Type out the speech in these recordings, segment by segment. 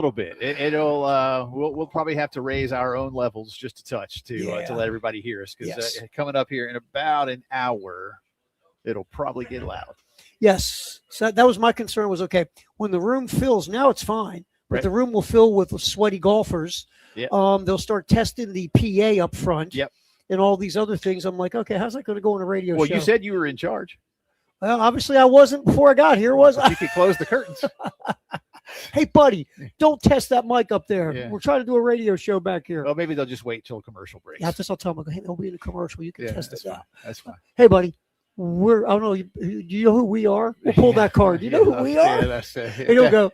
little bit. It'll we'll probably have to raise our own levels just a touch to let everybody hear us because coming up here in about an hour, it'll probably get loud. Yes, so that was my concern. Was okay when the room fills. Now it's fine, but Right. the room will fill with sweaty golfers. Yep. They'll start testing the PA up front. Yep. And all these other things. I'm like, okay, how's that going to go on a radio show? Well, you said you were in charge. Well, obviously I wasn't before I got here, was I? You could close the curtains. Hey, buddy, don't test that mic up there. Yeah. We're trying to do a radio show back here. Well, maybe they'll just wait till commercial breaks. Yeah, I'll tell them, hey, they'll be in a commercial. You can test that's it fine. out. That's fine. Hey, buddy, I don't know. Do you know who we are? We'll pull that card. Do you know who we are? Yeah, that's it. And he'll go.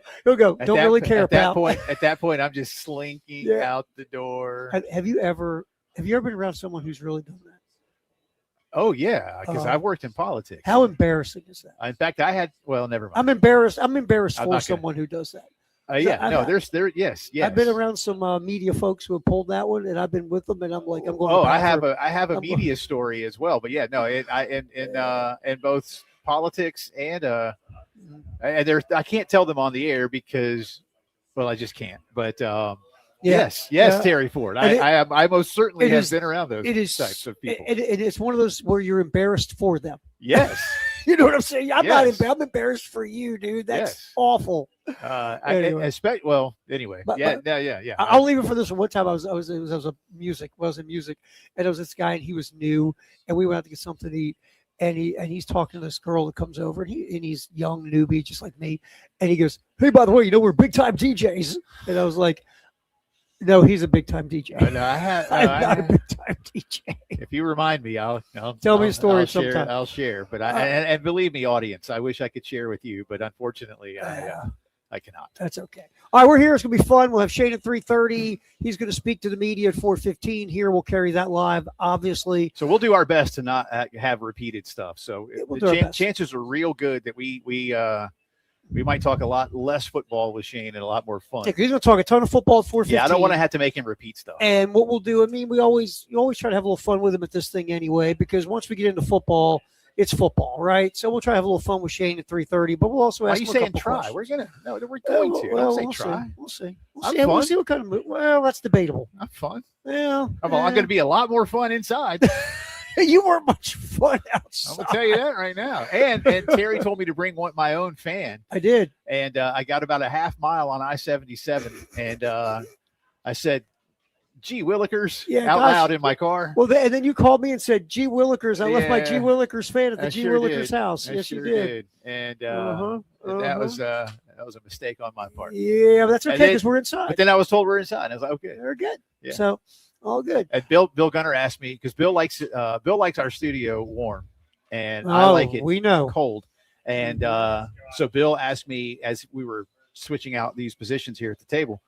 Don't really care about. At that point, I'm just slinking out the door. Have you ever been around someone who's really done that? Oh yeah, because I've worked in politics. How embarrassing is that? In fact, I had. Well, never mind. I'm embarrassed for someone who does that. Yes. I've been around some media folks who have pulled that one, and I've been with them, and I'm like, I'm going. Oh, I have a media story as well, but yeah, no, in both politics and there, I can't tell them on the air because, well, I just can't. But yes, Terry Ford, I most certainly have been around those types of people. It's one of those where you're embarrassed for them. Yes. You know what I'm saying? I'm not embarrassed. I'm embarrassed for you, dude. That's awful. Anyway. I'll leave it for this one. One time I was in music, and there was this guy, and he was new, and we went out to get something to eat, and he's talking to this girl that comes over, and he's young newbie, just like me, and he goes, "Hey, by the way, we're big time DJs," and I was like, "No, he's a big time DJ. I'm not a big time DJ." If you remind me, I'll tell me a story sometime. I'll share. But and believe me, audience, I wish I could share with you, but unfortunately, I cannot. That's okay. All right, we're here. It's gonna be fun. We'll have Shane at 3:30. He's gonna speak to the media at 4:15. Here, we'll carry that live, obviously. So we'll do our best to not have repeated stuff. So chances are real good that we might talk a lot less football with Shane and a lot more fun. Yeah, he's going to talk a ton of football at 4:15. Yeah, I don't want to have to make him repeat stuff. And what we'll do, we always try to have a little fun with him at this thing anyway, because once we get into football, it's football, right? So we'll try to have a little fun with Shane at 3:30, but we'll also ask him a couple try? questions. We're going to. Well, Don't say try. We'll see. We'll see what kind of move. Well, that's debatable. I'm fun. Yeah. I'm going to be a lot more fun inside. You weren't much fun outside. I'm going to tell you that right now. And Terry told me to bring my own fan. I did. And I got about a half mile on I-77. And I said, gee willikers, out loud in my car. Well, and then you called me and said, gee willikers. I left my gee willikers fan at the G Willikers house. Yes, you did. And that was a mistake on my part. Yeah, but that's okay because we're inside. But then I was told we're inside. I was like, okay. They're good. Yeah. So all good. And Bill Gunner asked me, because Bill likes our studio warm, and I like it cold. And so Bill asked me as we were switching out these positions here at the table,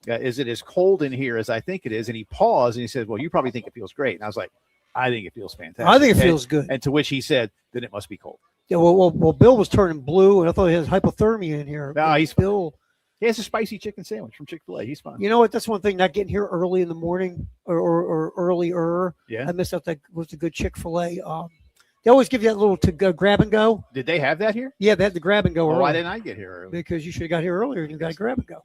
is it as cold in here as I think it is? And he paused and he said, well, you probably think it feels great. And I was like, I think it feels fantastic. I think it feels good. And to which he said, then it must be cold. Yeah, well, Bill was turning blue, and I thought he has hypothermia in here. No, he's Bill. He has a spicy chicken sandwich from Chick-fil-A. He's fine. You know what? That's one thing, not getting here early in the morning or earlier. Yeah. I missed out that was a good Chick-fil-A. They always give you that little grab and go. Did they have that here? Yeah, they had the grab and go early. Why didn't I get here early? Because you should have got here earlier and you got to grab and go.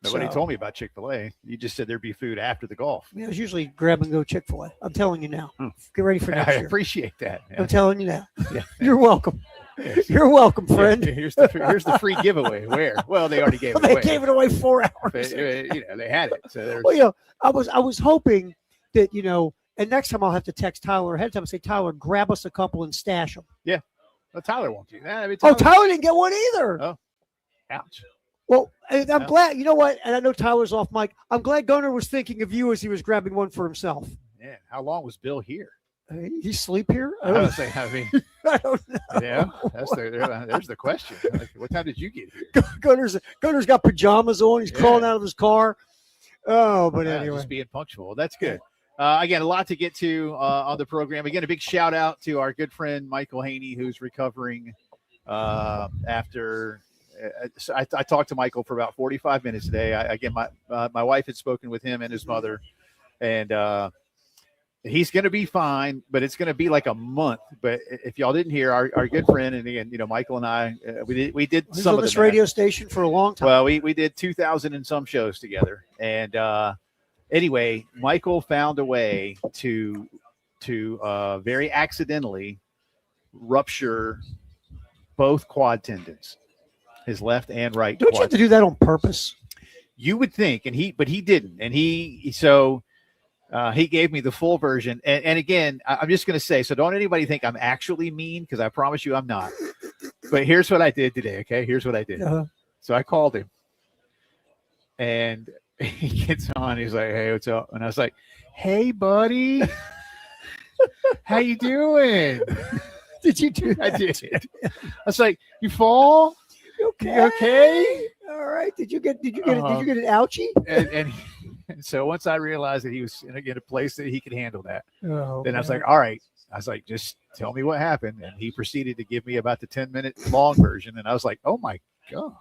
Nobody told me about Chick-fil-A. You just said there'd be food after the golf. Yeah, it's usually grab and go Chick-fil-A. I'm telling you now. Get ready for next year. I appreciate that. Yeah. I'm telling you now. Yeah. You're welcome. Yes. You're welcome, friend. Yeah, here's the free giveaway. Where? Well, they already gave it away. They gave it away 4 hours. But, they had it. So well, I was hoping that, and next time I'll have to text Tyler ahead of time and say, Tyler, grab us a couple and stash them. Yeah. Well, Tyler won't do that. Tyler didn't get one either. Oh, ouch. Well, I'm glad. You know what? And I know Tyler's off mic. I'm glad Gunnar was thinking of you as he was grabbing one for himself. Yeah. How long was Bill here? He sleep here? I don't know. I don't know. Yeah, there's the question. Like, what time did you get here? Gunner's got pajamas on. He's crawling out of his car. Oh, but anyway. Just being punctual. That's good. Again, a lot to get to on the program. Again, a big shout out to our good friend Michael Haney, who's recovering after. I talked to Michael for about 45 minutes today. My wife had spoken with him and his mother, and he's going to be fine, but it's going to be like a month. But if y'all didn't hear, our good friend, and again, Michael and I, we did some of this radio station for a long time. Well, we did 2,000 and some shows together, and anyway, Michael found a way to very accidentally rupture both quad tendons, his left and right. Don't you have to do that on purpose? You would think, but he didn't, and he gave me the full version. And again, I'm just going to say, so don't anybody think I'm actually mean, because I promise you I'm not. But here's what I did today, okay? Here's what I did. So I called him, and he gets on. He's like, "Hey, what's up?" And I was like, "Hey, buddy, how you doing?" Did you do that? I did. I was like, "You fall? Okay. You okay? All right. Did you get an ouchie?" And so once I realized that he was in a place that he could handle that, okay. then I was like, all right. I was like, just tell me what happened. And he proceeded to give me about the 10-minute long version. And I was like, oh my God.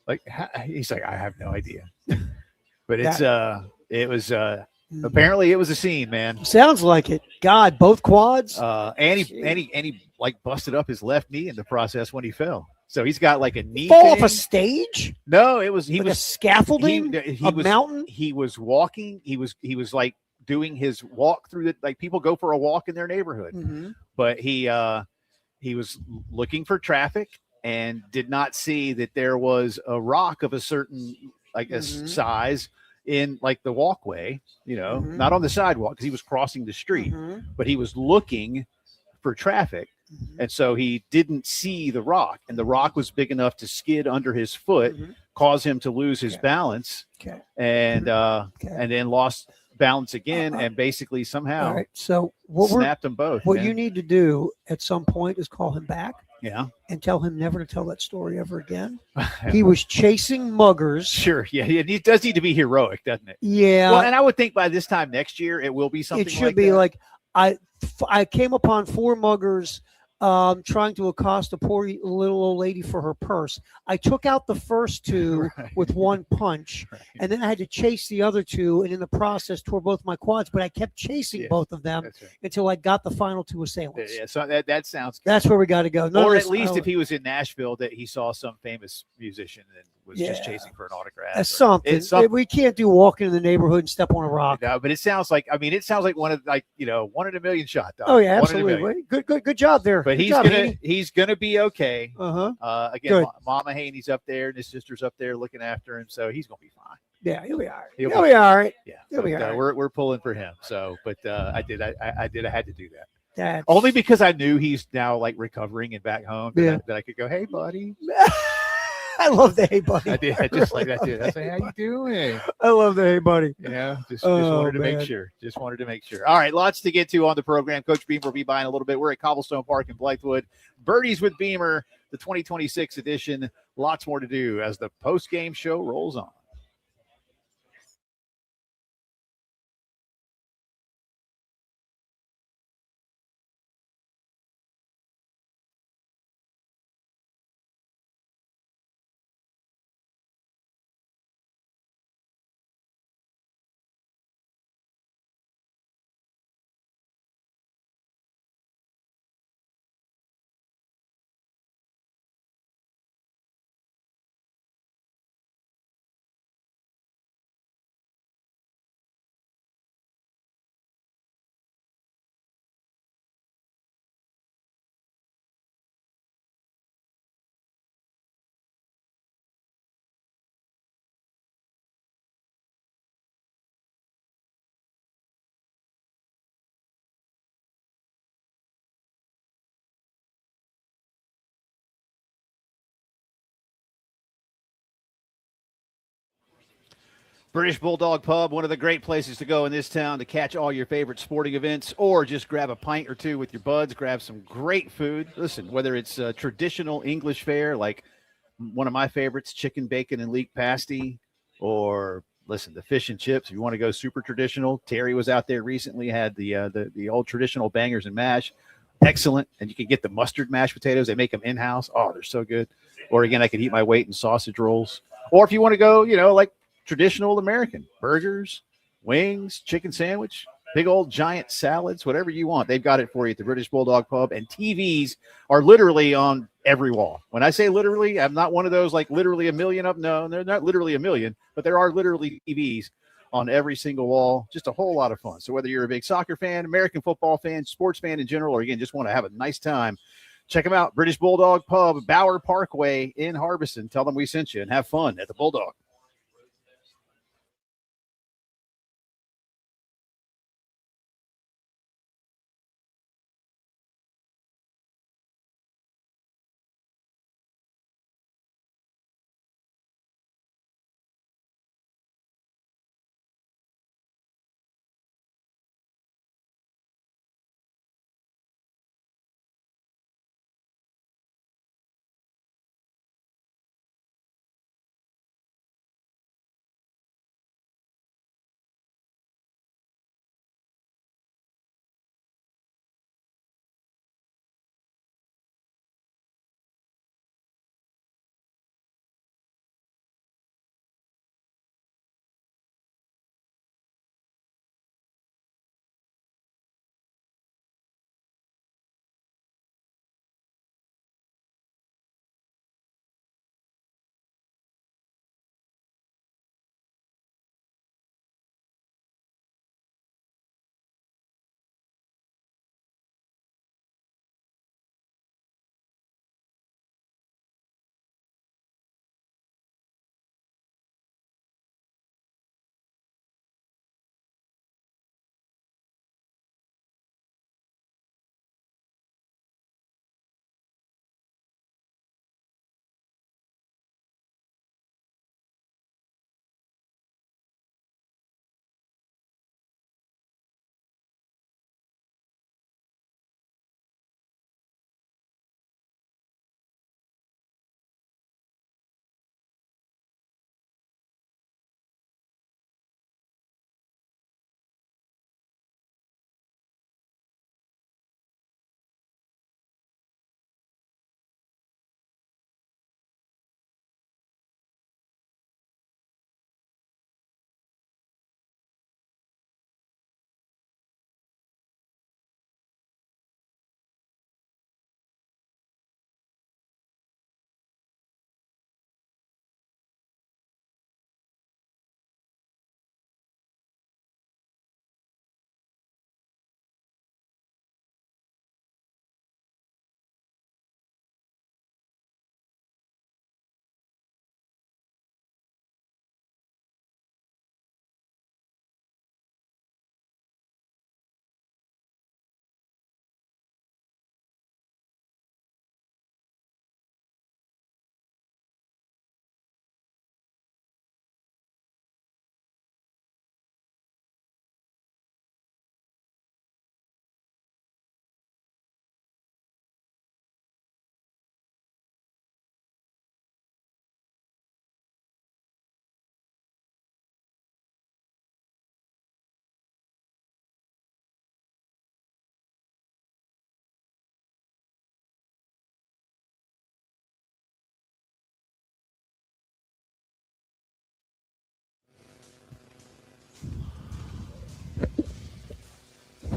Like, he's like, I have no idea. But apparently it was a scene, man. Sounds like it. God, both quads. And he like busted up his left knee in the process when he fell. So he's got like a knee fall off a stage. No, he was a scaffolding. Mountain. He was walking. He was like doing his walk through the, like people go for a walk in their neighborhood. Mm-hmm. But he was looking for traffic and did not see that there was a rock of a certain size in like the walkway, not on the sidewalk because he was crossing the street, but he was looking for traffic. And so he didn't see the rock, and the rock was big enough to skid under his foot, cause him to lose his balance, and then lost balance again, and basically somehow snapped them both. What you need to do at some point is call him back, and tell him never to tell that story ever again. He was chasing muggers. Sure, he does need to be heroic, doesn't it? Yeah. Well, and I would think by this time next year it will be something. It should be like I came upon 4 muggers trying to accost a poor little old lady for her purse. I took out the first 2 with one punch, and then I had to chase the other 2, and in the process tore both my quads, but I kept chasing both of them until I got the final 2 assailants. Yeah, so that sounds good. That's where we got to go. Or at least if he was in Nashville, that he saw some famous musician and was just chasing for an autograph. Something. We can't do walking in the neighborhood and step on a rock. No, but it sounds like one in a million shot. Dog. Oh yeah, absolutely. Good job there. But he's gonna be okay. Again, Mama Haney's up there and his sister's up there looking after him, so he's gonna be fine. Yeah, he'll be all right. He'll be all right. Yeah, he'll be all right. We're pulling for him. So, but I had to do that. That's... Only because I knew he's now like recovering and back home. That I could go, hey, buddy. I love the hey buddy. I did. I just like that too. I say, how you doing? I love the hey buddy. Yeah, just wanted to make sure. Just wanted to make sure. All right, lots to get to on the program. Coach Beamer will be by in a little bit. We're at Cobblestone Park in Blythewood. Birdies with Beamer, the 2026 edition. Lots more to do as the post-game show rolls on. British Bulldog Pub, one of the great places to go in this town to catch all your favorite sporting events or just grab a pint or two with your buds, grab some great food. Listen, whether it's traditional English fare like one of my favorites, chicken, bacon, and leek pasty, or listen, the fish and chips. If you want to go super traditional, Terry was out there recently, had the old traditional bangers and mash. Excellent. And you can get the mustard mashed potatoes. They make them in-house. Oh, they're so good. Or again, I could eat my weight in sausage rolls. Or if you want to go, like traditional American burgers, wings, chicken sandwich, big old giant salads, whatever you want. They've got it for you at the British Bulldog Pub. And TVs are literally on every wall. When I say literally, I'm not one of those like literally a million up. No, they're not literally a million, but there are literally TVs on every single wall. Just a whole lot of fun. So whether you're a big soccer fan, American football fan, sports fan in general, or again, just want to have a nice time, check them out. British Bulldog Pub, Bower Parkway in Harbison. Tell them we sent you and have fun at the Bulldog.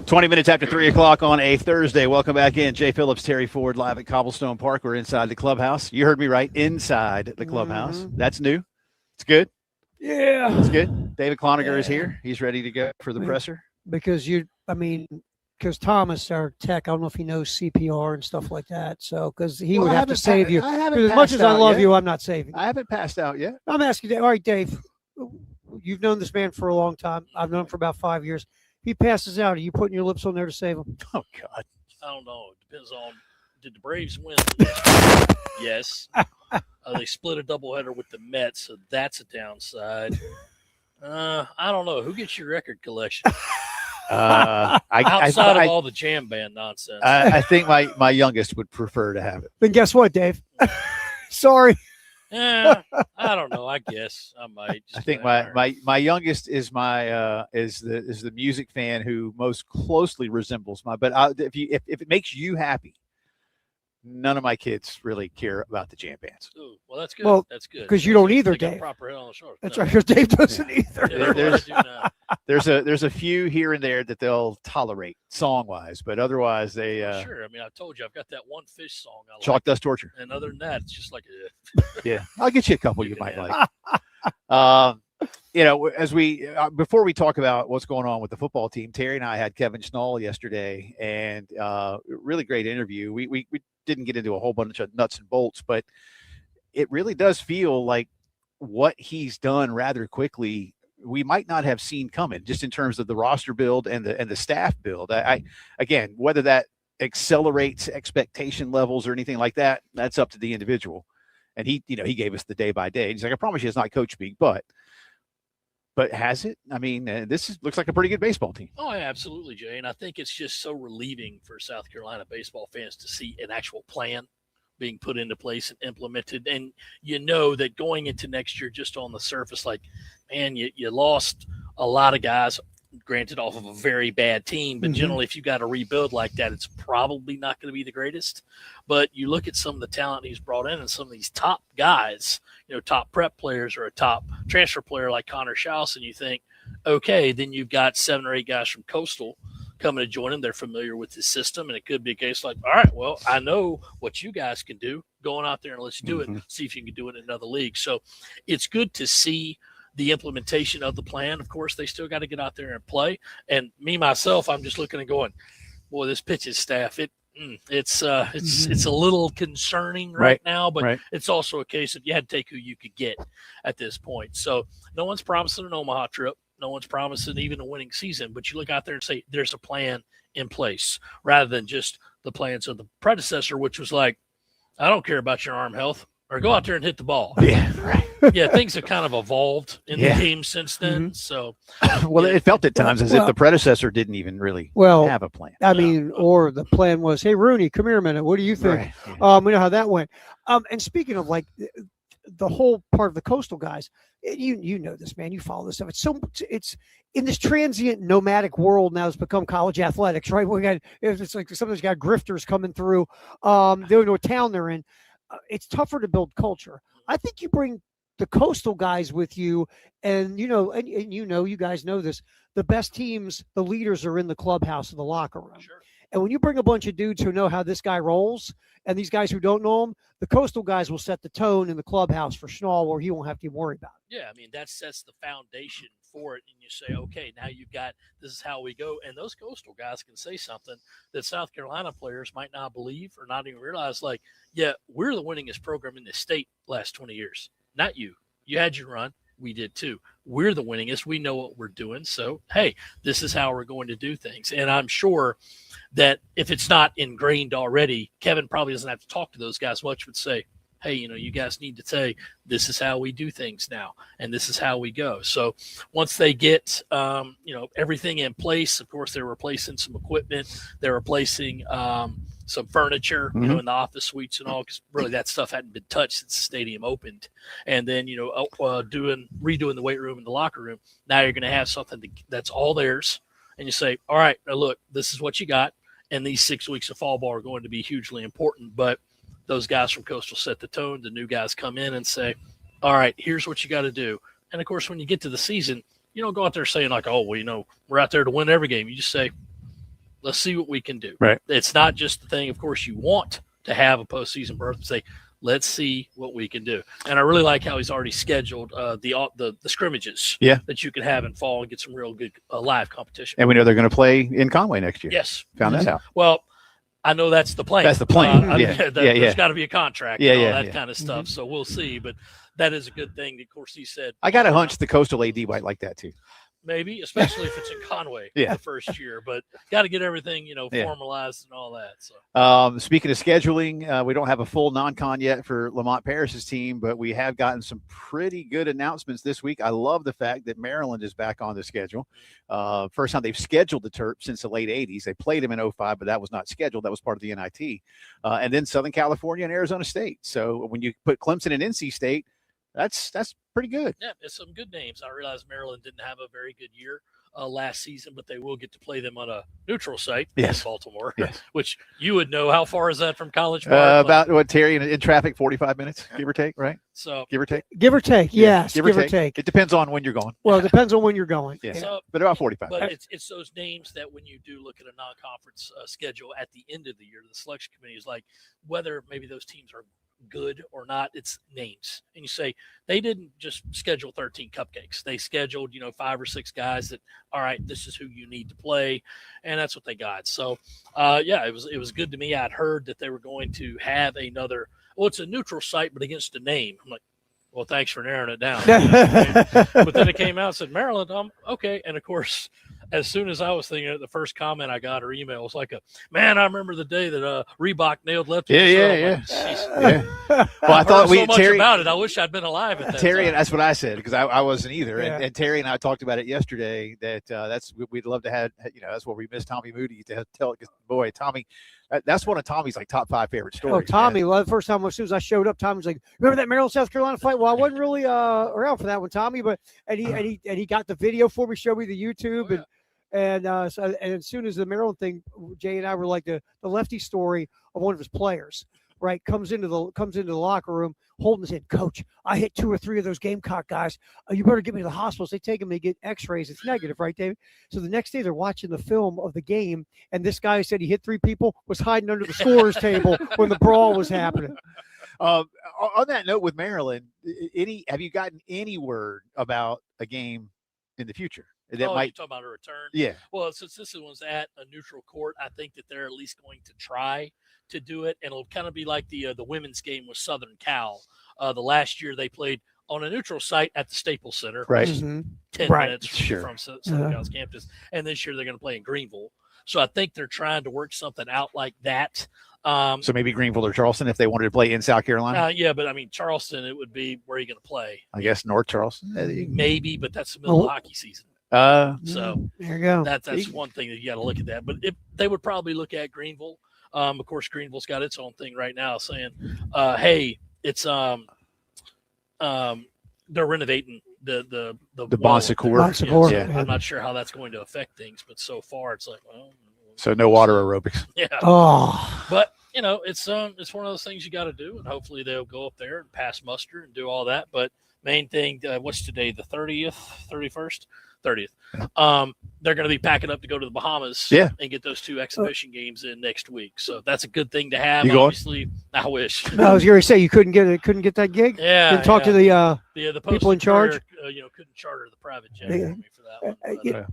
Twenty minutes after 3 o'clock on a Thursday. Welcome back in. Jay Phillips, Terry Ford, live at Cobblestone Park. We're inside the clubhouse. You heard me right. Inside the clubhouse. Mm-hmm. That's new. It's good. Yeah. It's good. David Cloninger is here. He's ready to go for the presser. Because Thomas, our tech, I don't know if he knows CPR and stuff like that. So, because he would have to save you. As much as I love you, I'm not saving you. I haven't passed out yet. I'm asking you, all right, Dave, you've known this man for a long time. I've known him for about 5 years. He passes out. Are you putting your lips on there to save him? Oh, God. I don't know. It depends on, did the Braves win? Yes. They split a doubleheader with the Mets, so that's a downside. I don't know. Who gets your record collection? Outside of all the jam band nonsense. I think my youngest would prefer to have it. Then guess what, Dave? Sorry. I don't know. I guess I might. I think my youngest is is the music fan who most closely resembles my. But if it makes you happy, none of my kids really care about the jam bands. Ooh, well, that's good. Well, that's good because you don't either, They got a Dave. proper head on the shoulder. That's No. right. Because Dave doesn't either. Yeah, There's a few here and there that they'll tolerate song wise, but otherwise they sure. I mean, I told you I've got that one Fish song I like. Chalk Dust Torture. And other than that, it's just like yeah. I'll get you a couple you can might have like. You know, as we before we talk about what's going on with the football team, Terry and I had Kevin Schnall yesterday, and really great interview. We didn't get into a whole bunch of nuts and bolts, but it really does feel like what he's done rather quickly we might not have seen coming, just in terms of the roster build and the staff build. I again, whether that accelerates expectation levels or anything like that, that's up to the individual. And he gave us the day by day. He's like, I promise you, it's not coach speak, but has it? I mean, looks like a pretty good baseball team. Oh, yeah, absolutely, Jay. And I think it's just so relieving for South Carolina baseball fans to see an actual plan being put into place and implemented. And you know that going into next year, just on the surface, like, man, you lost a lot of guys, granted off of a very bad team, but generally if you got to rebuild like that, it's probably not going to be the greatest. But you look at some of the talent he's brought in and some of these top guys, top prep players or a top transfer player like Connor Schaus, and you think, okay, then you've got 7 or 8 guys from Coastal coming to join him. They're familiar with the system, and it could be a case like, all right, well, I know what you guys can do. Going out there and let's do it. See if you can do it in another league. So it's good to see the implementation of the plan. Of course, they still got to get out there and play. And me, myself, I'm just looking and going, boy, this pitching staff, it's a little concerning right now, but it's also a case of you had to take who you could get at this point. So no one's promising an Omaha trip. No one's promising even a winning season, but you look out there and say there's a plan in place rather than just the plans of the predecessor, which was like, I don't care about your arm health, or go out there and hit the ball. Yeah, right. Yeah, things have kind of evolved in the game since then. So, well, it felt at times as if the predecessor didn't even really have a plan. I mean, or the plan was, hey, Rooney, come here a minute. What do you think? Right. We know how that went. And speaking of like the whole part of the Coastal guys, you know this, man. You follow this stuff. It's in this transient nomadic world now. It's become college athletics, right? It's like somebody's got grifters coming through. They don't know what town they're in. It's tougher to build culture. I think you bring the Coastal guys with you, and you guys know this. The best teams, the leaders are in the clubhouse and the locker room. Sure. And when you bring a bunch of dudes who know how this guy rolls, and these guys who don't know him, the Coastal guys will set the tone in the clubhouse for Schnall, where he won't have to worry about it. Yeah, I mean, that sets the foundation for it, and you say, okay, now you've got, this is how we go. And those Coastal guys can say something that South Carolina players might not believe or not even realize, like, yeah, we're the winningest program in the state last 20 years. Not you. You had your run. We did too. We're the winningest. We know what we're doing. So, hey, this is how we're going to do things. And I'm sure that if it's not ingrained already, Kevin probably doesn't have to talk to those guys much, but say, hey, you guys need to say, this is how we do things now, and this is how we go. So once they get, everything in place, of course, they're replacing some equipment. They're replacing some furniture, in the office suites and all, because really that stuff hadn't been touched since the stadium opened. And then, redoing the weight room and the locker room. Now you're going to have something that's all theirs. And you say, all right, now look, this is what you got. And these 6 weeks of fall ball are going to be hugely important. But those guys from Coastal set the tone. The new guys come in and say, all right, here's what you got to do. And, of course, when you get to the season, you don't go out there saying like, oh, well, we're out there to win every game. You just say, let's see what we can do. Right. It's not just the thing, of course, you want to have a postseason berth and say, let's see what we can do. And I really like how he's already scheduled the scrimmages that you can have in fall and get some real good live competition. And we know they're going to play in Conway next year. Yes. Found that out. Well, I know that's the plan. That's the plan. There's got to be a contract and all that kind of stuff. Mm-hmm. So we'll see. But that is a good thing. Of course, he said. I got a hunch the Coastal AD might like that too. Maybe, especially if it's in Conway the first year. But got to get everything, formalized and all that. So, speaking of scheduling, we don't have a full non-con yet for Lamont Paris's team, but we have gotten some pretty good announcements this week. I love the fact that Maryland is back on the schedule. First time they've scheduled the Terps since the late 80s. They played them in 05, but that was not scheduled. That was part of the NIT. And then Southern California and Arizona State. So when you put Clemson and NC State, that's pretty good. Yeah, it's some good names. I realize Maryland didn't have a very good year last season, but they will get to play them on a neutral site in Baltimore, yes. which you would know. How far is that from College Park? About what, Terry, in traffic, 45 minutes, give or take, right? So give or take. Give or take, yes. Give or take. It depends on when you're going. Well, it depends on when you're going. Yeah. So, but about 45. But it's those names that when you do look at a non-conference schedule at the end of the year, the selection committee is like, whether maybe those teams are good or not, it's names. And you say they didn't just schedule 13 cupcakes. They scheduled 5 or 6 guys that, all right, this is who you need to play, and that's what they got. So it was good to me. I'd heard that they were going to have another, it's a neutral site but against a name. I'm like, well, thanks for narrowing it down. But then it came out and said Maryland. Okay. And of course, as soon as I was thinking it, the first comment I got or email was like, man, I remember the day that Reebok nailed Lefty. Yeah. Well, I thought so much about it. I wish I'd been alive at that Terry, time. and that's what I said, because I wasn't either. Yeah. And Terry and I talked about it yesterday, that we'd love to have, that's what we miss Tommy Moody to tell. Boy, Tommy, that's one of Tommy's like top 5 favorite stories. Oh, Tommy, well, the first time as soon as I showed up, Tommy was like, remember that Maryland South Carolina fight? Well, I wasn't really around for that one, Tommy, but and he got the video for me, showed me the YouTube, and as soon as the Maryland thing, Jay and I were like the Lefty story of one of his players, right? Comes into the locker room holding his head, Coach, I hit 2 or 3 of those Gamecock guys. You better get me to the hospitals. They take him, they get X-rays. It's negative, right, David? So the next day they're watching the film of the game, and this guy who said he hit 3 people was hiding under the scorer's table when the brawl was happening. On that note, with Maryland, have you gotten any word about a game in the future that you're might talking about a return? Yeah. Well, since this one's at a neutral court, I think that they're at least going to try to do it, and it'll kind of be like the women's game with Southern Cal. The last year they played on a neutral site at the Staples Center, right? 10 minutes from Southern Cal's campus, and this year they're going to play in Greenville. So I think they're trying to work something out like that. So maybe Greenville or Charleston if they wanted to play in South Carolina. Yeah, but I mean Charleston, it would be where are you going to play? I guess North Charleston, maybe, but that's the middle of hockey season. So there you go. That's one thing that you got to look at that. But they would probably look at Greenville. Of course, Greenville's got its own thing right now, saying, "Hey, it's they're renovating the Bon Secours. Yeah. I'm not sure how that's going to affect things, but so far it's like, well, so no water aerobics. Yeah. Oh, but it's one of those things you got to do, and hopefully they'll go up there and pass muster and do all that. But main thing, what's today? The 30th, 31st. 30th. They're going to be packing up to go to the Bahamas and get those 2 exhibition games in next week. So that's a good thing to have. You obviously, I wish. I was going to say you couldn't get that gig. Yeah. Didn't talk to the people in charge. Couldn't charter the private jet for me for that one.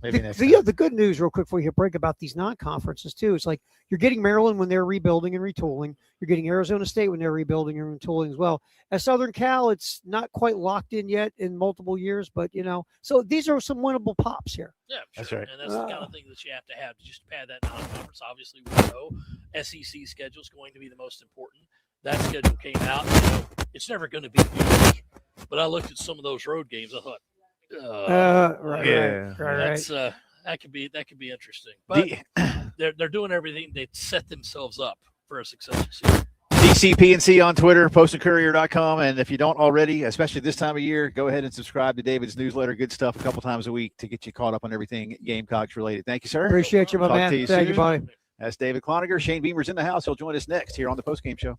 Maybe next the good news, real quick, before you break about these non-conferences too. It's like you're getting Maryland when they're rebuilding and retooling. You're getting Arizona State when they're rebuilding and retooling as well. At Southern Cal, it's not quite locked in yet in multiple years, but so these are some winnable pops here. Yeah, sure. That's right. And that's the kind of thing that you have to have just to pad that non-conference. Obviously, we know SEC schedule is going to be the most important. That schedule came out. It's never going to be huge, but I looked at some of those road games. I thought, Right. That could be interesting. But they're doing everything. They set themselves up for a successful season. DCPNC on Twitter, postandcourier.com. And if you don't already, especially this time of year, go ahead and subscribe to David's newsletter. Good stuff a couple times a week to get you caught up on everything Gamecocks related. Thank you, sir. Appreciate you, my Talk man. to you Thank soon. you, buddy. That's David Cloninger. Shane Beamer's in the house. He'll join us next here on the Postgame Show.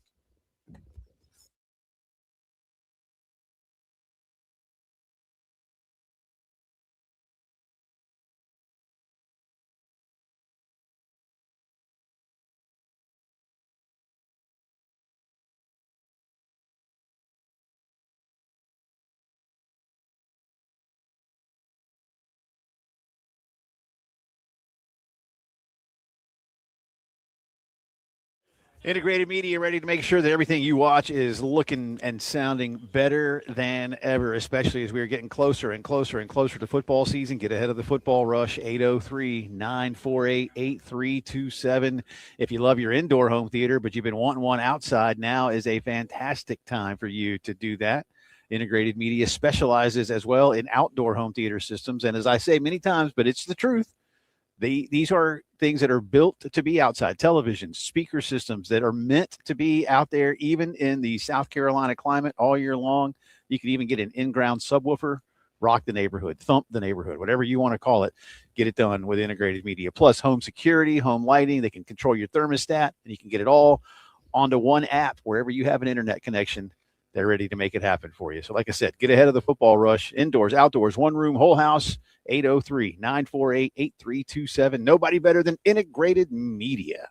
Integrated Media, ready to make sure that everything you watch is looking and sounding better than ever, especially as we are getting closer and closer and closer to football season. Get ahead of the football rush, 803-948-8327. If you love your indoor home theater, but you've been wanting one outside, now is a fantastic time for you to do that. Integrated Media specializes as well in outdoor home theater systems. And as I say many times, but it's the truth, these are things that are built to be outside. Televisions, speaker systems that are meant to be out there, even in the South Carolina climate all year long. You can even get an in-ground subwoofer rock the neighborhood, thump the neighborhood, whatever you want to call it. Get it done with integrated media. Plus home security, home lighting. They can control your thermostat, and you can get it all onto one app wherever you have an internet connection. They're ready to make it happen for you. So like I said, get ahead of the football rush. Indoors, outdoors, one room, whole house, 803-948-8327. Nobody better than integrated media.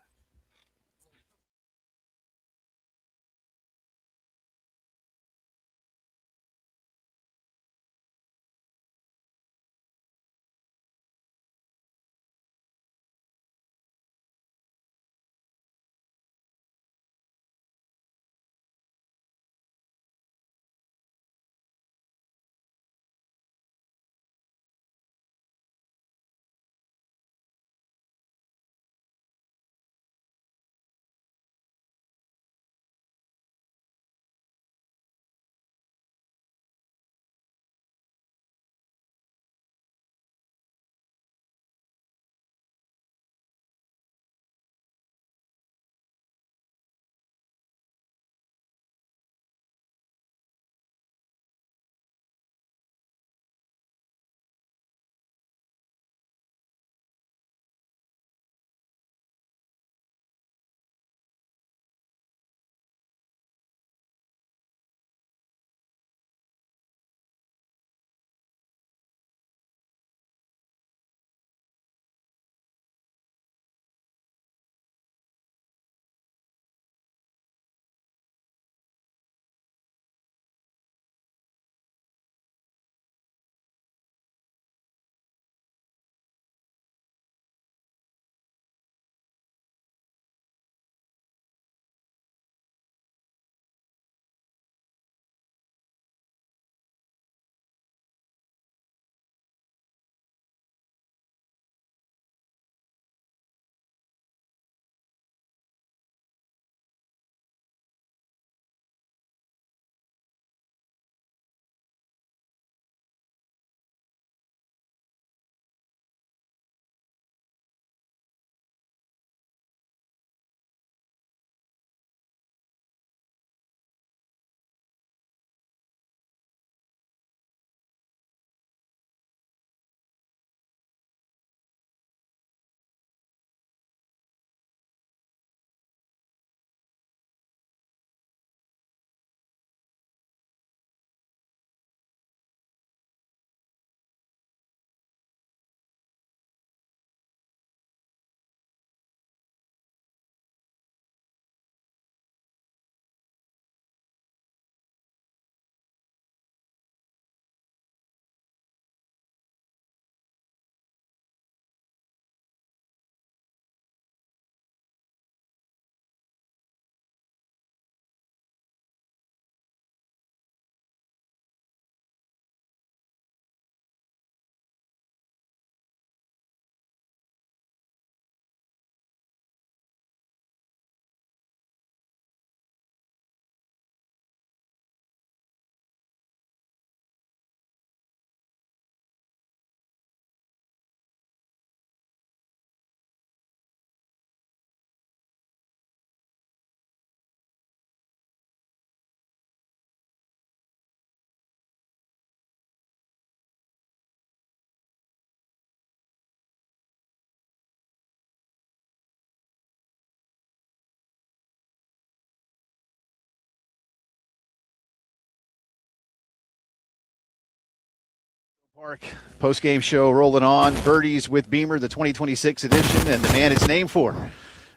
Park post-game show rolling on. Birdies with Beamer, the 2026 edition, and the man it's named for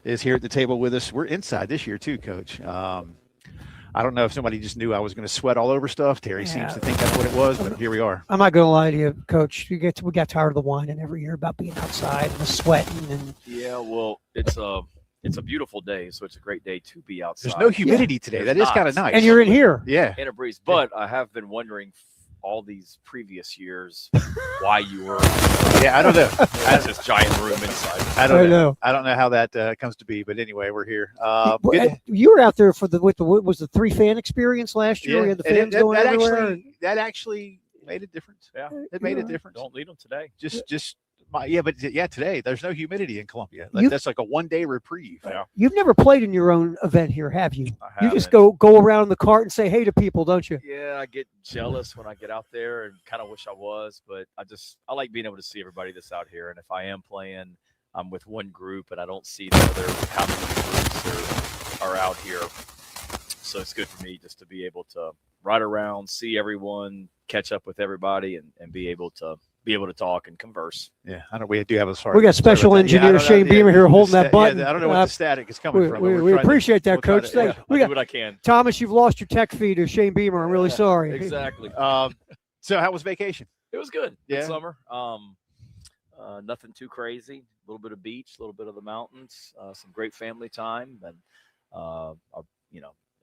is here at the table with us. We're inside this year too, Coach. I don't know if somebody just knew I was going to sweat all over stuff. Terry seems to think that's what it was, but here we are. I'm not going to lie to you, Coach. We got tired of the whining every year about being outside and the sweating. And yeah, well, it's a beautiful day, so it's a great day to be outside. There's no humidity today. That is kind of nice. And you're in here. Yeah. In a breeze. But I have been wondering all these previous years why you were I don't know. Has this giant room inside. I don't know how that comes to be, but anyway, we're here. You were out there for the was the 3-fan experience last year? Yeah. We had the fans going everywhere. That actually made a difference. Yeah, it made a difference. Don't lead them today. Just today there's no humidity in Columbia. You- That's like a 1-day reprieve. Yeah. You've never played in your own event here, have you? I You just haven't. go around in the cart and say hey to people, don't you? Yeah, I get jealous when I get out there and kind of wish I was, but I like being able to see everybody that's out here. And if I am playing, I'm with one group and I don't see the other how many groups are out here. So it's good for me just to be able to ride around, see everyone, catch up with everybody, and be able to talk and converse. Yeah, I know we do have a sorry. We got special engineer Shane Beamer here holding that button. I don't know what the static is coming from. We appreciate that, Coach. We do what I can. Thomas, you've lost your tech feed to Shane Beamer. I'm really sorry. Exactly. So how was vacation? It was good. Yeah. Good summer. Nothing too crazy. A little bit of beach, a little bit of the mountains, some great family time, and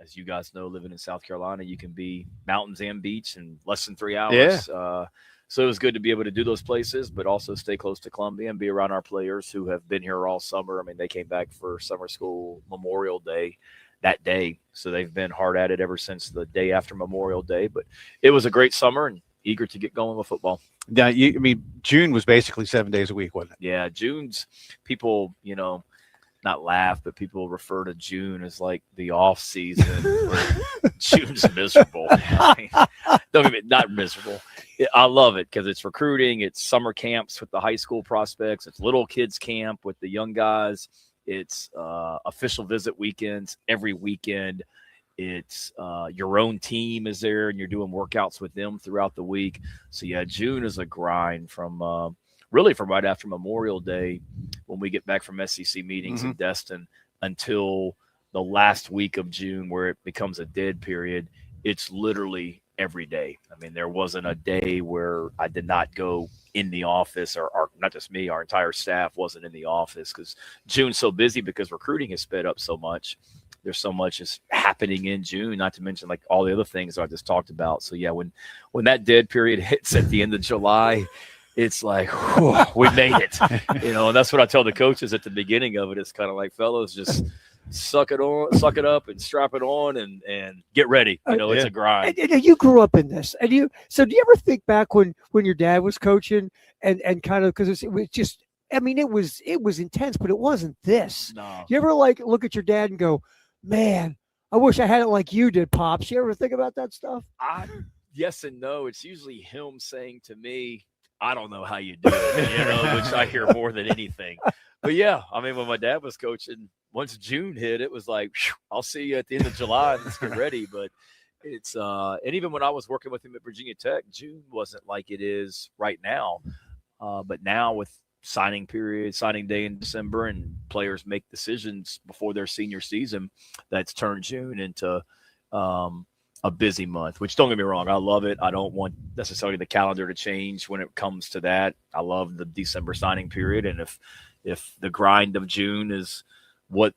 as you guys know, living in South Carolina, you can be mountains and beach in less than 3 hours. Yeah. So it was good to be able to do those places, but also stay close to Columbia and be around our players who have been here all summer. I mean, they came back for summer school Memorial Day that day. So they've been hard at it ever since the day after Memorial Day. But it was a great summer and eager to get going with football. Now, June was basically 7 days a week, wasn't it? Yeah, June's people, not laugh, but people refer to June as like the off season. June's miserable. Not miserable. I love it because it's recruiting. It's summer camps with the high school prospects. It's little kids camp with the young guys. It's official visit weekends every weekend. It's your own team is there and you're doing workouts with them throughout the week. So yeah, June is a grind from really from right after Memorial Day when we get back from SEC meetings in Destin until the last week of June where it becomes a dead period. It's literally every day. I mean, there wasn't a day where I did not go in the office or not just me, our entire staff wasn't in the office because June's so busy because recruiting has sped up so much. There's so much is happening in June, not to mention like all the other things that I just talked about. So yeah, when that dead period hits at the end of July, it's like, whew, we made it, and that's what I tell the coaches at the beginning of it. It's kind of like, fellas, just suck it up and strap it on and get ready. It's a grind. And you grew up in this. So do you ever think back when your dad was coaching and kind of, because it was just, it was intense, but it wasn't this. No. You ever look at your dad and go, man, I wish I had it like you did, Pops. You ever think about that stuff? Yes and no. It's usually him saying to me, I don't know how you do it, which I hear more than anything. But yeah, when my dad was coaching, once June hit, it was like, I'll see you at the end of July. Let's get ready. But it's and even when I was working with him at Virginia Tech, June wasn't like it is right now. But now with signing day in December, and players make decisions before their senior season, that's turned June into a busy month, which don't get me wrong, I love it. I don't want necessarily the calendar to change when it comes to that. I love the December signing period. And if the grind of June is what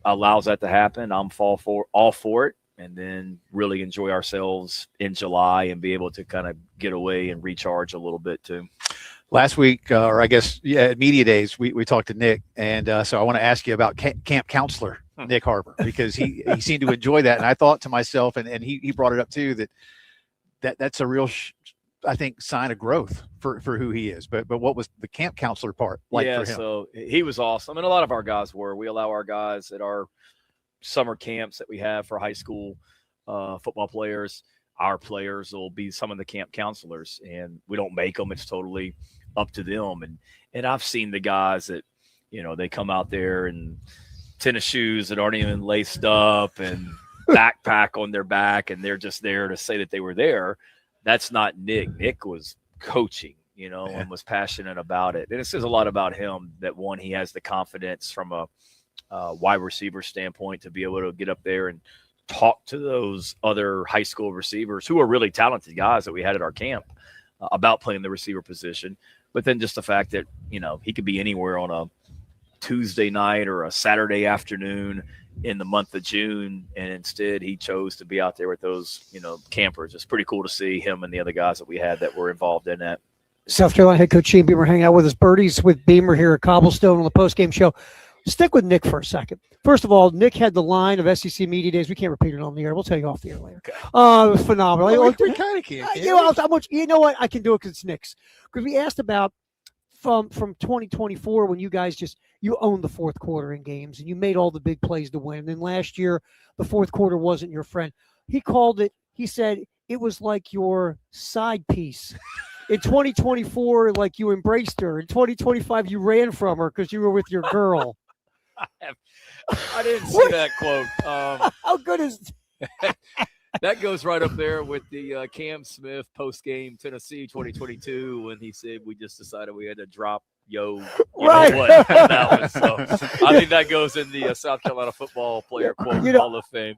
allows that to happen, I'm all for it. And then really enjoy ourselves in July and be able to kind of get away and recharge a little bit too. Last week, or I guess, at Media Days, we talked to Nick. And so I want to ask you about camp counselor Nick Harbor, because he seemed to enjoy that. And I thought to myself, and he brought it up too, that's a real, I think, sign of growth for who he is. But what was the camp counselor part like for him? So he was awesome. And a lot of our guys were. We allow our guys at our summer camps that we have for high school football players. Our players will be some of the camp counselors, and we don't make them. It's totally up to them. And I've seen the guys that, they come out there and tennis shoes that aren't even laced up and backpack on their back, and they're just there to say that they were there. That's not Nick. Nick was coaching, and was passionate about it. And it says a lot about him that, one, he has the confidence from a wide receiver standpoint to be able to get up there and talk to those other high school receivers who are really talented guys that we had at our camp about playing the receiver position. But then just the fact that, he could be anywhere on a Tuesday night or a Saturday afternoon in the month of June, and instead he chose to be out there with those, campers. It's pretty cool to see him and the other guys that we had that were involved in that. South Carolina head coach Shane Beamer hanging out with us. Birdies with Beamer here at Cobblestone on the postgame show. Stick with Nick for a second. First of all, Nick had the line of SEC Media Days. We can't repeat it on the air. We'll tell you off the air later. Okay. It was phenomenal. We kind of can't. You know what? I can do it because it's Nick's. Because we asked about from 2024 when you guys you owned the fourth quarter in games and you made all the big plays to win. And then last year, the fourth quarter wasn't your friend. He called it, he said it was like your side piece. In 2024, like you embraced her. In 2025, you ran from her because you were with your girl. I didn't see that quote. How good is that? Goes right up there with the Cam Smith post-game Tennessee 2022 when he said we just decided we had to drop you right. know what that was. So I think that goes in the South Carolina football player quote Hall of Fame.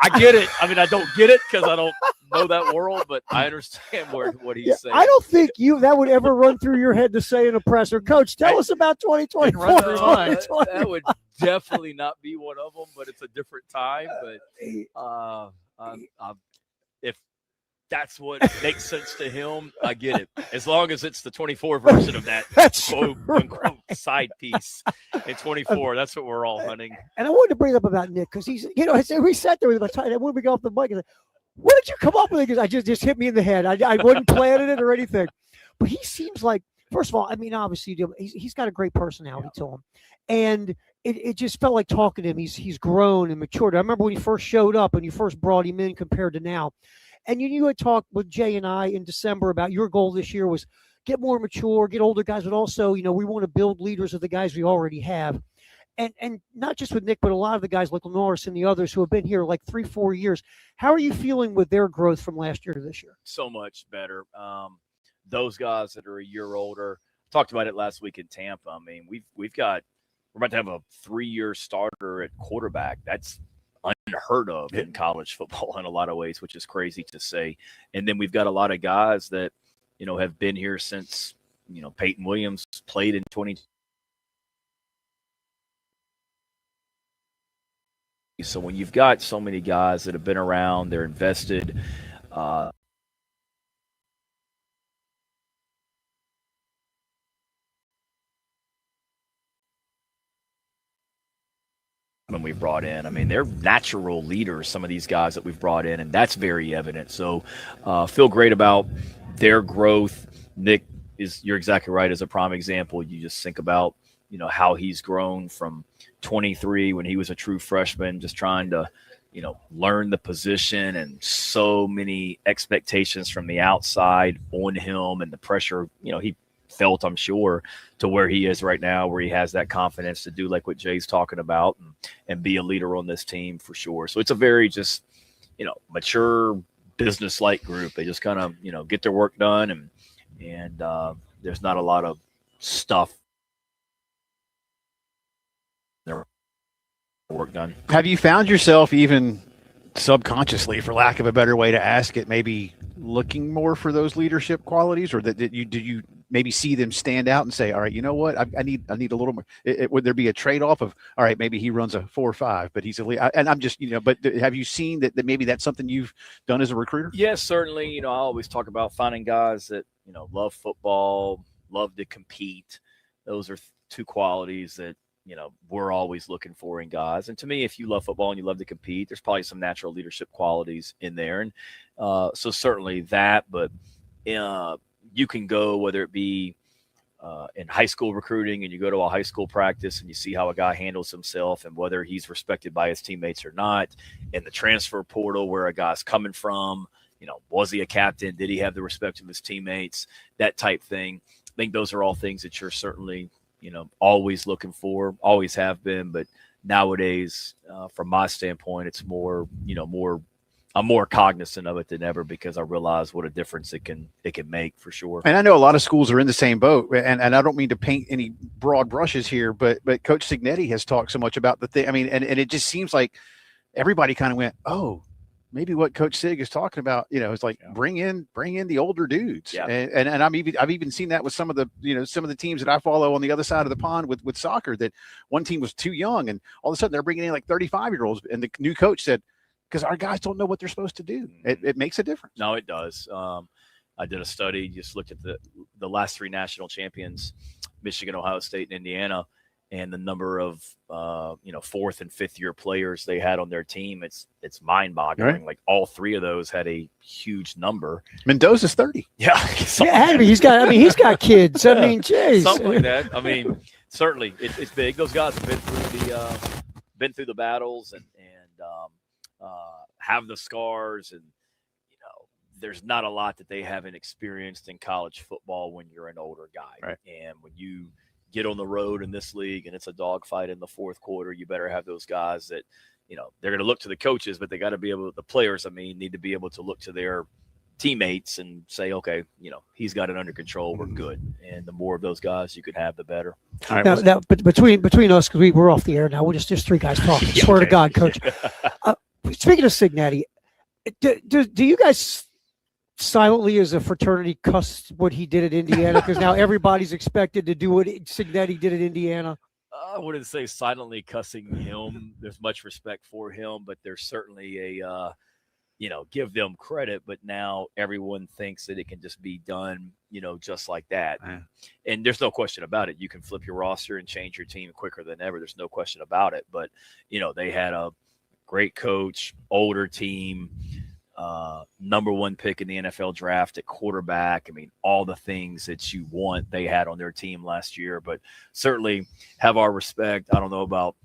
I get it. I mean, I don't get it because I don't know that world, but I understand what he's saying. I don't think that would ever run through your head to say in a presser, Coach, tell us about 2024. That would definitely not be one of them, but it's a different time. But if that's what makes sense to him, I get it. As long as it's the 24 version of that quote unquote side piece in 24, that's what we're all hunting. And I wanted to bring up about Nick because he's, we sat there with my time. And when we got off the mic, I said, "Where did you come up with it?" Because I just hit me in the head. I wasn't planning it or anything. But he seems like, first of all, I mean, obviously, he's got a great personality to him, and it just felt like talking to him. He's grown and matured. I remember when he first showed up and you first brought him in compared to now. And you had talked with Jay and I in December about your goal this year was get more mature, get older guys, but also, we want to build leaders of the guys we already have. And not just with Nick, but a lot of the guys like Norris and the others who have been here like 3-4 years. How are you feeling with their growth from last year to this year? So much better. Those guys that are a year older, talked about it last week in Tampa. I mean, we're about to have a 3-year starter at quarterback. That's unheard of in college football in a lot of ways, which is crazy to say. And then we've got a lot of guys that, have been here since, Peyton Williams played in 20. So when you've got so many guys that have been around, they're invested, when we brought in. I mean, they're natural leaders, some of these guys that we've brought in, and that's very evident. So feel great about their growth. Nick you're exactly right, as a prime example. You just think about, how he's grown from 23 when he was a true freshman, just trying to, learn the position, and so many expectations from the outside on him and the pressure, he felt, I'm sure, to where he is right now, where he has that confidence to do like what Jay's talking about and be a leader on this team for sure. So it's a very just, mature business-like group. They just kind of, get their work done, and there's not a lot of stuff. Their work done. Have you found yourself even subconsciously, for lack of a better way to ask it, maybe looking more for those leadership qualities, or did you maybe see them stand out and say, all right, you know what, I need a little more? Would there be a trade-off of, all right, maybe he runs a 4.5, but he's a lead, and I'm just, but have you seen that maybe that's something you've done as a recruiter? Yes, certainly. I always talk about finding guys that, love football, love to compete. Those are two qualities that, we're always looking for in guys. And to me, if you love football and you love to compete, there's probably some natural leadership qualities in there. And so certainly that, but you can go, whether it be in high school recruiting, and you go to a high school practice and you see how a guy handles himself and whether he's respected by his teammates or not. In the transfer portal, where a guy's coming from, was he a captain? Did he have the respect of his teammates? That type thing. I think those are all things that you're certainly, always looking for, always have been. But nowadays, from my standpoint, it's more, I'm more cognizant of it than ever, because I realize what a difference it can make for sure. And I know a lot of schools are in the same boat, and I don't mean to paint any broad brushes here, but Coach Signetti has talked so much about the thing. I mean, and it just seems like everybody kind of went, oh, maybe what Coach Sig is talking about, it's like bring in the older dudes. Yeah. And I've even seen that with some of the teams that I follow on the other side of the pond with soccer, that one team was too young, and all of a sudden they're bringing in like 35-year-olds, and the new coach said, because our guys don't know what they're supposed to do. It makes a difference. No, it does. I did a study, just looked at the last 3 national champions, Michigan, Ohio State, and Indiana, and the number of fourth and fifth year players they had on their team, it's mind boggling. Right. Like all three of those had a huge number. Mendoza's 30. Yeah, he's got kids. I mean, geez. Something like that. I mean, certainly it's big. Those guys have been through the battles and have the scars, and there's not a lot that they haven't experienced in college football when you're an older guy. Right. And when you get on the road in this league and it's a dogfight in the fourth quarter, you better have those guys that, they're going to look to the coaches, but they got to be able, the players, need to be able to look to their teammates and say, okay, he's got it under control. We're good. And the more of those guys you could have, the better. All right, now, but between us, because we're off the air now, we're just three guys talking. Yeah, Swear to okay. God, Coach. Speaking of Cincinnati, do you guys silently as a fraternity cuss what he did at Indiana? Because now everybody's expected to do what Cincinnati did at Indiana. I wouldn't say silently cussing him. There's much respect for him, but there's certainly a, give them credit. But now everyone thinks that it can just be done, just like that. Yeah. And there's no question about it. You can flip your roster and change your team quicker than ever. There's no question about it. But, they had a great coach, older team, number one pick in the NFL draft at quarterback. All the things that you want, they had on their team last year, but certainly have our respect. I don't know about,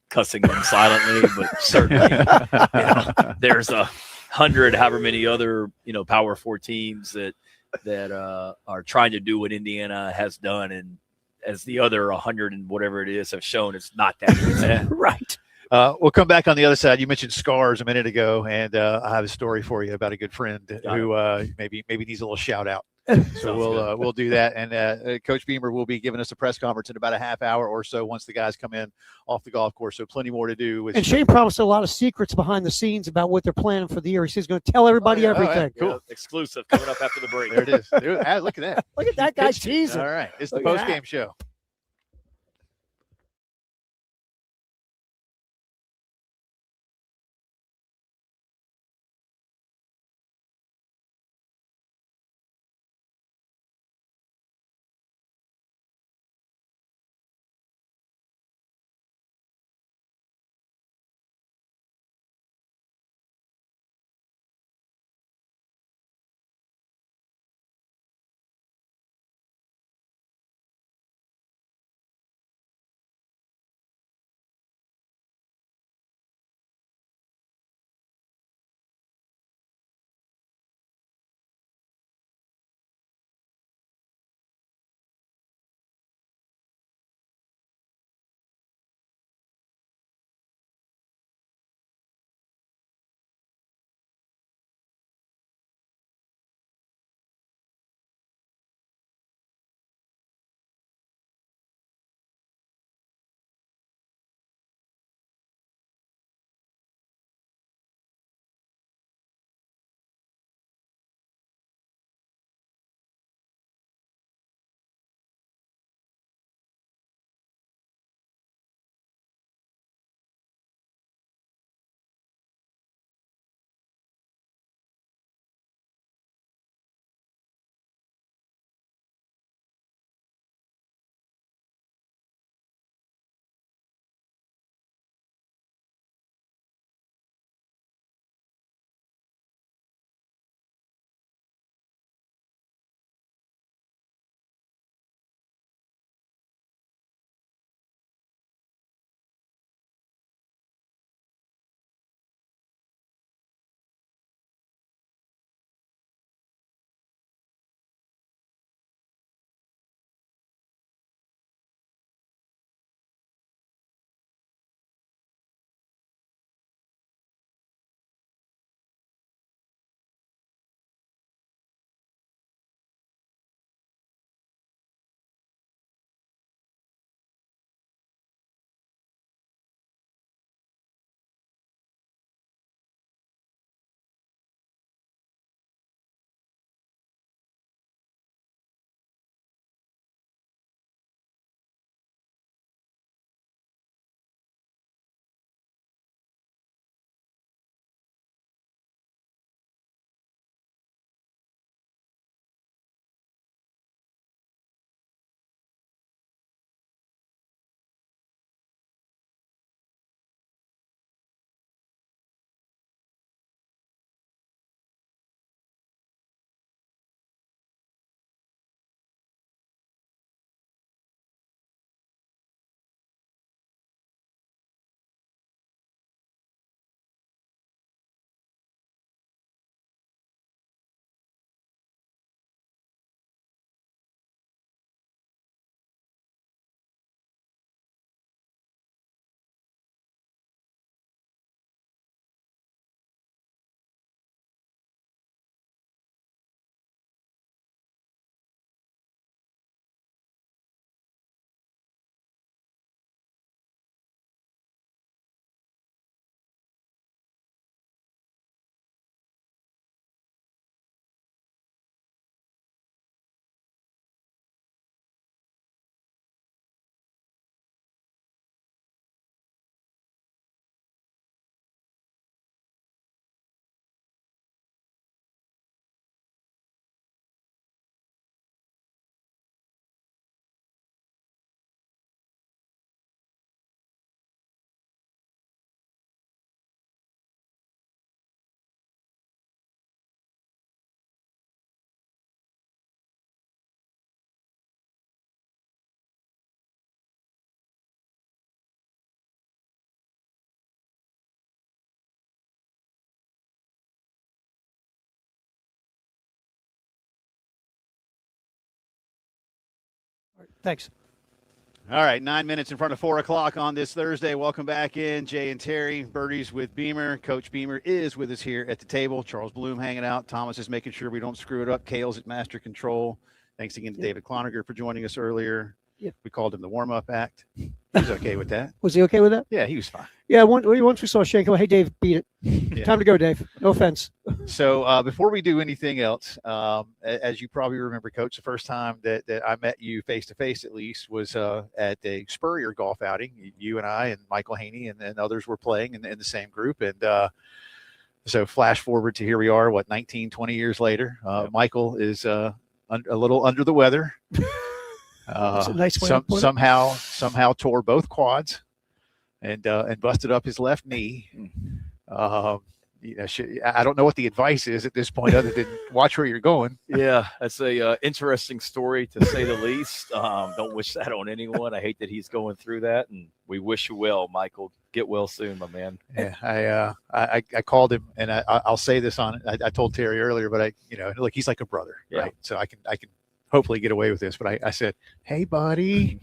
cussing them silently, but certainly, there's 100, however many other, Power 4 teams that are trying to do what Indiana has done. And as the other 100 and whatever it is have shown, it's not that easy. Right. We'll come back on the other side. You mentioned scars a minute ago, and I have a story for you about a good friend who maybe needs a little shout out. So we'll do that. And Coach Beamer will be giving us a press conference in about a half hour or so once the guys come in off the golf course. So plenty more to do. And Shane promised a lot of secrets behind the scenes about what they're planning for the year. He says he's going to tell everybody everything. Cool. Yeah, exclusive coming up after the break. There it is. Look at that. Look at that guy teasing. All right. It's the Look at post game show. Thanks. All right, 9 minutes in front of 4 o'clock on this Thursday. Welcome back in, Jay and Terry. Birdie's with Beamer. Coach Beamer is with us here at the table. Charles Bloom hanging out. Thomas is making sure we don't screw it up. Kale's at Master Control. Thanks again to David Cloninger for joining us earlier. Yeah. We called him the warm-up act. He was okay with that. Was he okay with that? Yeah, he was fine. Yeah, once we saw Shane come, hey, Dave, beat it. Yeah. Time to go, Dave. No offense. So before we do anything else, as you probably remember, Coach, the first time that I met you face-to-face at least was at a Spurrier golf outing. You and I and Michael Haney and others were playing in the same group. And so flash forward to here we are, 19, 20 years later. Michael is a little under the weather. That's a nice way to put it. Somehow tore both quads and busted up his left knee. I don't know what the advice is at this point other than watch where you're going. Yeah, that's a interesting story to say the least. Don't wish that on anyone. I hate that he's going through that, and we wish you well, Michael. Get well soon, my man. Yeah, I called him, and I'll say this on it. I told Terry earlier, but look, he's like a brother, right? So I can hopefully get away with this, but I said, "Hey, buddy,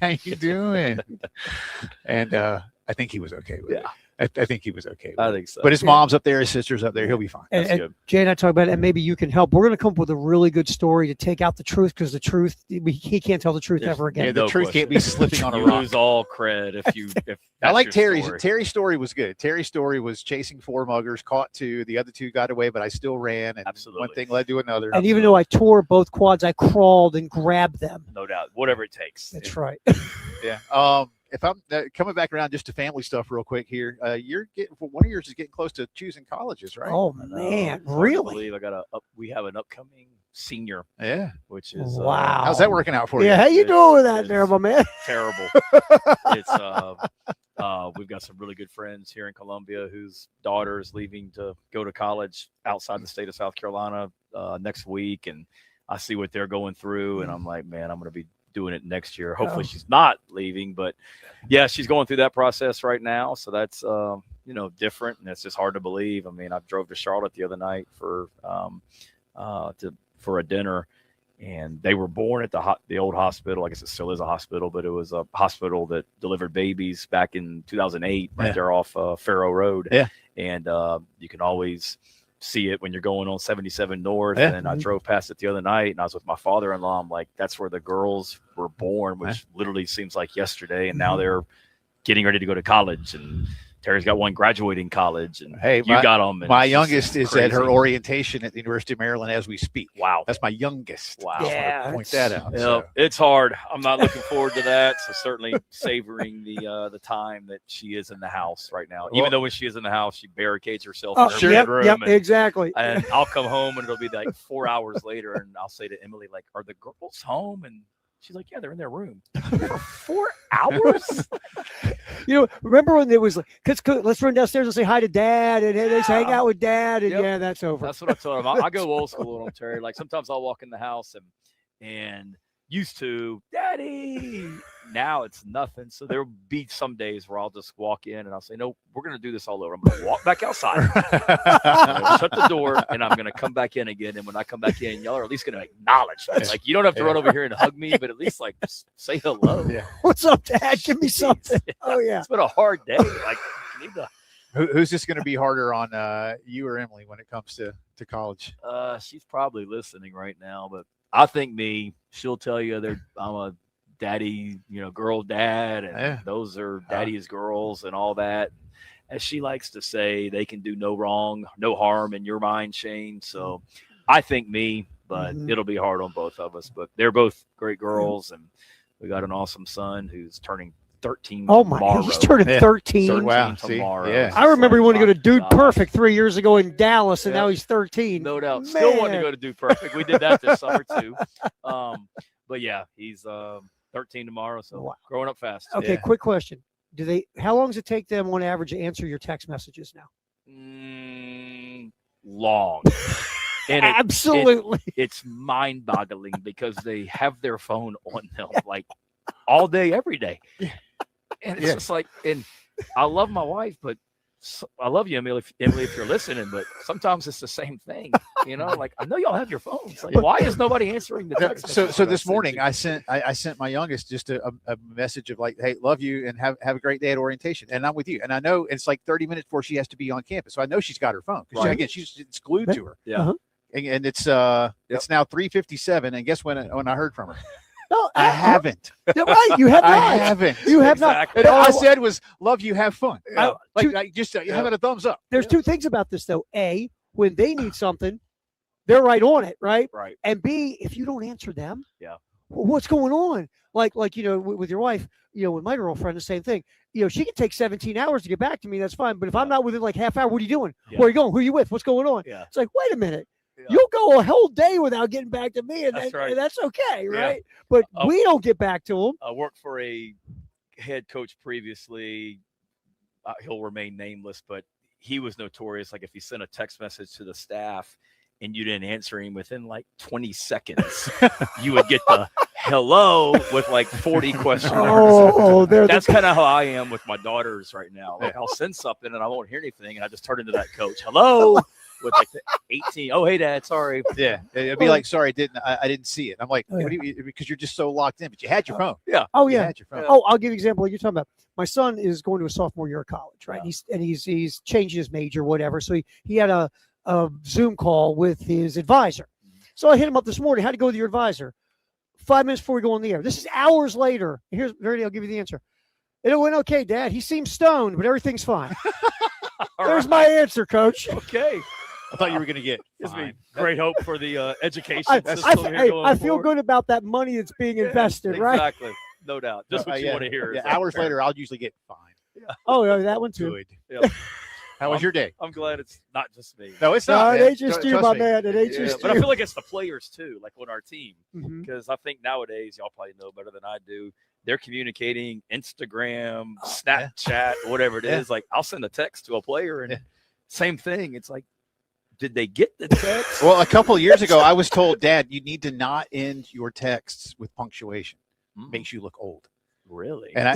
how you doing?" And I think he was okay with it. I think he was okay with I think so. But his mom's up there, his sister's up there. He'll be fine. And Jay and I talk about it, and maybe you can help. We're going to come up with a really good story to take out the truth, because the truth, he can't tell the truth ever again. Yeah, the truth can't be slipping on a you rock. lose all cred if I like Terry's. Terry's story was good. Terry's story was chasing 4 muggers, caught 2. The other 2 got away, but I still ran. And one thing led to another. And even though I tore both quads, I crawled and grabbed them. No doubt. Whatever it takes. That's right. Yeah. If I'm coming back around just to family stuff real quick here, you're getting one of yours is getting close to choosing colleges, right? Oh man, really? I believe we have an upcoming senior. Yeah, which is wow. How's that working out for you? Yeah, how you doing with that, there, my man? Terrible. It's we've got some really good friends here in Columbia whose daughter is leaving to go to college outside the state of South Carolina next week, and I see what they're going through, and I'm like, man, I'm going to be doing it next year. Hopefully she's not leaving, but yeah, she's going through that process right now. So that's, different, and it's just hard to believe. I mean, I drove to Charlotte the other night for a dinner, and they were born at the old hospital. I guess it still is a hospital, but it was a hospital that delivered babies back in 2008, right there off Faro Road. Yeah. And you can always see it when you're going on 77 North. And I drove past it the other night, and I was with my father-in-law. I'm like, that's where the girls were born, which literally seems like yesterday. And now they're getting ready to go to college, and Terry's got one graduating college, and you got them. My youngest is at her orientation at the University of Maryland as we speak. Wow. That's my youngest. Wow. Yeah. Point that out. It's hard. I'm not looking forward to that. So certainly savoring the time that she is in the house right now. Even though when she is in the house, she barricades herself in her bedroom. Yep, exactly. And I'll come home, and it'll be like 4 hours later, and I'll say to Emily, like, are the girls home? And she's like, yeah, they're in their room for 4 hours. Remember when there was like, let's run downstairs and say hi to Dad, and let's hang out with Dad, and that's over. That's what I told him. I go old school on Terry. Like sometimes I'll walk in the house and used to, Daddy. Now it's nothing. So there'll be some days where I'll just walk in and I'll say, no, we're going to do this all over. I'm going to walk back outside, shut the door, and I'm going to come back in again. And when I come back in, y'all are at least going to acknowledge me. Like, you don't have to run over here and hug me, but at least like say hello. Yeah. What's up, Dad? Give me something. Oh yeah. It's been a hard day. Like, you need to. Who's this going to be harder on, you or Emily, when it comes to college? She's probably listening right now, but I think me. She'll tell you that I'm a daddy, girl dad, and those are daddy's girls and all that. As she likes to say, they can do no wrong, no harm in your mind, Shane. So I think me, but it'll be hard on both of us. But they're both great girls, and we got an awesome son who's turning 13 tomorrow. He's turning 13. Wow. Tomorrow. Yeah. I remember he wanted to go to Dude Perfect 3 years ago in Dallas, and now he's 13. No doubt. Still want to go to Dude Perfect. We did that this summer too. But yeah, he's 13 tomorrow, so growing up fast. Okay, quick question. How long does it take them on average to answer your text messages now? Long. And absolutely. It's mind-boggling because they have their phone on them like all day, every day. And it's just like, and I love my wife, but I love you, Emily, if you're listening, but sometimes it's the same thing. Like I know y'all have your phones. Like, why is nobody answering the text? So this morning I sent my youngest just a message of like, hey, love you and have a great day at orientation, and I'm with you. And I know it's like 30 minutes before she has to be on campus, so I know she's got her phone because again it's glued to her. Yeah. And it's now 3:57, and guess when I heard from her? No, I haven't. Right, you have not. I haven't. You have Exactly. not. And all I said was, "Love you, have fun." Yeah. Just having a thumbs up. There's two things about this though. A, when they need something, they're right on it, right? Right. And B, if you don't answer them, Yeah. what's going on? Like with your wife, with my girlfriend, the same thing. She can take 17 hours to get back to me. That's fine. But if I'm not within like half hour, what are you doing? Yeah. Where are you going? Who are you with? What's going on? Yeah. It's like, wait a minute. Yeah. You'll go a whole day without getting back to me, and, That's right. and that's okay, Yeah. right? But we don't get back to them. I worked for a head coach previously. He'll remain nameless, but he was notorious. Like if he sent a text message to the staff and you didn't answer him within like 20 seconds, you would get the hello with like 40 question marks. That's kind of how I am with my daughters right now. Like I'll send something and I won't hear anything, and I just turn into that coach. Hello. With like 18. Oh, hey, Dad. Sorry. Yeah, it'd be like, sorry, I didn't see it. I'm like, what do you, because you're just so locked in, but you had your phone. Yeah. Oh You yeah. had your phone. Oh, I'll give you an example. Like you're talking about. My son is going to a sophomore year of college, right? Yeah. He's changing his major, whatever. So he had a Zoom call with his advisor. So I hit him up this morning. How to go with your advisor? 5 minutes before we go on the air. This is hours later. Here's Birdie. I'll give you the answer. It went okay, Dad. He seems stoned, but everything's fine. There's my answer, Coach. Okay. I thought you were going to get Gives me great hope for the education I system. feel good about that money that's being invested, right? Exactly. No doubt. Just what you want to hear. Yeah, is like, hours later, I'll usually get fine. Yeah. Oh, yeah, that one too. Good. Yeah. How was your day? I'm glad it's not just me. No, it's No, not. it man. ain't just you, Trust my me. man. It ain't Yeah, just but I you. feel like it's the players too, like on our team, Mhm. because I think nowadays y'all probably know better than I do. They're communicating Instagram, Snapchat, whatever it is. Like I'll send a text to a player, and same thing. It's like, did they get the text? Well, a couple of years ago, I was told, Dad, you need to not end your texts with punctuation. Makes you look old. Really? And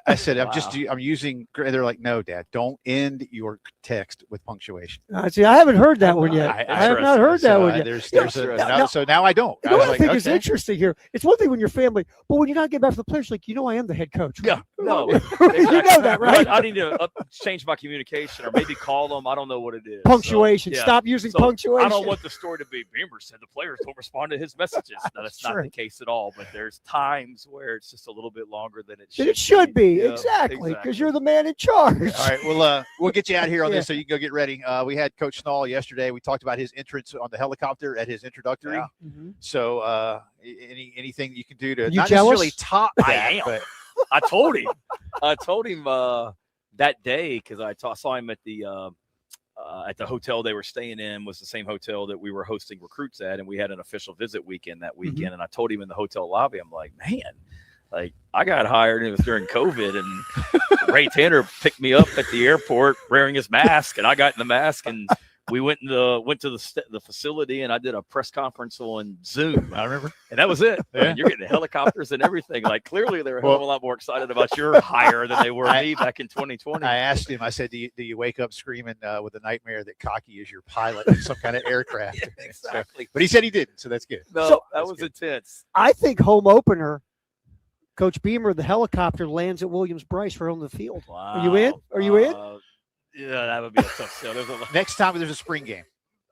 I said, Wow. I'm using. They're like, no, Dad, don't end your text with punctuation. See, I haven't heard that one yet. I have not heard that one yet. So now I don't. You know I was what I like, think is okay. interesting here? It's one thing when you're family, but when you're not getting back to the players, like, I am the head coach. Yeah. No. You know that, right? I need to change my communication or maybe call them. I don't know what it is. Punctuation. So, yeah. Stop using So, punctuation. I don't want the story to be Beamer said the players don't respond to his messages. No, that's not Sure. the case at all. But there's times where it's just a little bit longer than it should. It should be. Yeah, Exactly. Because you're the man in charge. All right, we'll get you out here on this so you can go get ready. We had Coach Snall yesterday. We talked about his entrance on the helicopter at his introductory. Yeah. Mhm. So anything you can do to You not jealous? necessarily top that, I am. but I told him that day because I saw him at the hotel they were staying in was the same hotel that we were hosting recruits at, and we had an official visit weekend that weekend. And I told him in the hotel lobby, I'm like, man, like I got hired and it was during COVID, and Ray Tanner picked me up at the airport wearing his mask, and I got in the mask and we went to the facility, and I did a press conference on Zoom. I remember. And that was it. Yeah. And you're getting helicopters and everything. Like clearly they were a hell of a lot more excited about your hire than they were me back in 2020. I asked him. I said, "Do you wake up screaming with a nightmare that Cocky is your pilot in some kind of aircraft?" Yeah, exactly. But he said he didn't, so that's good. No, So- that was intense. I think home opener, Coach Beamer, the helicopter lands at Williams-Brice right on the field. Wow. Are you in? Are you in? Yeah, that would be a tough sale. Next time there's a spring game,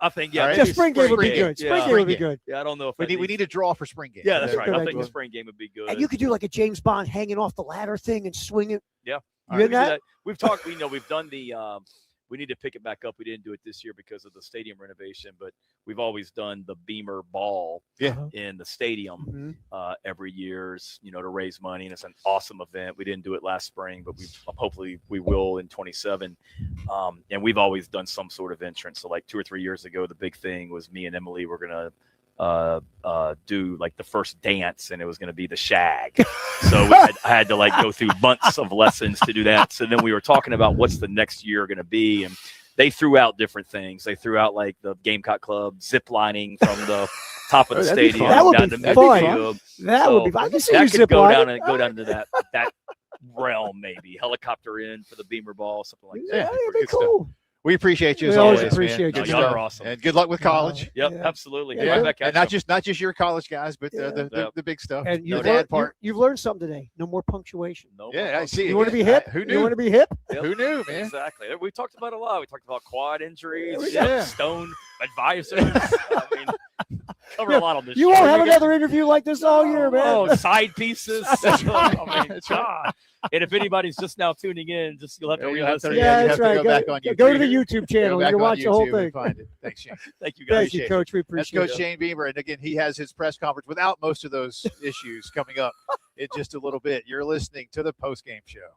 I think, All right. Yeah, maybe spring game would be game. good. Yeah. Spring game would be Spring good. Yeah, I don't know if we need a draw for spring game. Yeah, that's right. Good I think idea. the spring game would be good. And you could do like a James Bond hanging off the ladder thing and swing it. Yeah. You in that? We've talked. We've done the. We need to pick it back up. We didn't do it this year because of the stadium renovation, but we've always done the Beamer Ball in the stadium every year, to raise money, and it's an awesome event. We didn't do it last spring, but hopefully we will in 27. And we've always done some sort of entrance. So like 2 or 3 years ago, the big thing was me and Emily were gonna do like the first dance, and it was going to be the shag. So I had to like go through months of lessons to do that. So then we were talking about what's the next year going to be, and they threw out different things. They threw out like the Gamecock Club zip lining from the top of the That'd be stadium fun. That would down be to fun. midfield. That would be fun. I can see you That could zip go lining. down to that realm, maybe helicopter in for the Beamer ball, something like that. Yeah, it'd be good stuff. cool. We appreciate you as We always always. appreciate man. you, Good y'all stuff. are awesome. And good luck with college. Yep, Yeah. absolutely. Yeah, Right back at And you. not just your college guys, but Yeah. the big stuff. And the you've, dad learned, part. you've learned something today. No more punctuation. No Yeah, more I see. You want to be Yeah, hip? who You knew? want to be hip? Yep. Who knew, man? Exactly. We talked about a lot. We talked about quad injuries, Yeah. stone advisors. I mean, covered a lot on this You show. won't have another interview like this all year, man. Oh, side pieces. I mean, That's right. God. And if anybody's just now tuning in, you'll have to You'll have to- re-listen. Yeah, you that's have to right. go back on Go to YouTube. the YouTube channel. Go back You can on watch the whole YouTube thing. and find it. Thanks, Shane. Thank you guys. Thank you, Coach. We That's appreciate Coach it. Shane Beamer. And again, he has his press conference without most of those issues coming up in just a little bit. You're listening to the post-game show.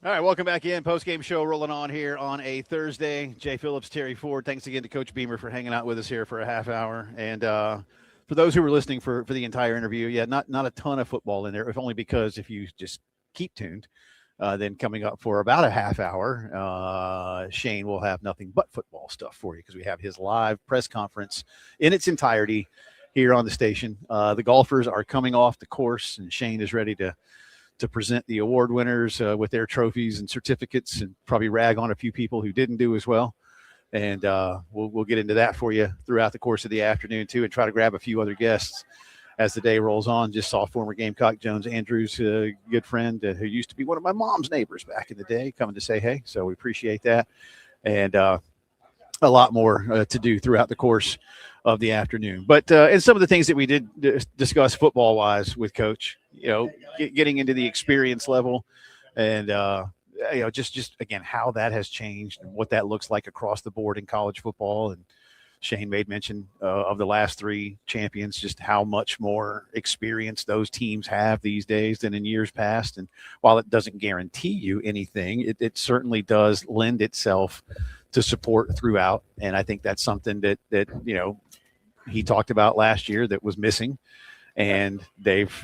All right, welcome back in. Post-game show rolling on here on a Thursday. Jay Phillips, Terry Ford. Thanks again to Coach Beamer for hanging out with us here for a half hour. And for those who were listening for the entire interview, not a ton of football in there, if only because if you just keep tuned, then coming up for about a half hour, Shane will have nothing but football stuff for you because we have his live press conference in its entirety here on the station. The golfers are coming off the course, and Shane is ready to present the award winners with their trophies and certificates, and probably rag on a few people who didn't do as well. And we'll get into that for you throughout the course of the afternoon too, and try to grab a few other guests as the day rolls on. Just saw former Gamecock Jones Andrews, a good friend who used to be one of my mom's neighbors back in the day, coming to say hey. So we appreciate that. And a lot more to do throughout the course of the afternoon. But and some of the things that we did discuss football-wise with Coach, getting into the experience level and, just again, how that has changed and what that looks like across the board in college football. And Shane made mention of the last three champions, just how much more experience those teams have these days than in years past. And while it doesn't guarantee you anything, it certainly does lend itself to support throughout. And I think that's something that he talked about last year that was missing, and they've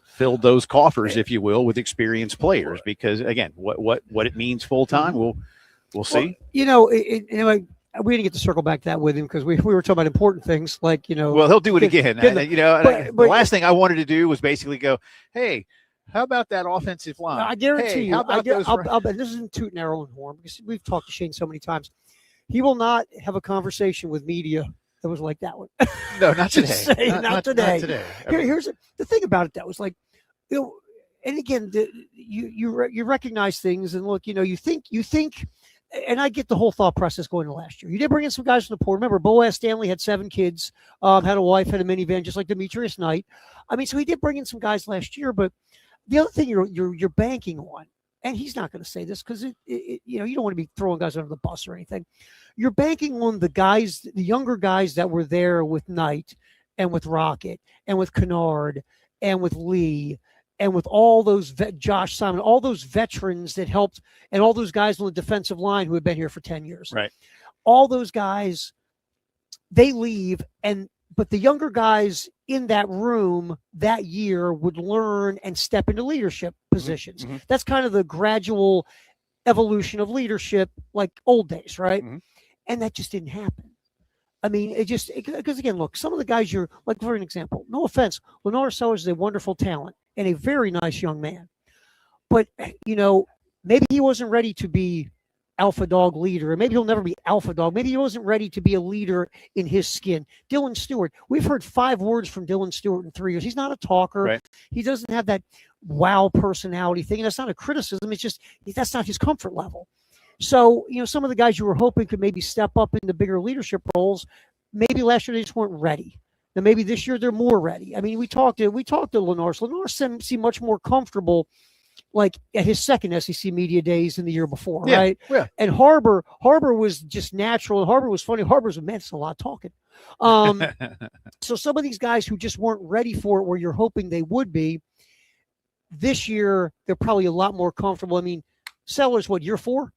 filled those coffers, if you will, with experienced players. Because again, what it means full time, we'll see. We didn't get to circle back to that with him because we were talking about important things like, Well, he'll do it again. The last thing I wanted to do was basically go, hey, how about that offensive line? I guarantee you. How about this isn't tooting our own horn because we've talked to Shane so many times. He will not have a conversation with media that was like that one. No, not today. Not today. Not today. Here's the thing about it that was like, and again, you recognize things and look, you think. And I get the whole thought process going to last year. You did bring in some guys from the poor. Remember, Boaz Stanley had 7 kids, had a wife, had a minivan, just like Demetrius Knight. I mean, so he did bring in some guys last year. But the other thing you're banking on, and he's not going to say this because you don't want to be throwing guys under the bus or anything. You're banking on the guys, the younger guys that were there with Knight and with Rocket and with Kennard and with Lee. And with all those Josh Simon, all those veterans that helped, and all those guys on the defensive line who have been here for 10 years. Right. All those guys, they leave, but the younger guys in that room that year would learn and step into leadership positions. Mm-hmm. That's kind of the gradual evolution of leadership, like old days, right? Mm-hmm. And that just didn't happen. I mean, because again, look, some of the guys you're like, for an example, no offense, Lenore Sellers is a wonderful talent and a very nice young man. But, maybe he wasn't ready to be alpha dog leader, and maybe he'll never be alpha dog. Maybe he wasn't ready to be a leader in his skin. Dylan Stewart, we've heard 5 words from Dylan Stewart in 3 years. He's not a talker. Right. He doesn't have that wow personality thing. And that's not a criticism. It's just, that's not his comfort level. So, some of the guys you were hoping could maybe step up into bigger leadership roles, maybe last year they just weren't ready. Now, maybe this year they're more ready. I mean, we talked to Lenore. So Lenore seemed much more comfortable, like at his second SEC media days than the year before, right? Yeah. And Harbor was just natural. Harbor was funny. Harbor's it's a lot talking. So some of these guys who just weren't ready for it, where you're hoping they would be, this year they're probably a lot more comfortable. I mean, Sellers, year 4?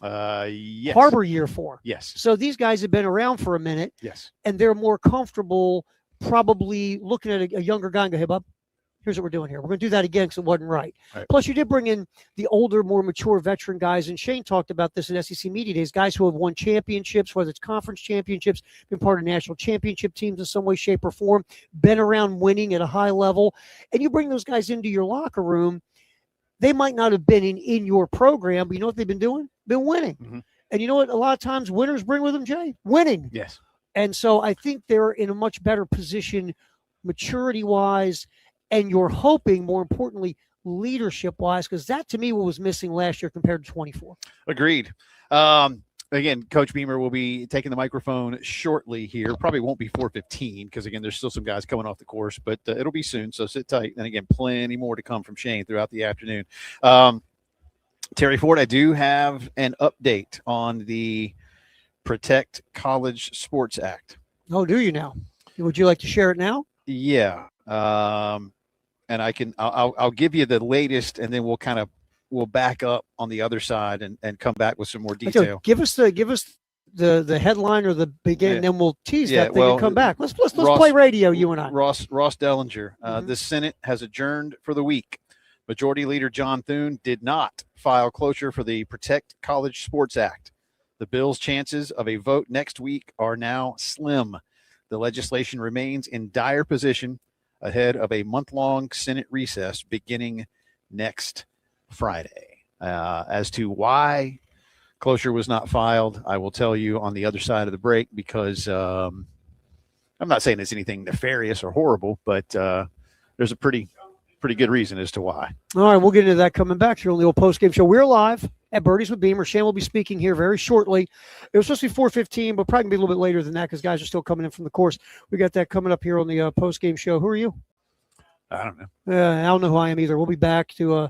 Yes. Harbor year 4. Yes. So these guys have been around for a minute. Yes. And they're more comfortable probably looking at a younger guy and go, hey, Bob, here's what we're doing here. We're going to do that again because it wasn't right. Plus, you did bring in the older, more mature veteran guys. And Shane talked about this in SEC Media Days, guys who have won championships, whether it's conference championships, been part of national championship teams in some way, shape, or form, been around winning at a high level. And you bring those guys into your locker room. They might not have been in your program, but you know what they've been doing? Been winning. Mm-hmm. And you know what? A lot of times winners bring with them, Jay? Winning. Yes. And so I think they're in a much better position maturity-wise, and you're hoping, more importantly, leadership-wise, because that, to me, was missing last year compared to 24. Agreed. Again, Coach Beamer will be taking the microphone shortly here. Probably won't be 4:15 because, again, there's still some guys coming off the course, but it'll be soon, so sit tight. And, again, plenty more to come from Shane throughout the afternoon. Terry Ford, I do have an update on the Protect College Sports Act. Oh, do you now? Would you like to share it now? Yeah. And I'll give you the latest, and then we'll kind of will back up on the other side and come back with some more detail. Give us the headline or the beginning, then we'll tease that thing and come back. Let's play radio, you and I. Ross Dellinger. The Senate has adjourned for the week. Majority Leader John Thune did not file cloture for the Protect College Sports Act. The bill's chances of a vote next week are now slim. The legislation remains in dire position ahead of a month-long Senate recess beginning next Friday. As to why cloture was not filed, I will tell you on the other side of the break, because I'm not saying it's anything nefarious or horrible, but there's a pretty good reason as to why. All right, we'll get into that coming back here on the old post-game show. We're live at Birdie's with Beamer. Shane will be speaking here very shortly. It was supposed to be 4:15, but probably going to be a little bit later than that because guys are still coming in from the course. We got that coming up here on the post-game show. Who are you? I don't know. I don't know who I am either. We'll be back to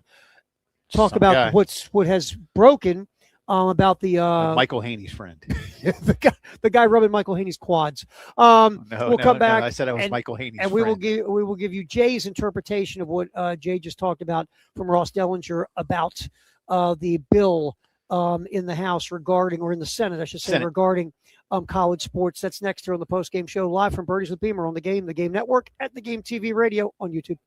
talk Some about guy. what has broken about the Michael Haney's friend. the guy rubbing Michael Haney's quads. We'll come back. I said I was Michael Haney's and friend. we will give you Jay's interpretation of what Jay just talked about from Ross Dellinger about the bill in the House regarding, or in the Senate, I should say, regarding college sports. That's next here on the post-game show, live from Birdie's with Beamer on the Game Network, at the Game TV Radio on YouTube.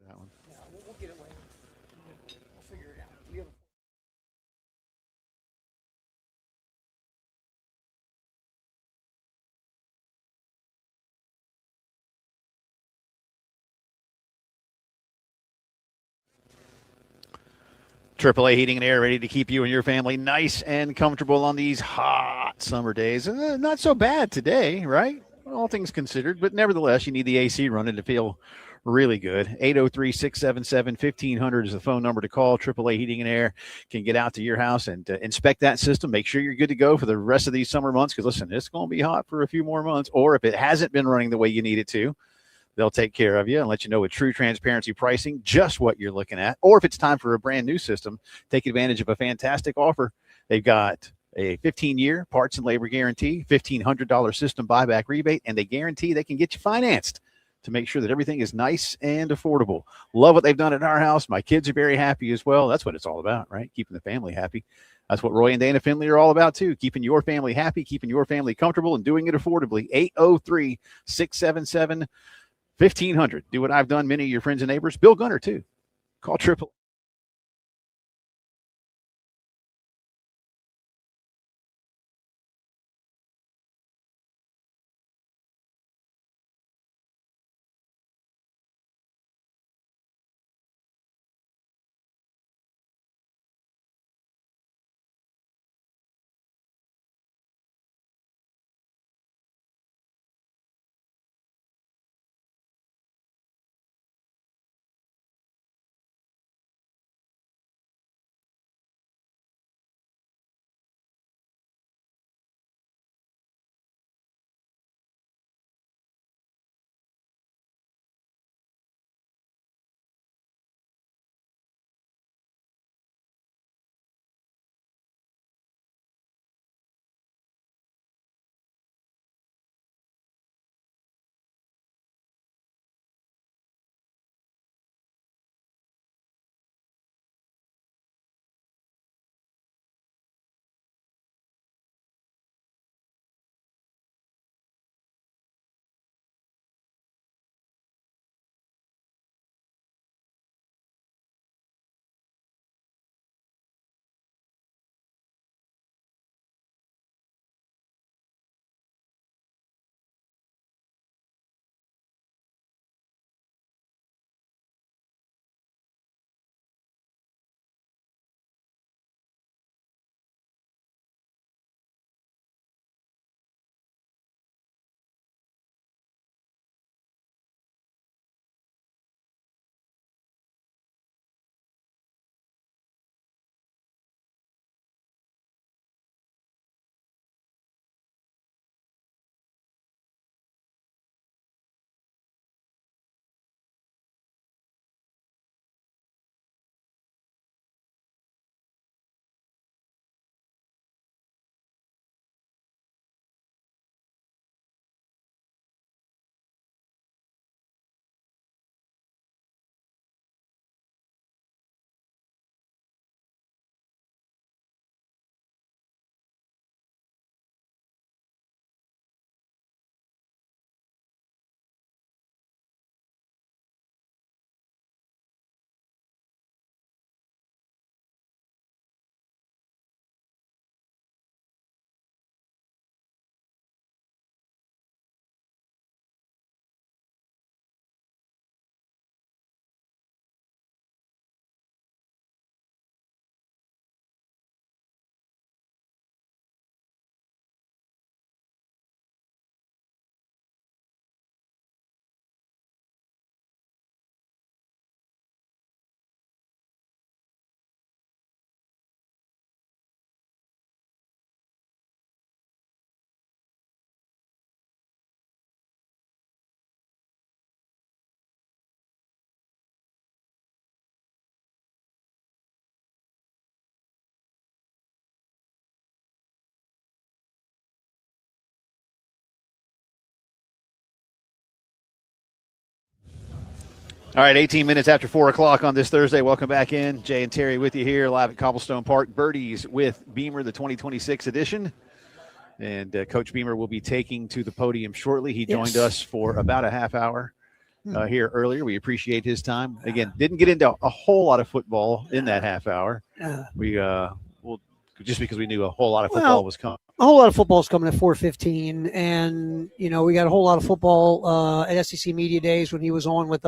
That one. Yeah, we'll get it later. We'll figure it out. AAA Heating and Air, ready to keep you and your family nice and comfortable on these hot summer days. Not so bad today, right? All things considered, but nevertheless, you need the AC running to feel really good. 803-677-1500 is the phone number to call. AAA Heating and Air can get out to your house and inspect that system. Make sure you're good to go for the rest of these summer months, because, listen, it's going to be hot for a few more months. Or if it hasn't been running the way you need it to, they'll take care of you and let you know with true transparency pricing just what you're looking at. Or if it's time for a brand new system, take advantage of a fantastic offer. They've got a 15-year parts and labor guarantee, $1,500 system buyback rebate, and they guarantee they can get you financed to make sure that everything is nice and affordable. Love what they've done at our house. My kids are very happy as well. That's what it's all about, right? Keeping the family happy. That's what Roy and Dana Finley are all about, too. Keeping your family happy, keeping your family comfortable, and doing it affordably. 803-677-1500. Do what I've done, many of your friends and neighbors. Bill Gunner, too. Call Triple. All right, 18 minutes after 4 o'clock on this Thursday. Welcome back in. Jay and Terry with you here live at Cobblestone Park. Birdies with Beamer, the 2026 edition. And Coach Beamer will be taking to the podium shortly. He joined us for about a half hour here earlier. We appreciate his time. Again, didn't get into a whole lot of football in that half hour. We just because we knew a whole lot of football was coming. A whole lot of football is coming at 4:15, and we got a whole lot of football at SEC Media Days when he was on with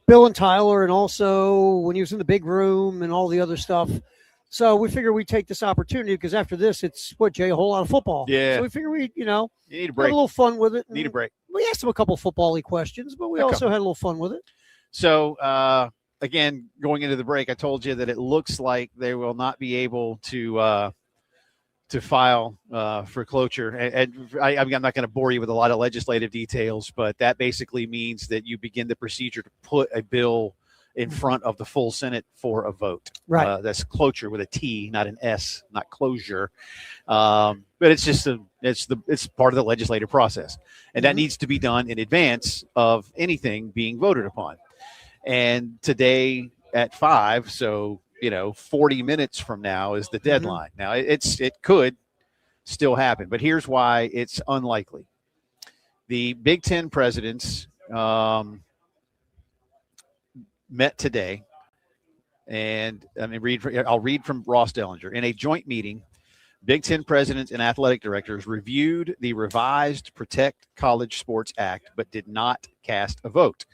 Bill and Tyler, and also when he was in the big room and all the other stuff. So we figure we'd take this opportunity because after this, it's Jay, a whole lot of football. Yeah. So we figure we, you need a break. Have a little fun with it. Need a break. We asked him a couple of football-y questions, but we also had a little fun with it. So, again, going into the break, I told you that it looks like they will not be able to file for cloture. And I'm not going to bore you with a lot of legislative details, but that basically means that you begin the procedure to put a bill in front of the full Senate for a vote. Right. That's cloture with a T, not an S, not closure. But it's just it's part of the legislative process, and that needs to be done in advance of anything being voted upon. And today at 5, so 40 minutes from now is the deadline. Now it could still happen, but here's why it's unlikely. The Big Ten presidents met today, and I'll read from Ross Dellinger. In a joint meeting, Big Ten presidents and athletic directors reviewed the revised Protect College Sports Act, but did not cast a vote.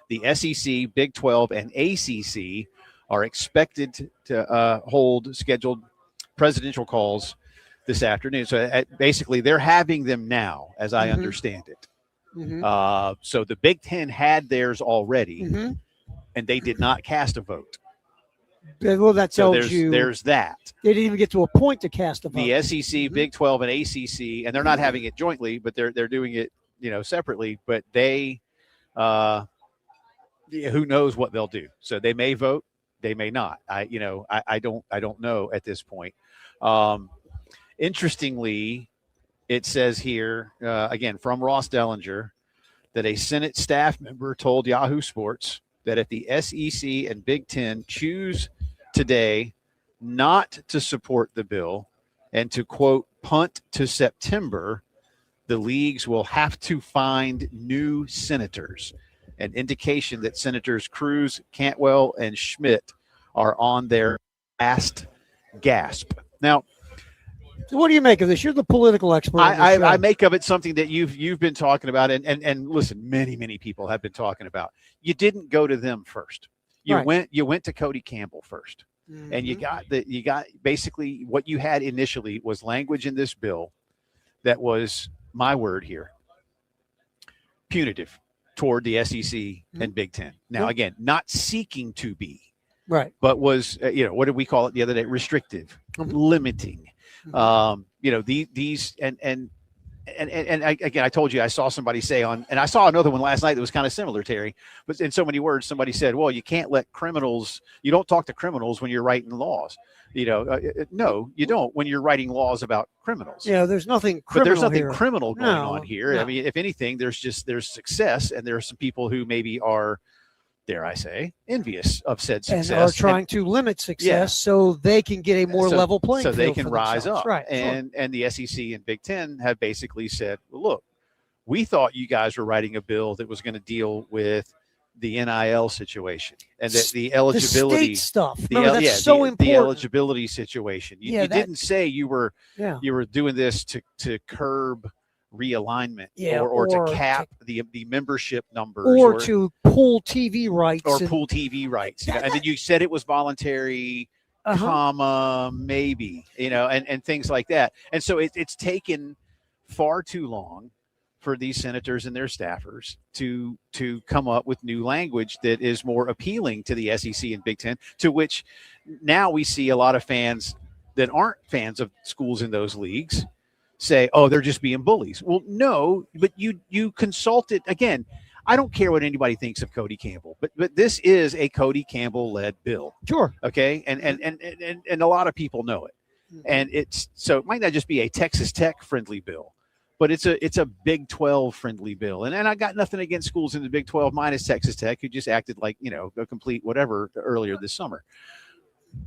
The SEC, Big 12, and ACC are expected to hold scheduled presidential calls this afternoon. So basically, they're having them now, as I understand it. So the Big Ten had theirs already, and they did not cast a vote. Well, that tells you there's that. They didn't even get to a point to cast a vote. The SEC, Big 12, and ACC, and they're not having it jointly, but they're doing it, separately. But they, who knows what they'll do? So they may vote, they may not. I don't know at this point. Interestingly, it says here again from Ross Dellinger that a Senate staff member told Yahoo Sports that if the SEC and Big Ten choose today not to support the bill and to, quote, punt to September, the leagues will have to find new senators, an indication that Senators Cruz, Cantwell, and Schmidt are on their last gasp. Now, so what do you make of this? You're the political expert. I make of it something that you've been talking about, and listen, many people have been talking about. You didn't go to them first. You went to Cody Campbell first, and you got basically what you had initially was language in this bill that was, my word here, punitive toward the SEC and Big Ten. Now, again, not seeking to be, right, but was what did we call it the other day? Restrictive, limiting. These and I told you I saw somebody say and I saw another one last night that was kind of similar, Terry, but in so many words, somebody said, well, you can't let you don't talk to criminals when you're writing laws. No, you don't when you're writing laws about criminals. Yeah, there's nothing criminal. But there's nothing here. criminal going on here. No. I mean, if anything, there's success, and there are some people who maybe are, dare I say, envious of said success. And are trying to limit success so they can get a more level playing field. So they can rise up. Right. And the SEC and Big Ten have basically said, well, look, we thought you guys were writing a bill that was going to deal with the NIL situation and that the eligibility the state stuff. That's so important. The eligibility situation. You didn't say you were doing this to curb realignment or to cap the membership numbers or to pull TV rights and then you said it was voluntary comma maybe and things like that, and so it's taken far too long for these senators and their staffers to come up with new language that is more appealing to the SEC and Big Ten, to which now we see a lot of fans that aren't fans of schools in those leagues say, oh, they're just being bullies. Well, no, but you consulted. Again, I don't care what anybody thinks of Cody Campbell, but this is a Cody Campbell-led bill. Sure. Okay, and a lot of people know it. And it might not just be a Texas Tech friendly bill, but it's a Big 12 friendly bill. And I got nothing against schools in the Big 12 minus Texas Tech, who just acted like, a complete whatever earlier this summer.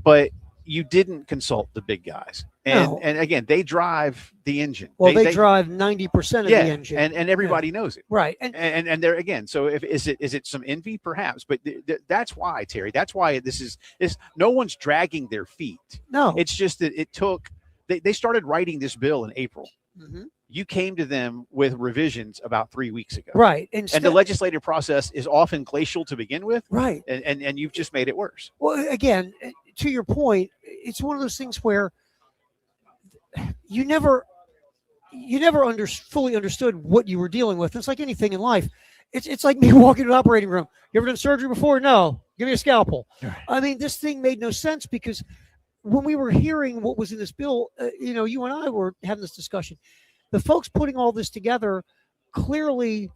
But you didn't consult the big guys. And again, they drive the engine. Well, they drive 90% of the engine. And everybody knows it. Right. And there again, so is it some envy? Perhaps, but that's why, Terry, that's why this is no one's dragging their feet. No. It's just that it took, they started writing this bill in April. Mm-hmm. You came to them with revisions about 3 weeks ago. Right. And the legislative process is often glacial to begin with. Right. And you've just made it worse. Well, again, to your point, it's one of those things where you never fully understood what you were dealing with. It's like anything in life. It's like me walking to an operating room. You ever done surgery before? No. Give me a scalpel. Right. I mean, this thing made no sense because when we were hearing what was in this bill, you and I were having this discussion. The folks putting all this together clearly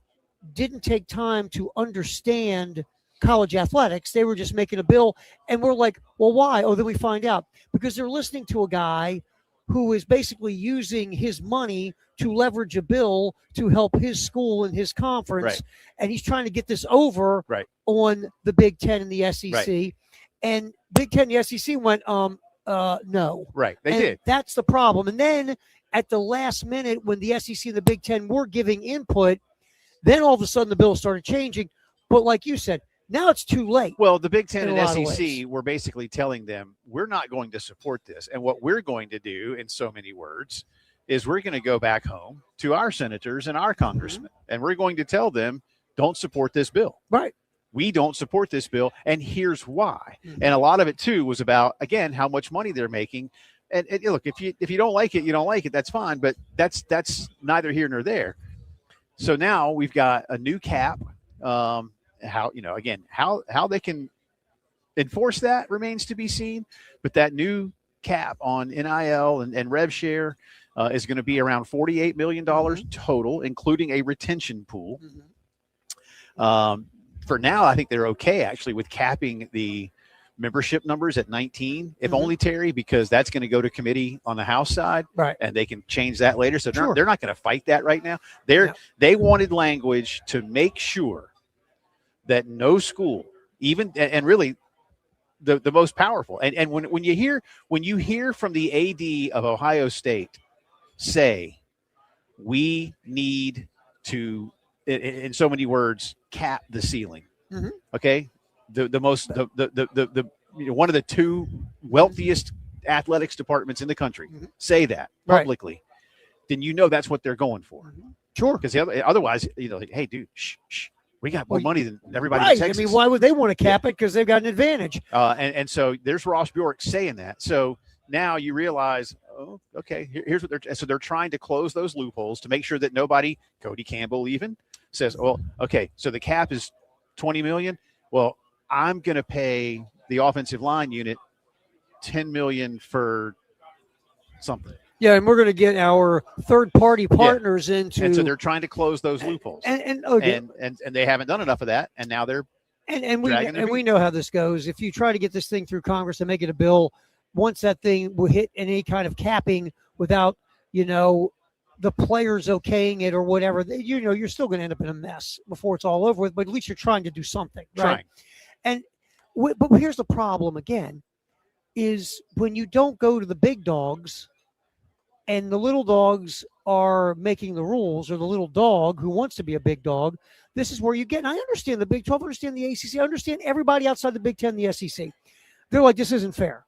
didn't take time to understand college athletics. They were just making a bill, and we're like, well, why? Oh, then we find out. Because they're listening to a guy who is basically using his money to leverage a bill to help his school and his conference, right. And he's trying to get this over right. on the Big Ten and the SEC. Right. And Big Ten and the SEC went, no. Right, they and did. That's the problem. And then at the last minute, when the SEC and the Big Ten were giving input, then all of a sudden the bill started changing. But like you said, now it's too late. Well, the Big Ten and SEC were basically telling them, we're not going to support this. And what we're going to do, in so many words, is we're going to go back home to our senators and our congressmen, and we're going to tell them, don't support this bill. Right. We don't support this bill, and here's why. And a lot of it, too, was about, again, how much money they're making. And look, if you don't like it, you don't like it. That's fine, but that's neither here nor there. So now we've got a new cap. How they can enforce that remains to be seen. But that new cap on NIL and rev share is going to be around $48 million total, including a retention pool. For now, I think they're okay, actually, with capping the membership numbers at 19, if only, Terry, because that's going to go to committee on the House side, right? And they can change that later. So they're not going to fight that right now. They wanted language to make sure that no school, even and really the most powerful, and when you hear from the AD of Ohio State say, we need to, in so many words, cap the ceiling. Okay. The one of the two wealthiest athletics departments in the country say that publicly, then that's what they're going for. Sure. Because otherwise, like, hey, dude, shh, we got more money than everybody in Texas. I mean, why would they want to cap it? Because they've got an advantage. And so there's Ross Bjork saying that. So now you realize, oh, okay, here's what they're trying to close those loopholes to make sure that nobody, Cody Campbell even, says, well, okay, so the cap is $20 million. Well, I'm going to pay the offensive line unit $10 million for something. Yeah, and we're going to get our third-party partners into. And so they're trying to close those loopholes. And they haven't done enough of that, and now they're we know how this goes. If you try to get this thing through Congress and make it a bill, once that thing will hit any kind of capping without the players okaying it or whatever, you're still going to end up in a mess before it's all over with. But at least you're trying to do something, right? But here's the problem again, is when you don't go to the big dogs and the little dogs are making the rules, or the little dog who wants to be a big dog, this is where you get, and I understand the Big 12, I understand the ACC, I understand everybody outside the Big 10, the SEC. They're like, this isn't fair.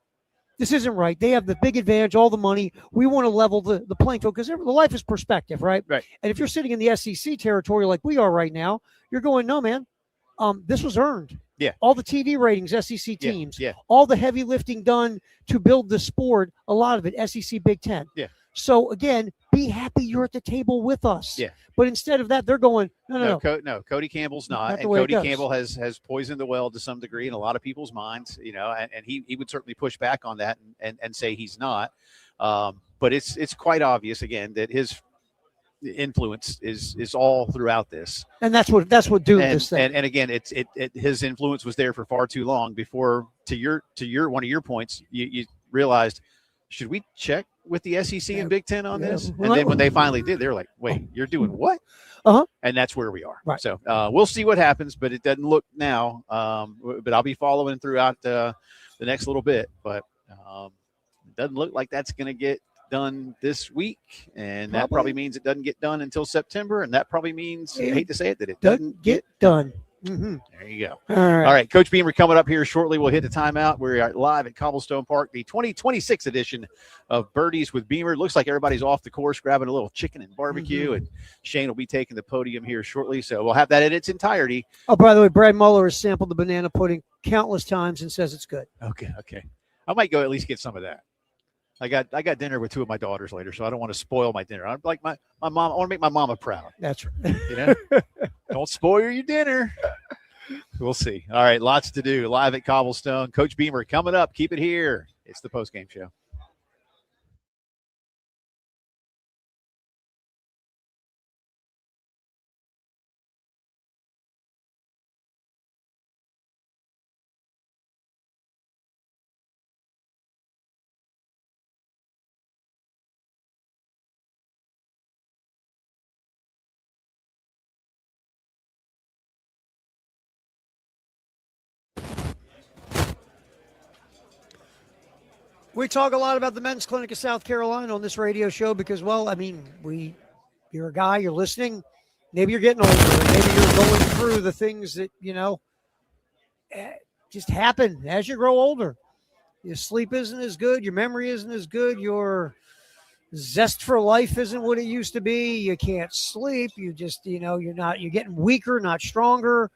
This isn't right. They have the big advantage, all the money. We want to level the playing field because the life is perspective, right? Right. And if you're sitting in the SEC territory like we are right now, you're going, no, man, this was earned. Yeah. All the TV ratings, SEC teams, yeah. All the heavy lifting done to build the sport, a lot of it, SEC Big 10. Yeah. So, again, be happy you're at the table with us. Yeah. But instead of that, they're going, no. Cody Campbell's not. And Cody Campbell has poisoned the well to some degree in a lot of people's minds, and he would certainly push back on that and say he's not. But it's quite obvious, again, that his influence is all throughout this. And that's what doomed this thing. And again, his influence was there for far too long before, to your one of your points, you realized should we check with the SEC and Big Ten on this? Well, and then when they finally did, they were like, wait, you're doing what? And that's where we are. Right. So we'll see what happens, but it doesn't look now. But I'll be following throughout the next little bit. But it doesn't look like that's going to get done this week, and that probably means it doesn't get done until September, and that probably means, I hate to say it, that it doesn't get done. Mm-hmm. There you go. All right, Coach Beamer coming up here shortly. We'll hit the timeout. We're live at Cobblestone Park, the 2026 edition of Birdies with Beamer. Looks like everybody's off the course grabbing a little chicken and barbecue, and Shane will be taking the podium here shortly, so we'll have that in its entirety. Oh, by the way, Brad Muller has sampled the banana pudding countless times and says it's good. Okay. I might go at least get some of that. I got dinner with two of my daughters later, so I don't want to spoil my dinner. I'm like my mom. I want to make my mama proud. That's right. You know, don't spoil your dinner. We'll see. All right, lots to do. Live at Cobblestone. Coach Beamer coming up. Keep it here. It's the postgame show. We talk a lot about the Men's Clinic of South Carolina on this radio show because, well, I mean, you're a guy, you're listening. Maybe you're getting older. Maybe you're going through the things that, just happen as you grow older. Your sleep isn't as good. Your memory isn't as good. Your zest for life isn't what it used to be. You can't sleep. You just, you're getting weaker, not stronger.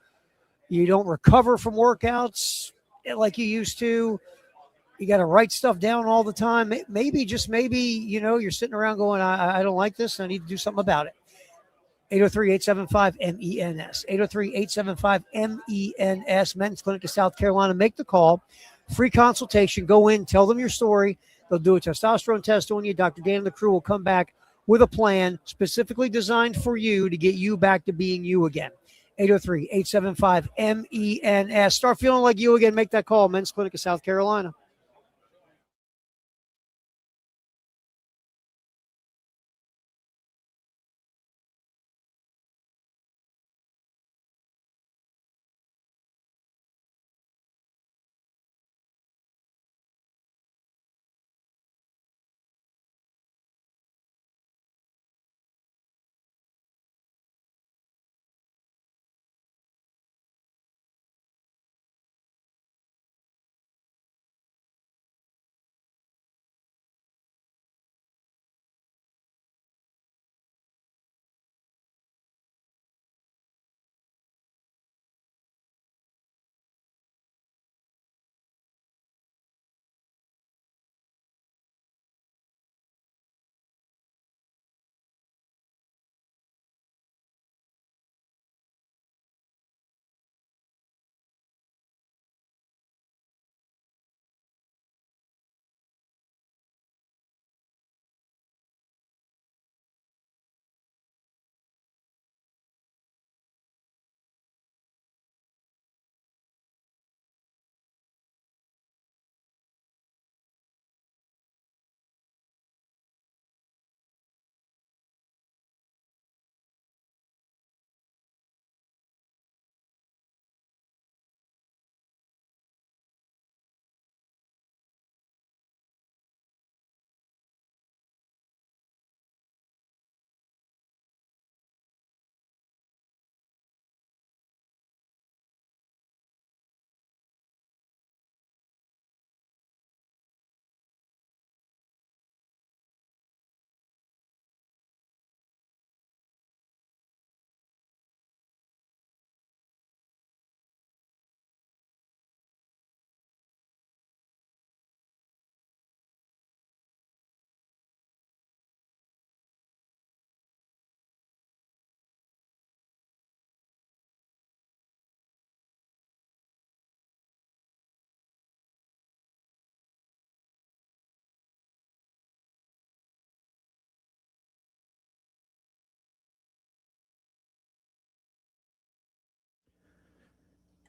You don't recover from workouts like you used to. You got to write stuff down all the time. Maybe, just maybe, you're sitting around going, I don't like this. I need to do something about it. 803-875-MENS. 803-875-MENS. Men's Clinic of South Carolina. Make the call. Free consultation. Go in. Tell them your story. They'll do a testosterone test on you. Dr. Dan and the crew will come back with a plan specifically designed for you to get you back to being you again. 803-875-MENS. Start feeling like you again. Make that call. Men's Clinic of South Carolina.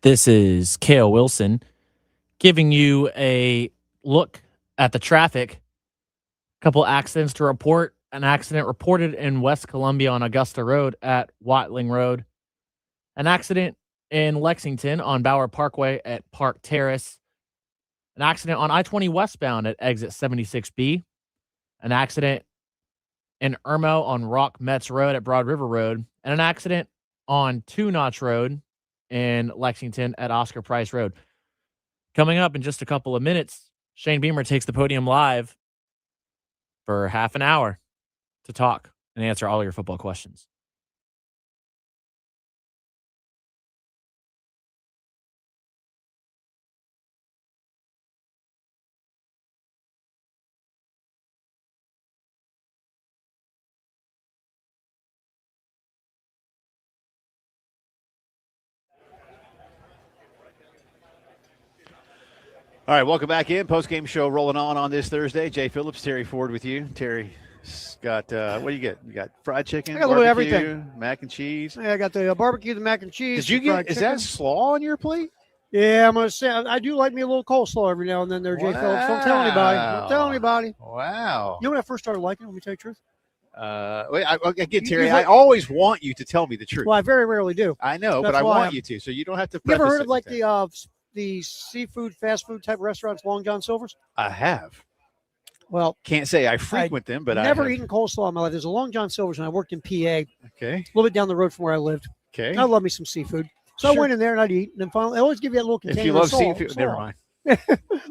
This is Kale Wilson giving you a look at the traffic Couple accidents to report. An accident reported in West Columbia on Augusta Road at Watling Road. An accident in Lexington on Bauer Parkway at Park Terrace. An accident on I-20 westbound at exit 76B. An accident in Irmo on Rock Metz Road at Broad River Road. And an accident on Two Notch Road in Lexington at Oscar Price Road. Coming up in just a couple of minutes, Shane Beamer takes the podium live for half an hour to talk and answer all your football questions. All right, welcome back in. Post-game show rolling on this Thursday. Jay Phillips, Terry Ford with you. Terry's got, what do you get? You got fried chicken, I got a little everything. Mac and cheese. Yeah, I got the barbecue, the mac and cheese. Did you get, is that slaw on your plate? Yeah, I'm going to say, I do like me a little coleslaw every now and then there, Jay Phillips. Don't tell anybody. Don't tell anybody. Wow. You know when I first started liking it, let me tell you the truth? Again, Terry, I always want you to tell me the truth. Well, I very rarely do. I know, but I want you to, so you don't have to. You ever heard of like the seafood, fast food type restaurants, Long John Silver's? I have. Well, can't say I frequent them, but I've never eaten coleslaw in my life. There's a Long John Silver's, and I worked in PA. Okay. A little bit down the road from where I lived. Okay. I love me some seafood. So I went in there and I'd eat, and then finally, I always give you that little container. If you love of slaw, seafood, never mind.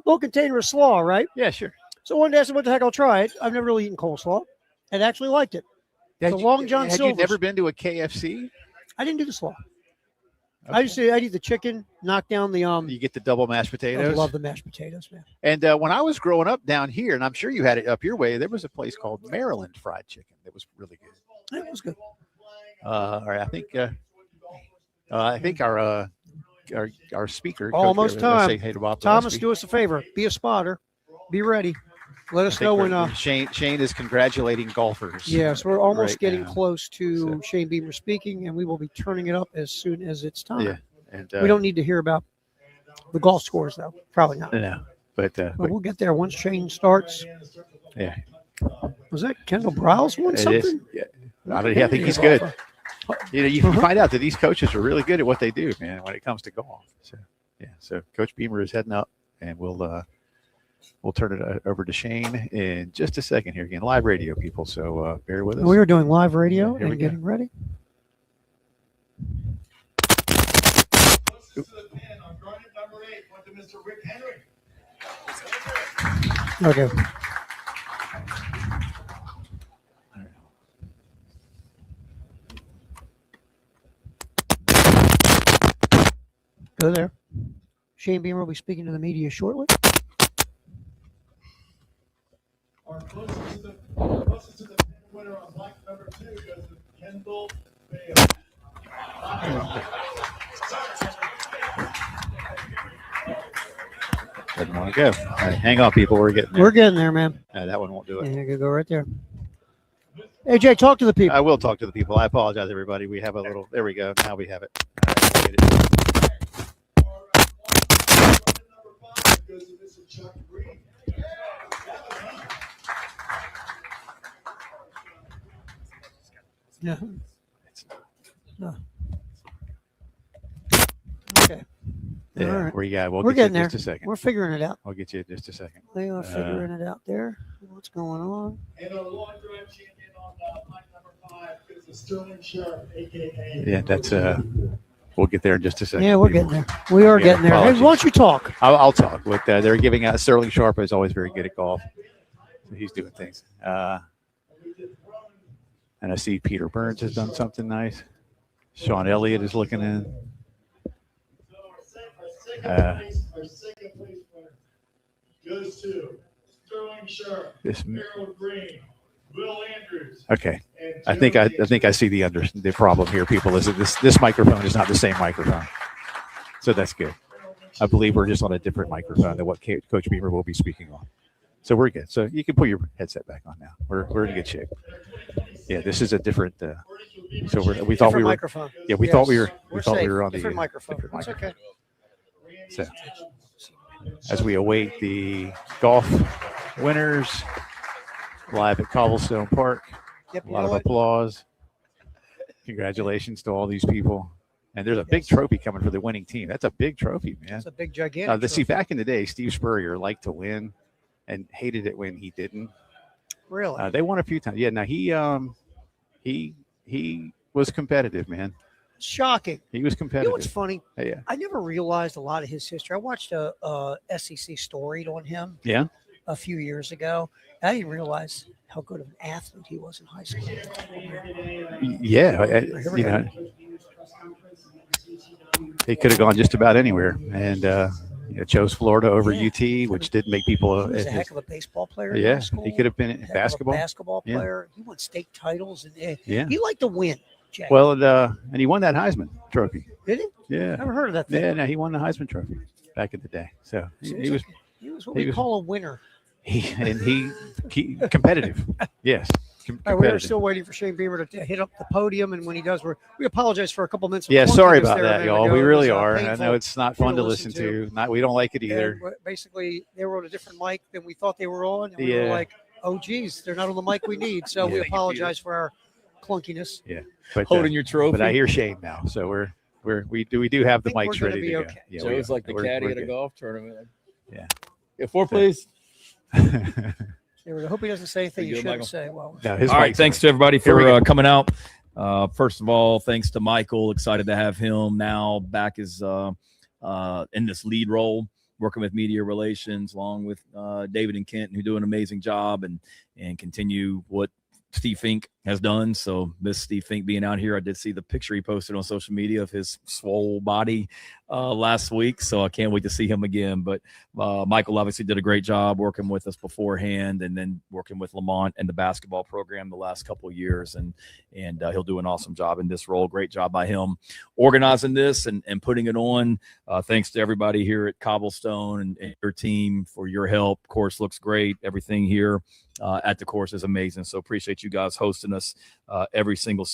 Little container of slaw, right? Yeah, sure. So one day I said, "What the heck? I'll try it." I've never really eaten coleslaw, and actually liked it. Long John Silver's. Had you never been to a KFC? I didn't do the slaw. Okay. I'd eat the chicken, knock down the You get the double mashed potatoes. I love the mashed potatoes, man. And when I was growing up down here, and I'm sure you had it up your way, there was a place called Maryland Fried Chicken that was really good. It was good. All right, I think our speaker almost time. Say hey to Bob Thomas, do us a favor. Be a spotter. Be ready. Let us know when. Shane is congratulating golfers. Yes, we're almost getting now. close to Shane Beamer speaking, and we will be turning it up as soon as it's time. Yeah, and we don't need to hear about the golf scores, though. Probably not. No, but we'll get there once Shane starts. Yeah. Was that Kendall Browse won something? It is. Yeah. I think he's good. You know, you find out that these coaches are really good at what they do, man, when it comes to golf. So, yeah. So Coach Beamer is heading up, and we'll turn it over to Shane in just a second here. Again, live radio, people, so bear with us. We are doing live radio and getting ready. Okay. Go there. Shane Beamer will be speaking to the media shortly. Our closest to the winner on black number 2 goes to Kendall Bale. Doesn't want to go. All right, hang on, people. We're getting there. We're getting there, man. That one won't do it. Yeah, go right there. Hey, Jay, talk to the people. I will talk to the people. I apologize, everybody. We have a little. There we go. Now we have it. All right, we'll get it. Yeah. No. Okay. Yeah, all right. We're getting there. Just a second. We're figuring it out. I'll get you in just a second. They are figuring it out there. What's going on? And our long drive champion on black number 5 is the Sterling Sheriff, a.k.a. Yeah, that's we'll get there in just a second. Yeah, we're getting there. We are getting there. Hey, why don't you talk? I'll talk. With they're giving out Sterling Sharp is always very good at golf. So he's doing things. And I see Peter Burns has done something nice. Sean Elliott is looking in. Our second place winner goes to Sterling Sharp, Harold Green, Will Andrews. Okay. I think I see the problem here, people, is that this microphone is not the same microphone. So that's good. I believe we're just on a different microphone than what Coach Beamer will be speaking on. So we're good. So you can put your headset back on now. We're in good shape. Yeah, this is a different. So we thought we were. Microphone. Yeah, we thought we were. We thought we were on different the microphone. different It's microphone. okay. So as we await the golf winners, live at Cobblestone Park. Yep, A lot of applause. Congratulations to all these people. And there's a big Yes. trophy coming for the winning team. That's a big trophy, man. It's a big, gigantic. See, trophy. back in the day, Steve Spurrier liked to win and hated it when he didn't. Really? They won a few times. Yeah, now he was competitive, man. Shocking. He was You know competitive. what's funny? Yeah. I never realized a lot of his history. I watched a SEC story on him Yeah. a few years ago. I didn't realize how good of an athlete he was in high school. Yeah. Here we go. He could have gone just about anywhere, and chose Florida over Yeah. UT, which did make people. He was a heck of a baseball player. In Yeah, high school. he could have been in Heck of a basketball. basketball Yeah. player. He won state titles, and Yeah. he liked to win. Jay. Well, and he won that Heisman Trophy. Did he? Yeah. Never heard of that thing. Yeah, no, he won the Heisman Trophy back in the day. So So he was what he we was- call a winner. he competitive. Yes. All right, we're competitive. still waiting for Shane Beamer to hit up the podium, and when he does, we apologize for a couple minutes. Of Yeah, sorry clunkiness about there a that, minute y'all. ago. We It really was, are. I painful know it's not for fun to listen to. We don't like it either. And basically, they were on a different mic than we thought they were on, and we Yeah. were like, "Oh, geez, they're not on the mic we need." So we Yeah. apologize for our clunkiness. But, Holding your trophy. but I hear Shane now, so we do have the I think mics we're gonna ready be to go. okay. Yeah, Joe's we are. like the We're caddy at a good. golf tournament. Yeah. Yeah, 4, please. I hope he doesn't say anything You you good, shouldn't Michael? say. Well, No, his All right, mic's thanks on. to everybody Here we for go. coming out. First of all, thanks to Michael. Excited to have him now back as in this lead role, working with media relations, along with David and Kent, who do an amazing job and continue what Steve Fink has done. So miss Steve Fink being out here. I did see the picture he posted on social media of his swole body last week. So I can't wait to see him again. But Michael obviously did a great job working with us beforehand, and then working with Lamont and the basketball program the last couple of years. And he'll do an awesome job in this role. Great job by him organizing this and putting it on. Thanks to everybody here at Cobblestone and your team for your help. Course looks great. Everything here at the course is amazing. So appreciate you guys hosting us every single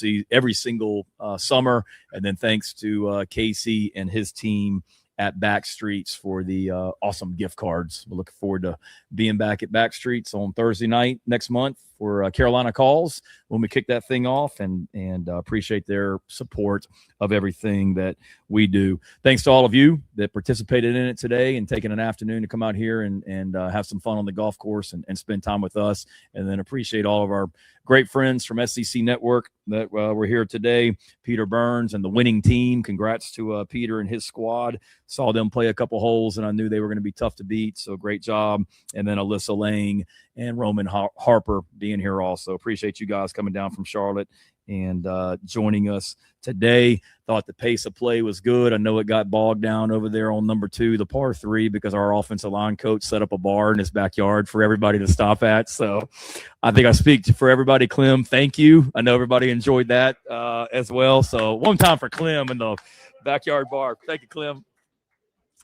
summer. And then thanks to Casey and his team at Backstreets for the awesome gift cards. We're looking forward to being back at Backstreets on Thursday night next month for Carolina Calls when we kick that thing off, and appreciate their support of everything that we do. Thanks to all of you that participated in it today and taking an afternoon to come out here and have some fun on the golf course and spend time with us. And then appreciate all of our great friends from SEC Network that were here today. Peter Burns and the winning team. Congrats to Peter and his squad. Saw them play a couple holes, and I knew they were going to be tough to beat. So great job. And then Alyssa Lang and Roman Harper being here also. Appreciate you guys coming down from Charlotte and joining us today. Thought the pace of play was good. I know it got bogged down over there on number 2, the par 3, because our offensive line coach set up a bar in his backyard for everybody to stop at. So I think I speak for everybody. Clem, thank you. I know everybody enjoyed that as well. So one time for Clem in the backyard bar. Thank you, Clem.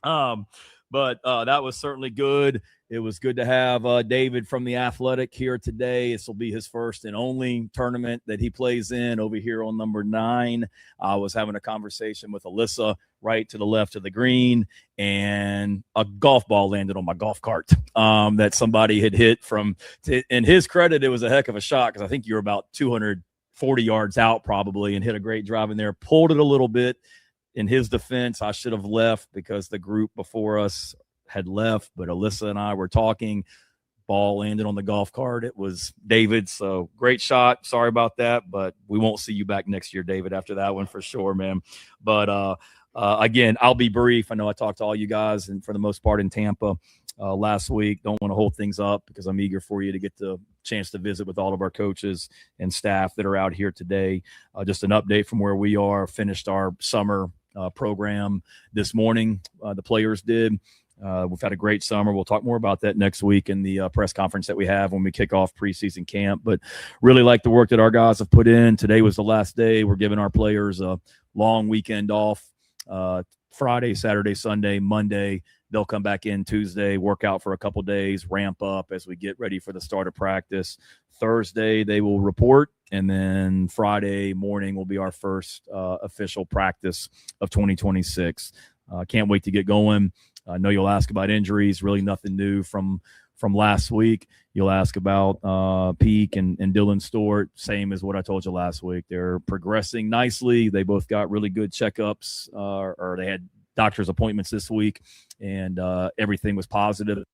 But that was certainly good. It was good to have David from the Athletic here today. This will be his first and only tournament that he plays in over here on number 9. I was having a conversation with Alyssa right to the left of the green, and a golf ball landed on my golf cart that somebody had hit from. In his credit, it was a heck of a shot, because I think you're about 240 yards out probably, and hit a great drive in there. Pulled it a little bit. In his defense, I should have left because the group before us had left, but Alyssa and I were talking. Ball landed on the golf cart. It was David. So great shot. Sorry about that, but we won't see you back next year, David, after that one for sure, man. But again, I'll be brief. I know I talked to all you guys, and for the most part in Tampa last week. Don't want to hold things up because I'm eager for you to get the chance to visit with all of our coaches and staff that are out here today. Just an update from where we are. Finished our summer program this morning. The players did. We've had a great summer. We'll talk more about that next week in the press conference that we have when we kick off preseason camp. But really like the work that our guys have put in. Today was the last day. We're giving our players a long weekend off. Friday, Saturday, Sunday, Monday. They'll come back in Tuesday, work out for a couple days, ramp up as we get ready for the start of practice. Thursday, they will report, and then Friday morning will be our first official practice of 2026. Can't wait to get going. I know you'll ask about injuries. Really nothing new from from last week. You'll ask about Peak and Dylan Stewart, same as what I told you last week. They're progressing nicely. They both got really good checkups, or they had doctor's appointments this week, and everything was positive.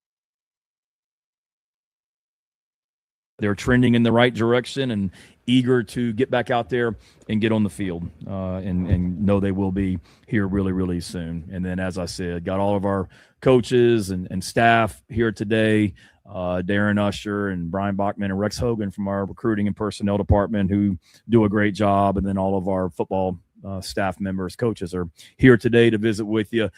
They're trending in the right direction and eager to get back out there and get on the field, and know they will be here really, really soon. And then, as I said, got all of our coaches and staff here today, Darren Usher and Brian Bachman and Rex Hogan from our recruiting and personnel department, who do a great job. And then all of our football staff members, coaches, are here today to visit with you.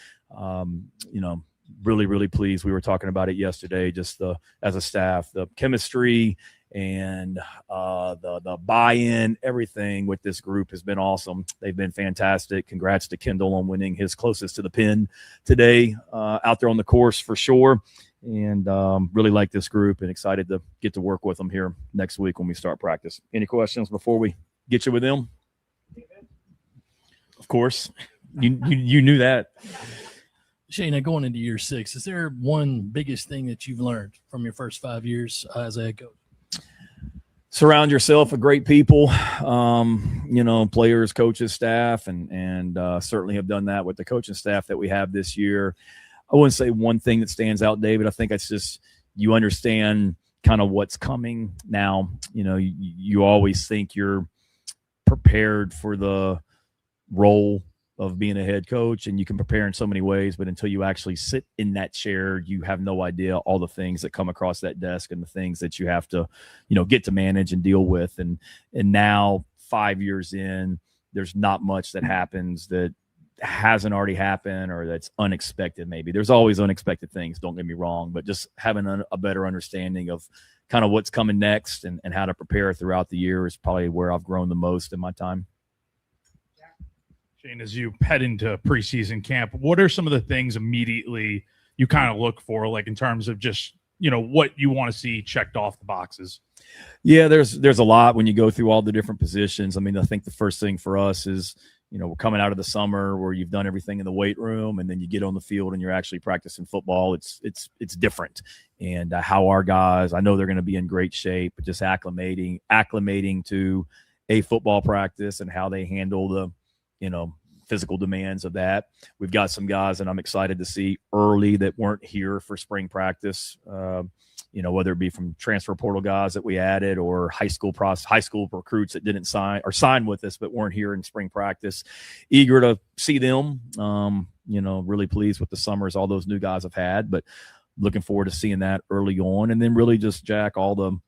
Really, really pleased. We were talking about it yesterday, just as a staff, the chemistry and the buy-in, everything with this group has been awesome. They've been fantastic. Congrats to Kendall on winning his closest to the pin today, out there on the course for sure. And really like this group and excited to get to work with them here next week when we start practice. Any questions before we get you with them? Of course. You knew that. Shane, going into year 6, is there one biggest thing that you've learned from your first 5 years as a head coach? Surround yourself with great people, players, coaches, staff, and certainly have done that with the coaching staff that we have this year. I wouldn't say one thing that stands out, David. I think it's just you understand kind of what's coming now. You always think you're prepared for the role of being a head coach, and you can prepare in so many ways, but until you actually sit in that chair, you have no idea all the things that come across that desk and the things that you have to, get to manage and deal with. And now 5 years in, there's not much that happens that hasn't already happened or that's unexpected. Maybe there's always unexpected things, don't get me wrong, but just having a better understanding of kind of what's coming next and how to prepare throughout the year is probably where I've grown the most in my time. Shane, as you head into preseason camp, what are some of the things immediately you kind of look for, like in terms of just, what you want to see checked off the boxes? Yeah, there's a lot when you go through all the different positions. I mean, I think the first thing for us is, we're coming out of the summer where you've done everything in the weight room, and then you get on the field and you're actually practicing football. It's different. And how our guys, I know they're going to be in great shape, but just acclimating to a football practice and how they handle the physical demands of that. We've got some guys that I'm excited to see early that weren't here for spring practice, whether it be from transfer portal guys that we added or high school recruits that didn't sign with us but weren't here in spring practice. Eager to see them. Really pleased with the summers all those new guys have had, but looking forward to seeing that early on. And then really just, Jack, all the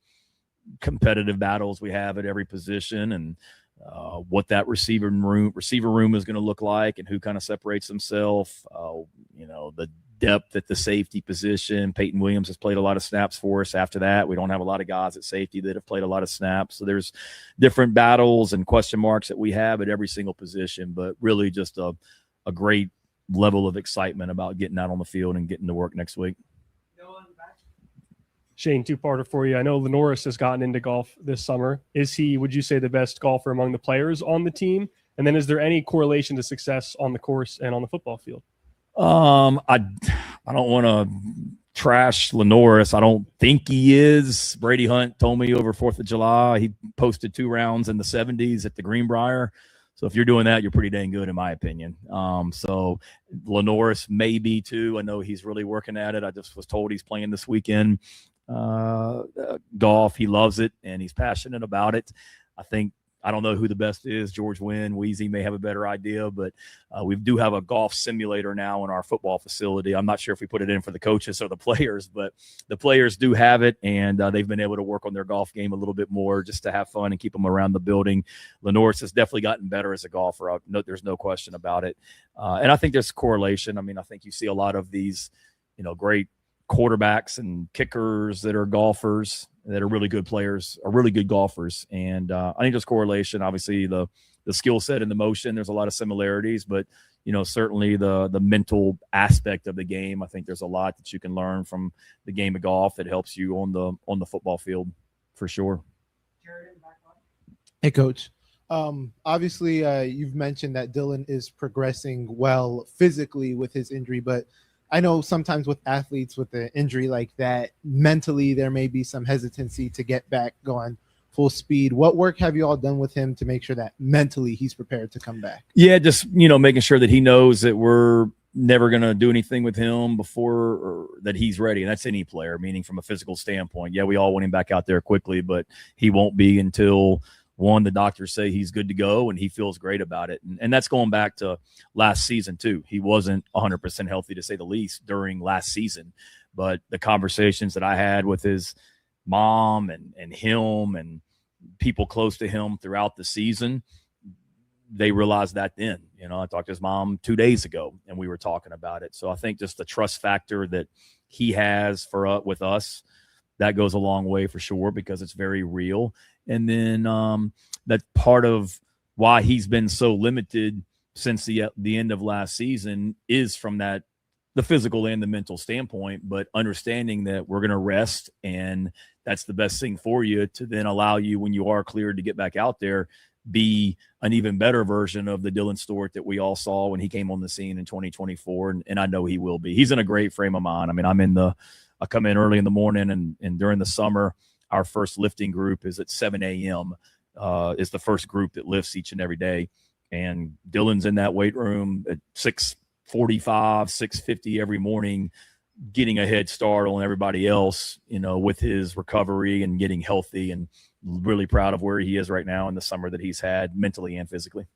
competitive battles we have at every position and what that receiver room is going to look like and who kind of separates himself. The depth at the safety position. Peyton Williams has played a lot of snaps for us. After that, we don't have a lot of guys at safety that have played a lot of snaps. So there's different battles and question marks that we have at every single position, but really just a great level of excitement about getting out on the field and getting to work next week. Shane, two-parter for you. I know Lenoris has gotten into golf this summer. Is he, would you say, the best golfer among the players on the team? And then is there any correlation to success on the course and on the football field? I don't want to trash Lenoris. I don't think he is. Brady Hunt told me over 4th of July he posted 2 rounds in the 70s at the Greenbrier. So if you're doing that, you're pretty dang good, in my opinion. So Lenoris may be too. I know he's really working at it. I just was told he's playing this weekend. Golf, he loves it and he's passionate about it. I don't know who the best is. George Wynn, Weezy may have a better idea, but we do have a golf simulator now in our football facility. I'm not sure if we put it in for the coaches or the players, but the players do have it, and they've been able to work on their golf game a little bit more just to have fun and keep them around the building. Lenoris has definitely gotten better as a golfer. There's no question about it. And I think there's correlation. I mean, I think you see a lot of these, great quarterbacks and kickers that are golfers that are really good players are really good golfers. And I think there's correlation. Obviously the skill set and the motion, there's a lot of similarities, but certainly the mental aspect of the game. I think there's a lot that you can learn from the game of golf that helps you on the football field for sure. Hey, Coach. Obviously, you've mentioned that Dylan is progressing well physically with his injury, but I know sometimes with athletes with an injury like that, mentally there may be some hesitancy to get back going full speed. What work have you all done with him to make sure that mentally he's prepared to come back? Yeah, just, making sure that he knows that we're never going to do anything with him before or that he's ready. And that's any player, meaning from a physical standpoint. Yeah, we all want him back out there quickly, but he won't be until the doctors say he's good to go and he feels great about it. And that's going back to last season too. He wasn't 100% healthy, to say the least, during last season, but the conversations that I had with his mom and him and people close to him throughout the season, they realized that then. I talked to his mom 2 days ago and we were talking about it. So I think just the trust factor that he has with us, that goes a long way for sure, because it's very real. And then that part of why he's been so limited since the end of last season is from the physical and the mental standpoint, but understanding that we're going to rest and that's the best thing for you to then allow you, when you are cleared to get back out there, be an even better version of the Dylan Stewart that we all saw when he came on the scene in 2024. And I know he will be. He's in a great frame of mind. I mean, I come in early in the morning and during the summer, our first lifting group is at 7 a.m. Is the first group that lifts each and every day. And Dylan's in that weight room at 6:45, 6:50 every morning, getting a head start on everybody else, with his recovery and getting healthy, and really proud of where he is right now in the summer that he's had mentally and physically.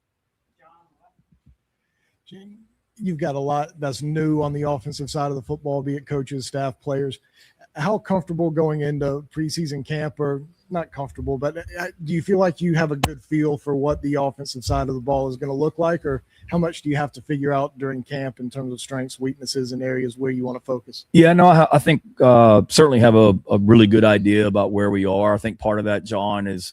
You've got a lot that's new on the offensive side of the football, be it coaches, staff, players. How comfortable going into preseason camp, or not comfortable, but do you feel like you have a good feel for what the offensive side of the ball is going to look like, or how much do you have to figure out during camp in terms of strengths, weaknesses, and areas where you want to focus? Yeah, no, I think certainly have a really good idea about where we are. I think part of that, John, is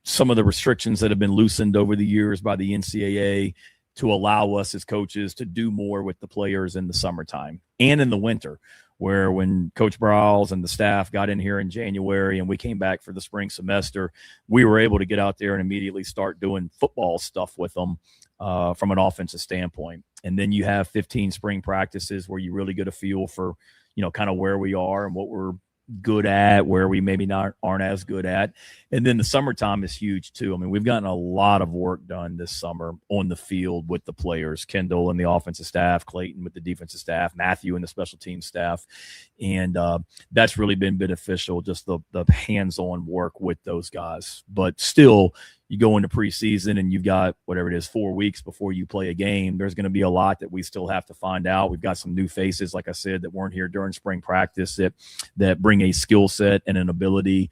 some of the restrictions that have been loosened over the years by the NCAA to allow us as coaches to do more with the players in the summertime and in the winter, where when Coach Browse and the staff got in here in January and we came back for the spring semester, we were able to get out there and immediately start doing football stuff with them from an offensive standpoint. And then you have 15 spring practices where you really get a feel for, kind of where we are and what we're good at, where we maybe aren't as good at. And then the summertime is huge too. I mean, we've gotten a lot of work done this summer on the field with the players, Kendall and the offensive staff, Clayton with the defensive staff, Matthew and the special team staff. And that's really been beneficial, just the hands-on work with those guys. But still, you go into preseason and you've got whatever it is, 4 weeks before you play a game. There's going to be a lot that we still have to find out. We've got some new faces, like I said, that weren't here during spring practice that bring a skill set and an ability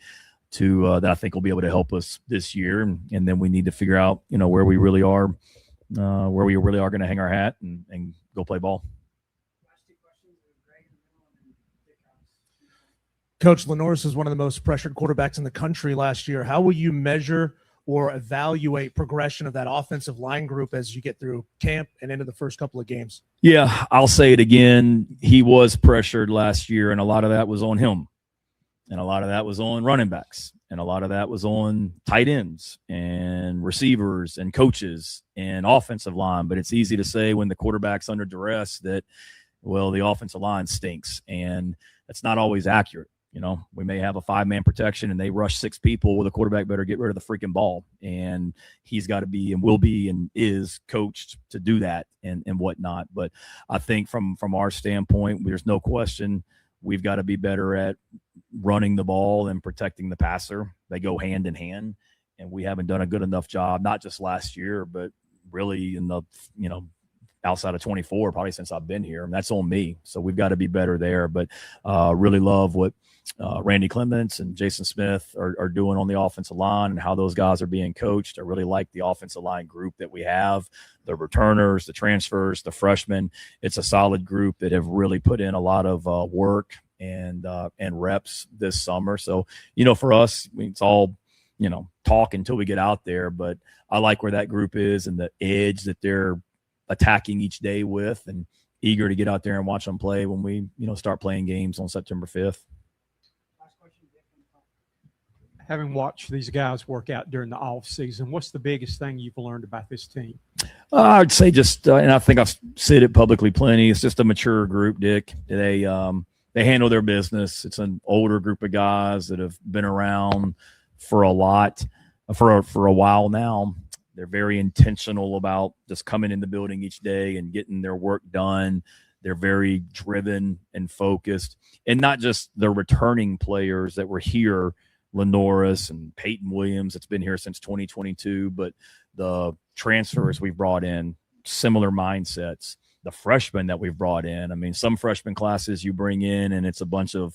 to that I think will be able to help us this year. And then we need to figure out, where we really are going to hang our hat and go play ball. Coach, Lenoris is one of the most pressured quarterbacks in the country last year. How will you measure or evaluate progression of that offensive line group as you get through camp and into the first couple of games? Yeah, I'll say it again. He was pressured last year, and a lot of that was on him. And a lot of that was on running backs. And a lot of that was on tight ends and receivers and coaches and offensive line. But it's easy to say when the quarterback's under duress that, well, the offensive line stinks. And that's not always accurate. We may have a 5-man protection and they rush 6 people. Well, the quarterback better get rid of the freaking ball. And he's got to be and will be and is coached to do that and whatnot. But I think from our standpoint, there's no question we've got to be better at running the ball and protecting the passer. They go hand in hand. And we haven't done a good enough job, not just last year, but really in the, outside of 24, probably since I've been here. And that's on me. So we've got to be better there. But really love what Randy Clements and Jason Smith are doing on the offensive line and how those guys are being coached. I really like the offensive line group that we have, the returners, the transfers, the freshmen. It's a solid group that have really put in a lot of work and reps this summer. So, for us, it's all, talk until we get out there. But I like where that group is and the edge that they're attacking each day with, and eager to get out there and watch them play when we, start playing games on September 5th. Having watched these guys work out during the off season, what's the biggest thing you've learned about this team? I'd say just, and I think I've said it publicly plenty. It's just a mature group, Dick. They handle their business. It's an older group of guys that have been around for a while now. They're very intentional about just coming in the building each day and getting their work done. They're very driven and focused, and not just the returning players that were here, Lenoris and Peyton Williams, that's been here since 2022, but the transfers we've brought in, similar mindsets. The freshmen that we've brought in, I mean, some freshman classes you bring in and it's a bunch of,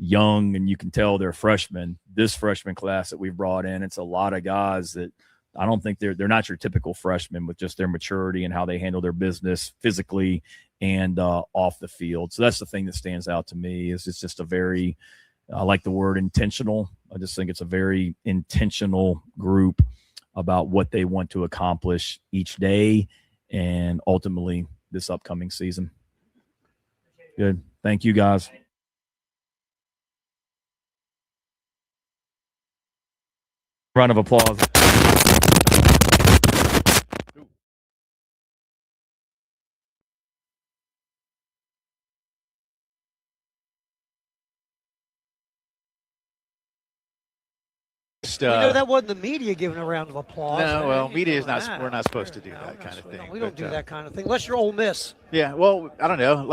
young, and you can tell they're freshmen. This freshman class that we've brought in, it's a lot of guys that I don't think they're not your typical freshmen with just their maturity and how they handle their business physically and off the field. So that's the thing that stands out to me is it's just I like the word intentional. I just think it's a very intentional group about what they want to accomplish each day and ultimately this upcoming season. Good. Thank you, guys. Round of applause. We know that wasn't the media giving a round of applause. No, well, media is not. We're not supposed to do that kind of thing. We don't do that kind of thing unless you're Ole Miss. Yeah, well, I don't know.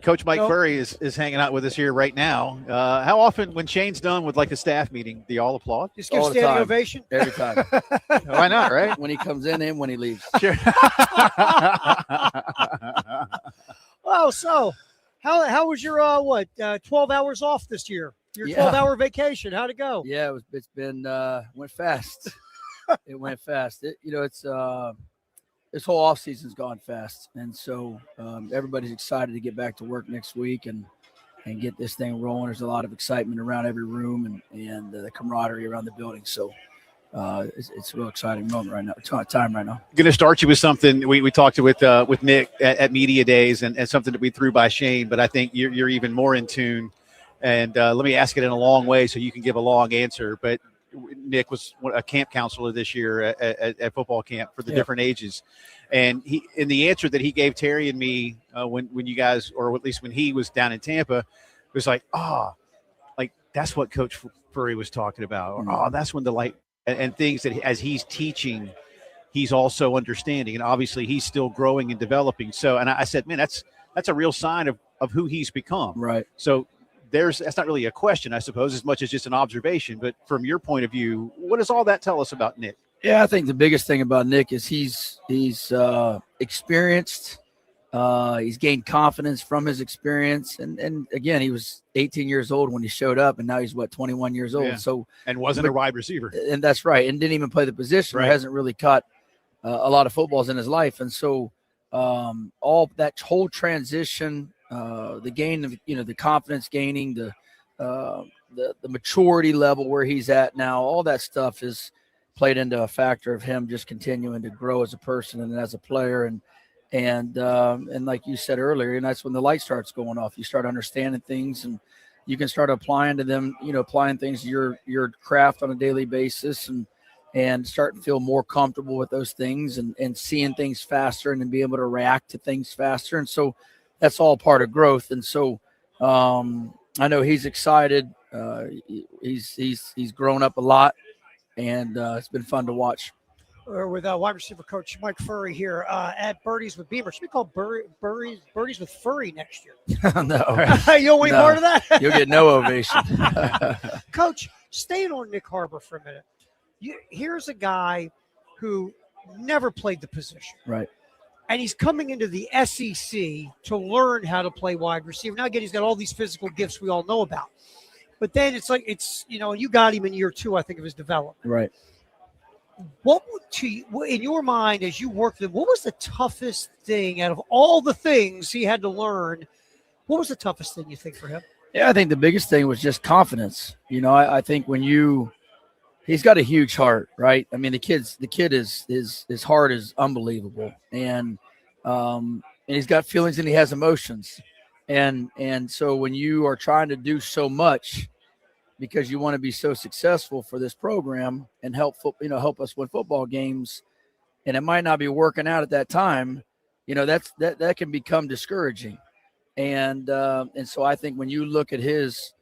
Coach Mike Furry is hanging out with us here right now. How often, when Shane's done with a staff meeting, do y'all applaud? Just give standing ovation every time. Why not? Right? When he comes in and when he leaves. Sure. Well, so how was your 12 hours off this year? Your 12-hour vacation, how'd it go? Yeah, it's been went fast. It went fast. It's this whole off season's gone fast, and so everybody's excited to get back to work next week and get this thing rolling. There's a lot of excitement around every room and the camaraderie around the building. So it's a real exciting moment right now. Time right now. Going to start you with something we talked with Nick at media days and something that we threw by Shane, but I think you're even more in tune. And let me ask it in a long way so you can give a long answer. But Nick was a camp counselor this year at football camp for the different ages. And in the answer that he gave Terry and me when you guys, or at least when he was down in Tampa, it was like that's what Coach Furry was talking about. Or, that's when the light and things that as he's teaching, he's also understanding. And obviously he's still growing and developing. So, and I said, man, that's a real sign of who he's become. Right. So, that's not really a question, I suppose, as much as just an observation. But from your point of view, what does all that tell us about Nick? Yeah, I think the biggest thing about Nick is he's experienced. He's gained confidence from his experience. And again, he was 18 years old when he showed up, and now he's 21 years old. Yeah. So and wasn't a wide receiver. And that's right. And didn't even play the position. Right. Hasn't really caught a lot of footballs in his life. And so all that whole transition, the gain of the confidence gaining, the maturity level where he's at now, all that stuff is played into a factor of him just continuing to grow as a person and as a player, and like you said earlier, and that's when the light starts going off. You start understanding things, and you can start applying to them, applying things to your craft on a daily basis, and start to feel more comfortable with those things and seeing things faster and then be able to react to things faster. And so that's all part of growth. And so I know he's excited. He's grown up a lot, and it's been fun to watch. We're with wide receiver coach Mike Furry here at Birdies with Beamer. Should we call Birdies with Furry next year? No. You don't want any part of that? You'll get no ovation. Coach, staying on Nick Harbor for a minute. Here's a guy who never played the position. Right. And he's coming into the SEC to learn how to play wide receiver. Now, again, he's got all these physical gifts we all know about. But then you got him in year 2, I think, of his development. Right. What in your mind, as you worked with him, what was the toughest thing out of all the things he had to learn? What was the toughest thing you think for him? Yeah, I think the biggest thing was just confidence. I think he's got a huge heart, right? I mean, the kid is his heart is unbelievable, and he's got feelings and he has emotions, and so when you are trying to do so much because you want to be so successful for this program and help us win football games, and it might not be working out at that time, that can become discouraging. And so I think when you look at his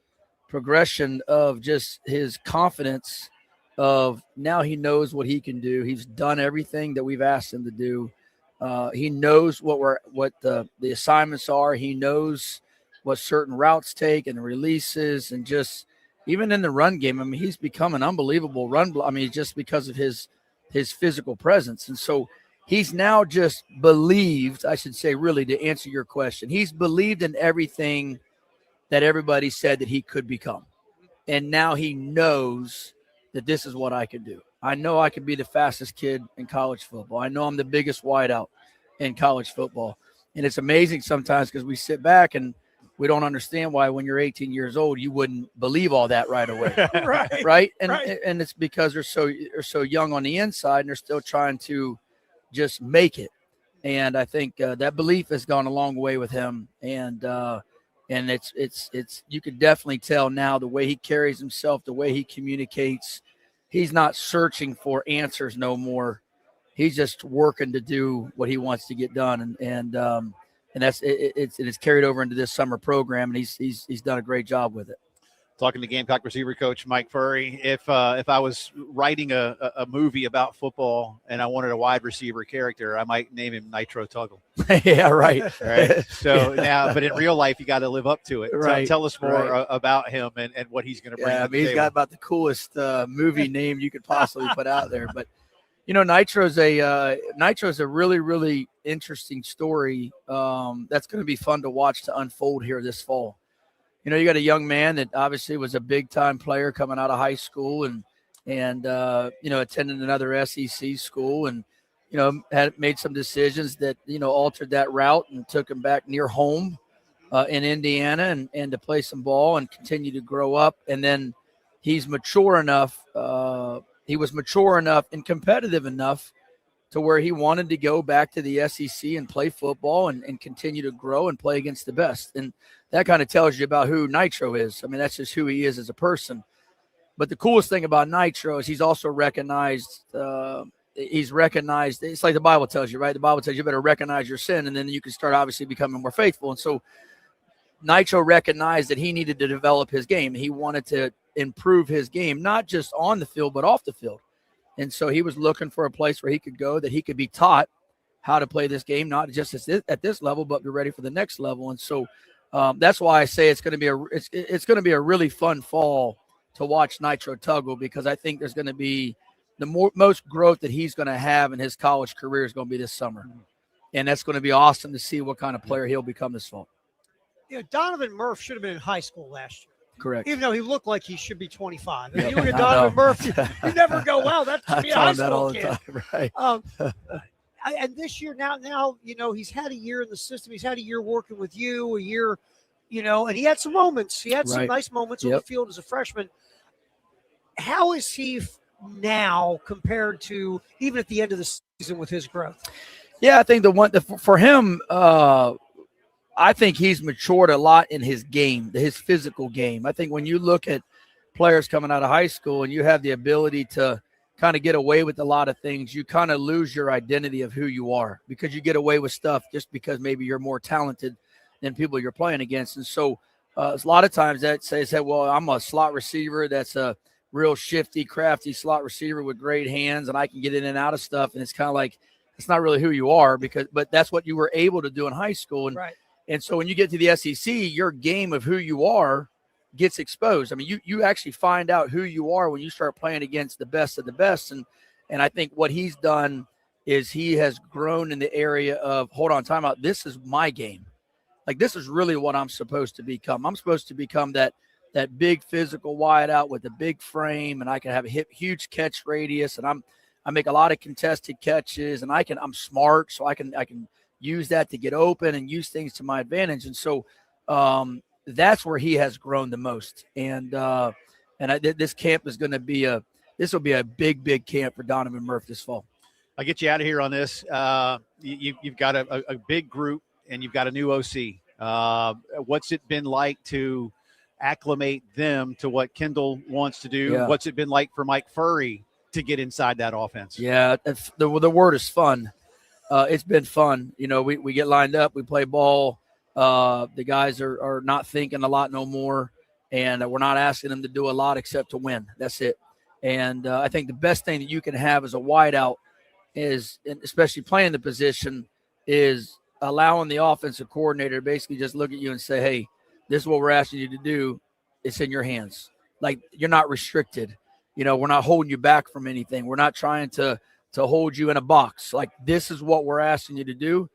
progression of just his confidence of now he knows what he can do. He's done everything that we've asked him to do. He knows what the assignments are. He knows what certain routes take and releases, and just even in the run game. I mean, he's become an unbelievable just because of his physical presence. And so he's now just believed, I should say, really, to answer your question, he's believed in everything that everybody said that he could become. And now he knows that this is what I can do. I know I can be the fastest kid in college football. I know I'm the biggest wideout in college football. And it's amazing sometimes because we sit back and we don't understand why when you're 18 years old, you wouldn't believe all that right away. Right. And it's because they're so young on the inside and they're still trying to just make it. And I think that belief has gone a long way with him. And it's you can definitely tell now the way he carries himself, the way he communicates. He's not searching for answers no more. He's just working to do what he wants to get done, and that's it's carried over into this summer program, and he's done a great job with it. Talking to Gamecock receiver coach Mike Furry, if I was writing a movie about football and I wanted a wide receiver character, I might name him Nitro Tuggle. Yeah, right. Right. So now, but in real life, you got to live up to it. Right. Tell us more about him and what he's going to bring. Yeah, to the he's table. got about the coolest movie name you could possibly put out there. But Nitro's a really, really interesting story. That's going to be fun to watch to unfold here this fall. You got a young man that obviously was a big-time player coming out of high school and attended another SEC school and, had made some decisions that, altered that route and took him back near home in Indiana and to play some ball and continue to grow up. And then he's mature enough. He was mature enough and competitive enough to where he wanted to go back to the SEC and play football and continue to grow and play against the best. And that kind of tells you about who Nitro is. I mean, that's just who he is as a person. But the coolest thing about Nitro is he's also recognized. He's recognized. It's like the Bible tells you, right? The Bible tells you better recognize your sin, and then you can start obviously becoming more faithful. And so Nitro recognized that he needed to develop his game. He wanted to improve his game, not just on the field, but off the field. And so he was looking for a place where he could go, that he could be taught how to play this game, not just at this level, but be ready for the next level. And so that's why I say it's going to be a really fun fall to watch Nitro Tuggle, because I think there's going to be the most growth that he's going to have in his college career is going to be this summer. And that's going to be awesome to see what kind of player he'll become this fall. Donovan Murph should have been in high school last year. Correct. Even though he looked like he should be 25. I mean, you look at Donovan Murph, you never go, wow, that should be a high school kid. Right. And this year, now, he's had a year in the system. He's had a year working with you, a year, and he had some moments. He had some nice moments on the field as a freshman. How is he now compared to even at the end of the season with his growth? Yeah, I think for him, I think he's matured a lot in his game, his physical game. I think when you look at players coming out of high school and you have the ability to kind of get away with a lot of things, you kind of lose your identity of who you are, because you get away with stuff just because maybe you're more talented than people you're playing against. And so a lot of times that says that, well, I'm a slot receiver that's a real shifty, crafty slot receiver with great hands, and I can get in and out of stuff. And it's kind of like, it's not really who you are, but that's what you were able to do in high school. And right. And so when you get to the SEC, your game of who you are gets exposed. I mean, you actually find out who you are when you start playing against the best of the best. And I think what he's done is he has grown in the area of, hold on, time out. This is my game. Like, this is really what I'm supposed to become. I'm supposed to become that big physical wide out with a big frame, and I can have a huge catch radius, and I make a lot of contested catches, and I'm smart, so I can use that to get open and use things to my advantage. And so that's where he has grown the most. And this camp is going to be this will be a big camp for Donovan Murph this fall. I'll get you out of here on this. You've got a big group and you've got a new OC. What's it been like to acclimate them to what Kendall wants to do? Yeah. What's it been like for Mike Furry to get inside that offense? Yeah, the word is fun. It's been fun. We get lined up, we play ball. The guys are not thinking a lot no more, and we're not asking them to do a lot except to win. That's it. And I think the best thing that you can have as a wideout is, especially playing the position, is allowing the offensive coordinator to basically just look at you and say, hey, this is what we're asking you to do. It's in your hands. Like, you're not restricted. We're not holding you back from anything. We're not trying to hold you in a box. Like, this is what we're asking you to do.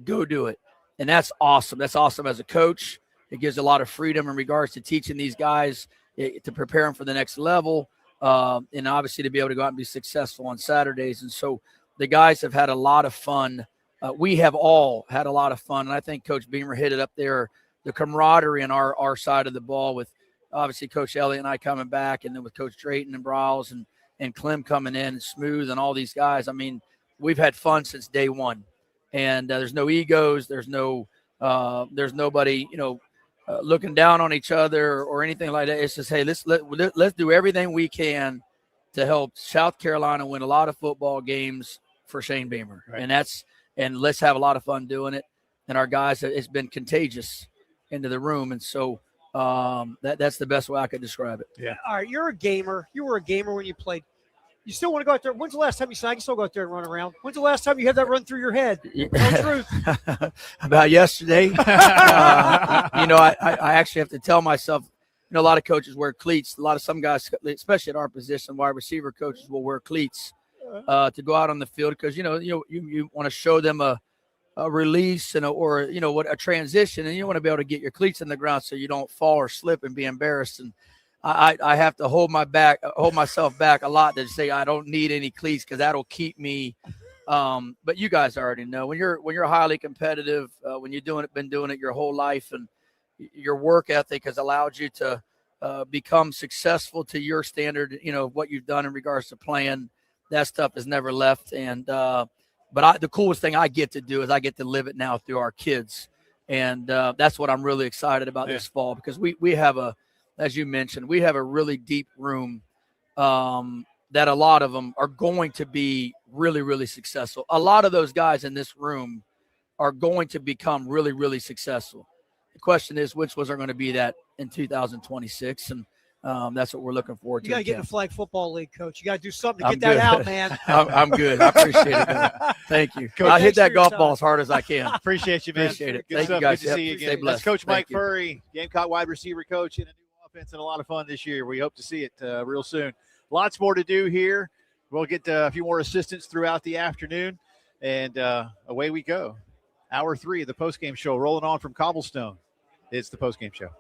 Go do it. And that's awesome. That's awesome as a coach. It gives a lot of freedom in regards to teaching these guys to prepare them for the next level, and obviously to be able to go out and be successful on Saturdays. And so the guys have had a lot of fun. We have all had a lot of fun. And I think Coach Beamer hit it up there, the camaraderie on our side of the ball, with obviously Coach Elliott and I coming back, and then with Coach Drayton and Brawls and Clem coming in, and Smooth and all these guys. I mean, we've had fun since day one. And there's no egos. There's nobody, looking down on each other or anything like that. It's just, hey, let's do everything we can to help South Carolina win a lot of football games for Shane Beamer. Right. And let's have a lot of fun doing it. And our guys, it's been contagious into the room. And so that's the best way I could describe it. Yeah. All right. You're a gamer. You were a gamer when you played. You still want to go out there? When's the last time you saw? I can still go out there and run around. When's the last time you had that run through your head? Tell truth. About yesterday. I actually have to tell myself, a lot of coaches wear cleats. Some guys, especially at our position, wide receiver coaches will wear cleats to go out on the field, because you want to show them a release and a transition, and you want to be able to get your cleats in the ground so you don't fall or slip and be embarrassed. And I have to hold myself back a lot to say I don't need any cleats, because that'll keep me. But you guys already know, when you're highly competitive, when you're been doing it your whole life, and your work ethic has allowed you to become successful to your standard, what you've done in regards to playing, that stuff has never left. And but the coolest thing I get to do is I get to live it now through our kids, and that's what I'm really excited about this fall, because we have as you mentioned, we have a really deep room that a lot of them are going to be really, really successful. A lot of those guys in this room are going to become really, really successful. The question is, which ones are going to be that in 2026? And that's what we're looking forward to. You got to get in the flag football league, Coach. You got to do something to I'm get that good. out, man. I'm good. I appreciate it, man. Thank you. Coach, I'll hit that thanks for your golf time. ball as hard as I can. Appreciate you, man. Appreciate it. Good Thank stuff. you, guys. Good to see you Stay again. blessed. That's Coach Mike Thank you. Furry, Gamecock wide receiver coach, and a new offense and a lot of fun this year. We hope to see it real soon. Lots more to do here. We'll get a few more assistants throughout the afternoon, and away we go. Hour 3 of the postgame show rolling on from Cobblestone. It's the postgame show.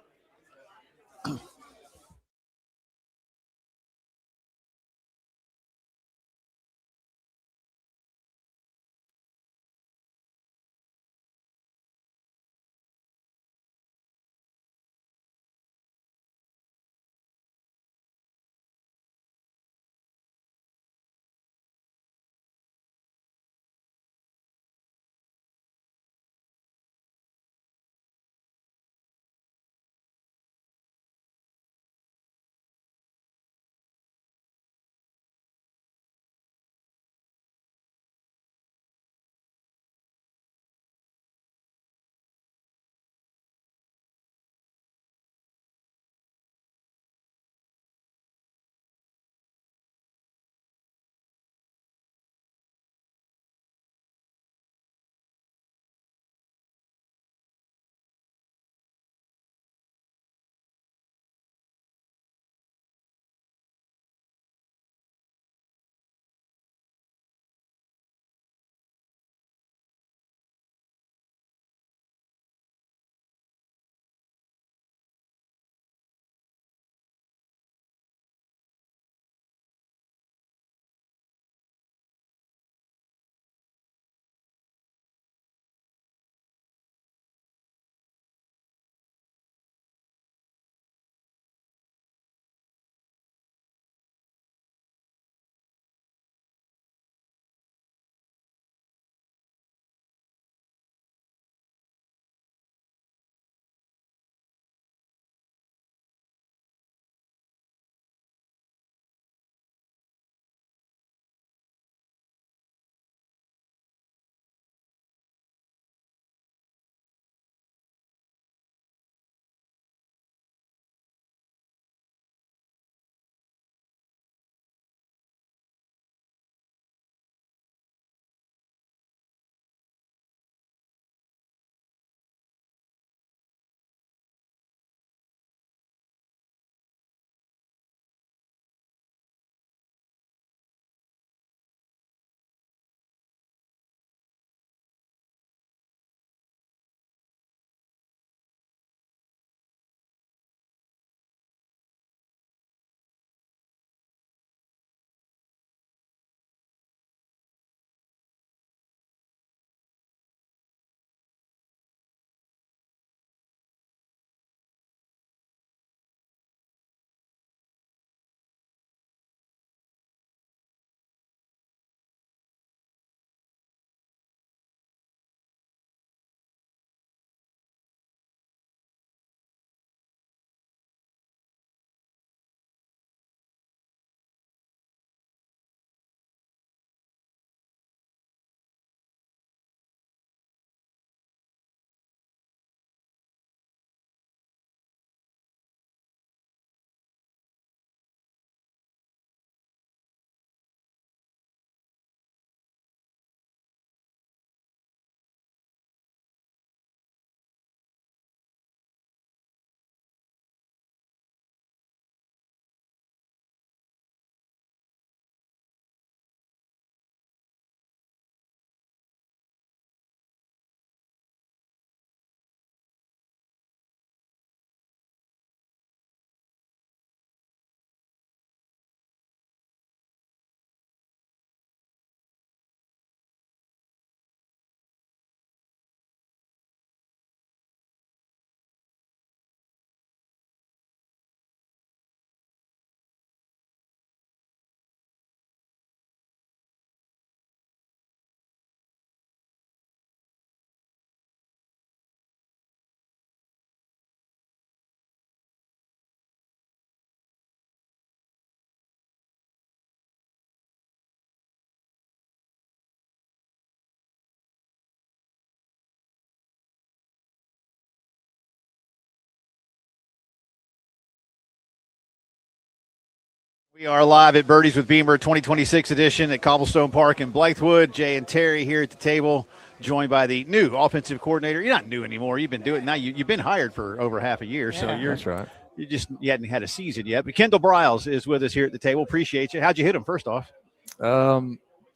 We are live at Birdies with Beamer 2026 edition at Cobblestone Park in Blythewood. Jay and Terry here at the table, joined by the new offensive coordinator. You're not new anymore. You've been doing it now. You've been hired for over half a year, so That's right. You hadn't had a season yet. But Kendall Briles is with us here at the table. Appreciate you. How'd you hit him first off?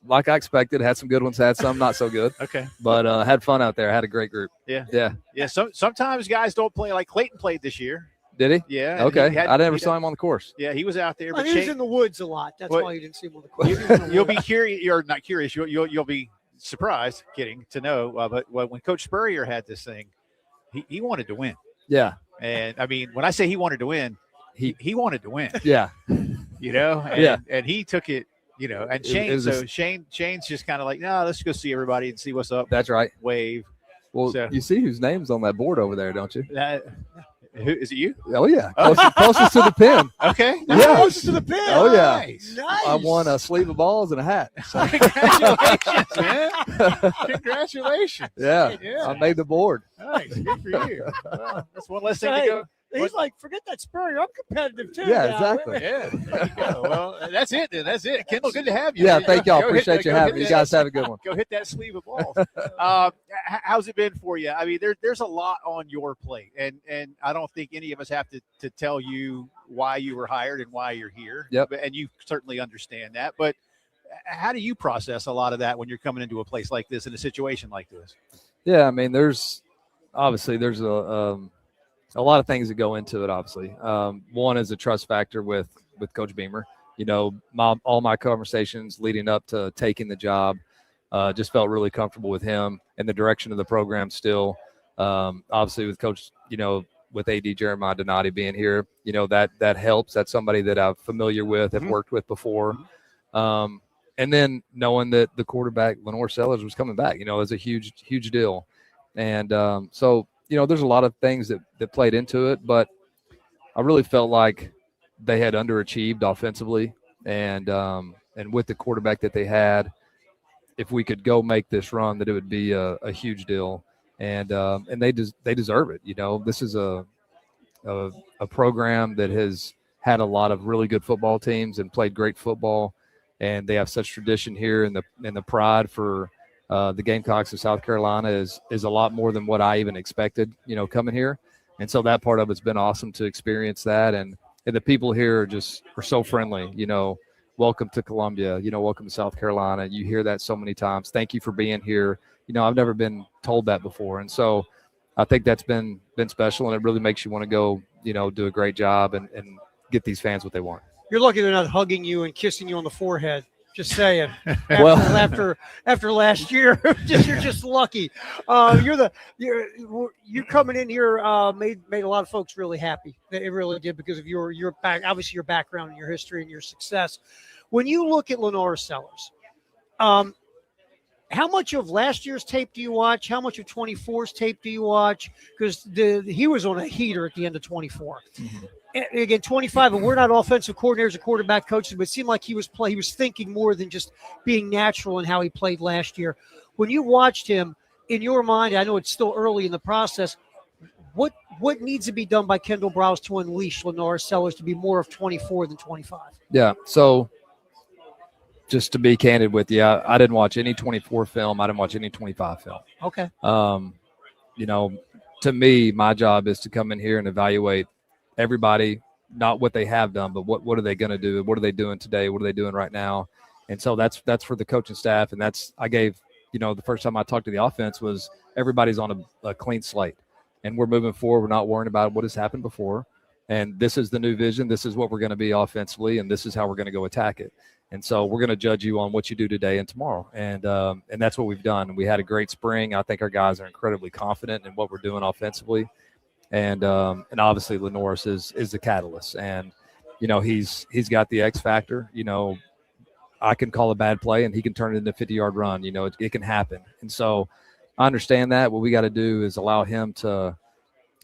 Like I expected, had some good ones, had some not so good. Okay, but had fun out there. Had a great group. Yeah. Sometimes guys don't play. Like Clayton played this year. Did he? Yeah. Okay. I never saw him on the course. Yeah, he was out there. But he was in the woods a lot. That's why you didn't see him on the course. You'll be curious. You're not curious. You'll be surprised. Kidding to know. But when Coach Spurrier had this thing, he wanted to win. Yeah. And I mean, when I say he wanted to win, he wanted to win. Yeah. And he took it. And Shane. Shane's just kind of like, no, let's go see everybody and see what's up. That's right. Wave. Well, you see whose name's on that board over there, don't you? Who is it? You? Oh yeah, closest to the pin. Okay. Yeah. Closest to the pin. Oh yeah. Nice. I won a sleeve of balls and a hat. So. Congratulations, man! Congratulations. Yeah. Yeah. I made the board. Nice. Good for you. Well, that's one less thing to go. He's like, forget that Spurrier. I'm competitive too. Yeah, now. exactly. Yeah, there you go. Well, that's it then. That's it. Kendall, good to have you. Yeah, thank y'all. Appreciate you having me. You guys have a good one. Go hit that sleeve of balls. How's it been for you? I mean, there's a lot on your plate, and I don't think any of us have to tell you why you were hired and why you're here. Yep. And you certainly understand that. But how do you process a lot of that when you're coming into a place like this in a situation like this? Yeah, I mean, there's a lot of things that go into it, obviously. One is the trust factor with Coach Beamer. All my conversations leading up to taking the job just felt really comfortable with him and the direction of the program still. Obviously, with Coach, with AD Jeremiah Donati being here, that helps. That's somebody that I'm familiar with, have worked with before. And then knowing that the quarterback, Lenore Sellers, was coming back, is a huge, huge deal. And so there's a lot of things that played into it, but I really felt like they had underachieved offensively, and with the quarterback that they had, if we could go make this run, that it would be a huge deal, and they deserve it. This is a program that has had a lot of really good football teams and played great football, and they have such tradition here, and the pride for the Gamecocks of South Carolina is a lot more than what I even expected, coming here. And so that part of it's been awesome to experience that. And the people here are so friendly, welcome to Columbia, welcome to South Carolina. You hear that so many times. Thank you for being here. I've never been told that before. And so I think that's been special, and it really makes you want to go, do a great job and get these fans what they want. You're lucky they're not hugging you and kissing you on the forehead. Just saying. After last year, you're just lucky. You're coming in here made a lot of folks really happy. It really did, because of your obviously your background and your history and your success. When you look at Lenore Sellers, how much of last year's tape do you watch? How much of 24's tape do you watch? Because he was on a heater at the end of 24. Mm-hmm. Again, 25, and we're not offensive coordinators or quarterback coaches, but it seemed like he was thinking more than just being natural in how he played last year. When you watched him, in your mind, I know it's still early in the process, what needs to be done by Kendall Briles to unleash Lenore Sellers to be more of 24 than 25? Yeah, so just to be candid with you, I didn't watch any 24 film. I didn't watch any 25 film. Okay. To me, my job is to come in here and evaluate everybody, not what they have done, but what are they going to do? What are they doing today? What are they doing right now? And so that's for the coaching staff. And I gave, the first time I talked to the offense was everybody's on a clean slate, and we're moving forward. We're not worrying about what has happened before. And this is the new vision. This is what we're going to be offensively, and this is how we're going to go attack it. And so we're going to judge you on what you do today and tomorrow. And that's what we've done. We had a great spring. I think our guys are incredibly confident in what we're doing offensively. And obviously Lenoris is the catalyst, and he's got the X factor. I can call a bad play and he can turn it into a 50-yard run. It can happen. And so I understand that. What we got to do is allow him to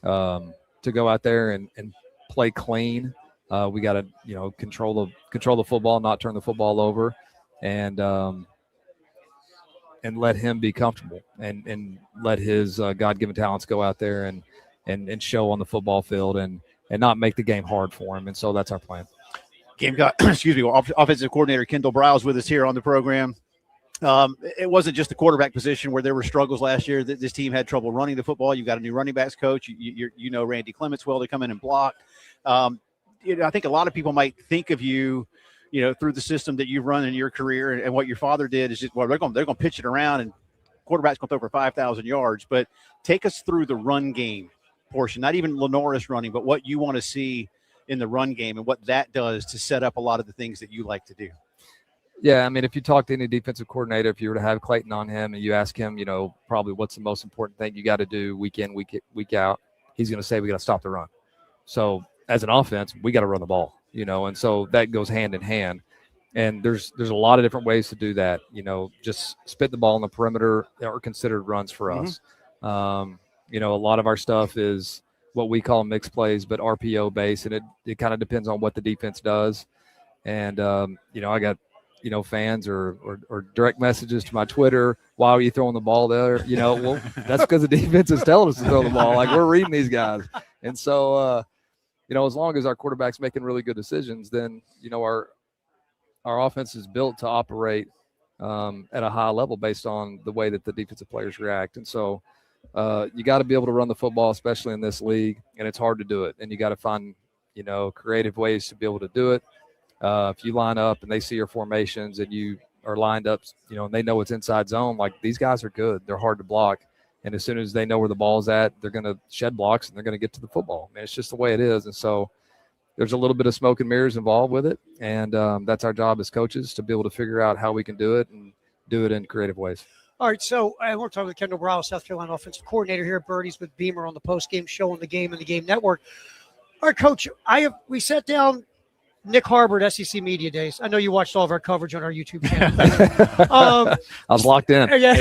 go out there and play clean. We got to control the football, not turn the football over, and let him be comfortable and let his God-given talents go out there and show on the football field and not make the game hard for him. And so that's our plan. Gamecock, excuse me, offensive coordinator Kendall Browse with us here on the program. It wasn't just the quarterback position where there were struggles last year. This team had trouble running the football. You've got a new running backs coach. You know Randy Clements well to come in and block. I think a lot of people might think of you, through the system that you've run in your career and what your father did is just, well, they're going to pitch it around and quarterback's going to throw for 5,000 yards. But take us through the run game portion, not even Lenoris running, but what you want to see in the run game and what that does to set up a lot of the things that you like to do. Yeah, I mean, if you talk to any defensive coordinator, if you were to have Clayton on him and you ask him, probably what's the most important thing you got to do week in, week out, he's going to say we got to stop the run. So as an offense, we got to run the ball, and so that goes hand in hand. And there's a lot of different ways to do that. Just spit the ball on the perimeter are considered runs for us. A lot of our stuff is what we call mixed plays, but RPO based, and it kind of depends on what the defense does. And I got fans or direct messages to my Twitter. Why are you throwing the ball there? Well, that's because the defense is telling us to throw the ball. Like, we're reading these guys. And so, as long as our quarterback's making really good decisions, then, our offense is built to operate at a high level based on the way that the defensive players react. And so you got to be able to run the football, especially in this league, and it's hard to do it. And you got to find, creative ways to be able to do it. If you line up and they see your formations and you are lined up, and they know it's inside zone, like, these guys are good. They're hard to block. And as soon as they know where the ball's at, they're going to shed blocks and they're going to get to the football. I mean, it's just the way it is. And so there's a little bit of smoke and mirrors involved with it. And that's our job as coaches, to be able to figure out how we can do it and do it in creative ways. All right, so we're talking with Kendall Browse, South Carolina offensive coordinator here at Birdie's with Beamer on the post-game show on the Game and the Game Network. All right, Coach, we sat down Nick Harbor at SEC Media Days. I know you watched all of our coverage on our YouTube channel. I was locked in. Yeah.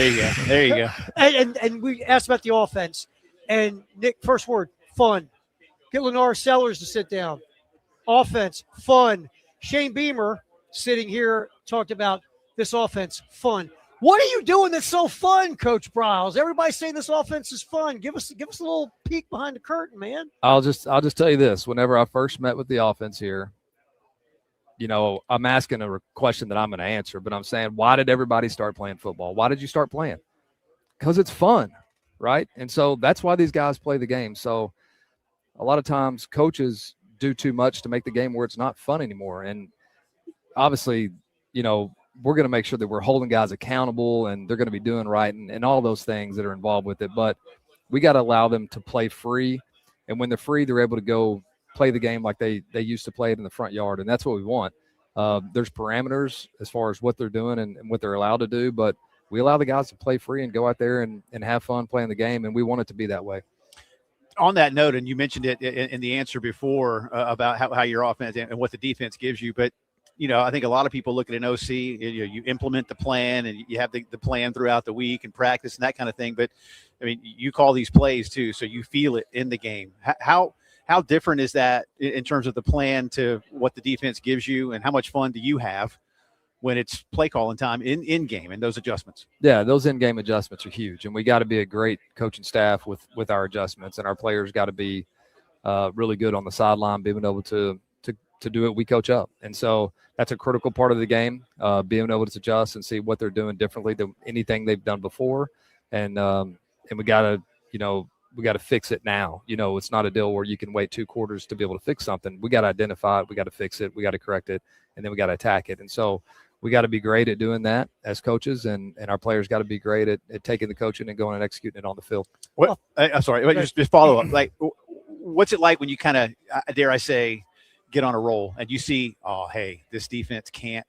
There you go. And we asked about the offense. And Nick, first word, fun. Get Lenore Sellers to sit down. Offense, fun. Shane Beamer, sitting here, talked about this offense, fun. What are you doing that's so fun, Coach Browse? Everybody's saying this offense is fun. Give us a little peek behind the curtain, man. I'll just tell you this. Whenever I first met with the offense here, I'm asking a question that I'm going to answer, but I'm saying, why did everybody start playing football? Why did you start playing? Because it's fun, right? And so that's why these guys play the game. So a lot of times coaches do too much to make the game where it's not fun anymore. And obviously, we're going to make sure that we're holding guys accountable and they're going to be doing right and all those things that are involved with it. But we got to allow them to play free. And when they're free, they're able to go play the game like they used to play it in the front yard. And that's what we want. There's parameters as far as what they're doing and what they're allowed to do, but we allow the guys to play free and go out there and have fun playing the game. And we want it to be that way. On that note, and you mentioned it in the answer before about how your offense and what the defense gives you, but I think a lot of people look at an OC, you implement the plan and you have the plan throughout the week and practice and that kind of thing. But I mean, you call these plays too, so you feel it in the game. How different is that in terms of the plan to what the defense gives you, and how much fun do you have when it's play calling time in game and those adjustments? Yeah, those in-game adjustments are huge, and we got to be a great coaching staff with our adjustments, and our players got to be really good on the sideline, being able to do it. We coach up, and so that's a critical part of the game, being able to adjust and see what they're doing differently than anything they've done before, and we got to we got to fix it now. It's not a deal where you can wait 2 quarters to be able to fix something. We got to identify it. We got to fix it. We got to correct it. And then we got to attack it. And so we got to be great at doing that as coaches, and our players got to be great at taking the coaching and going and executing it on the field. I'm sorry. Just follow up. Like, what's it like when you kind of, dare I say, get on a roll and you see, oh, hey, this defense can't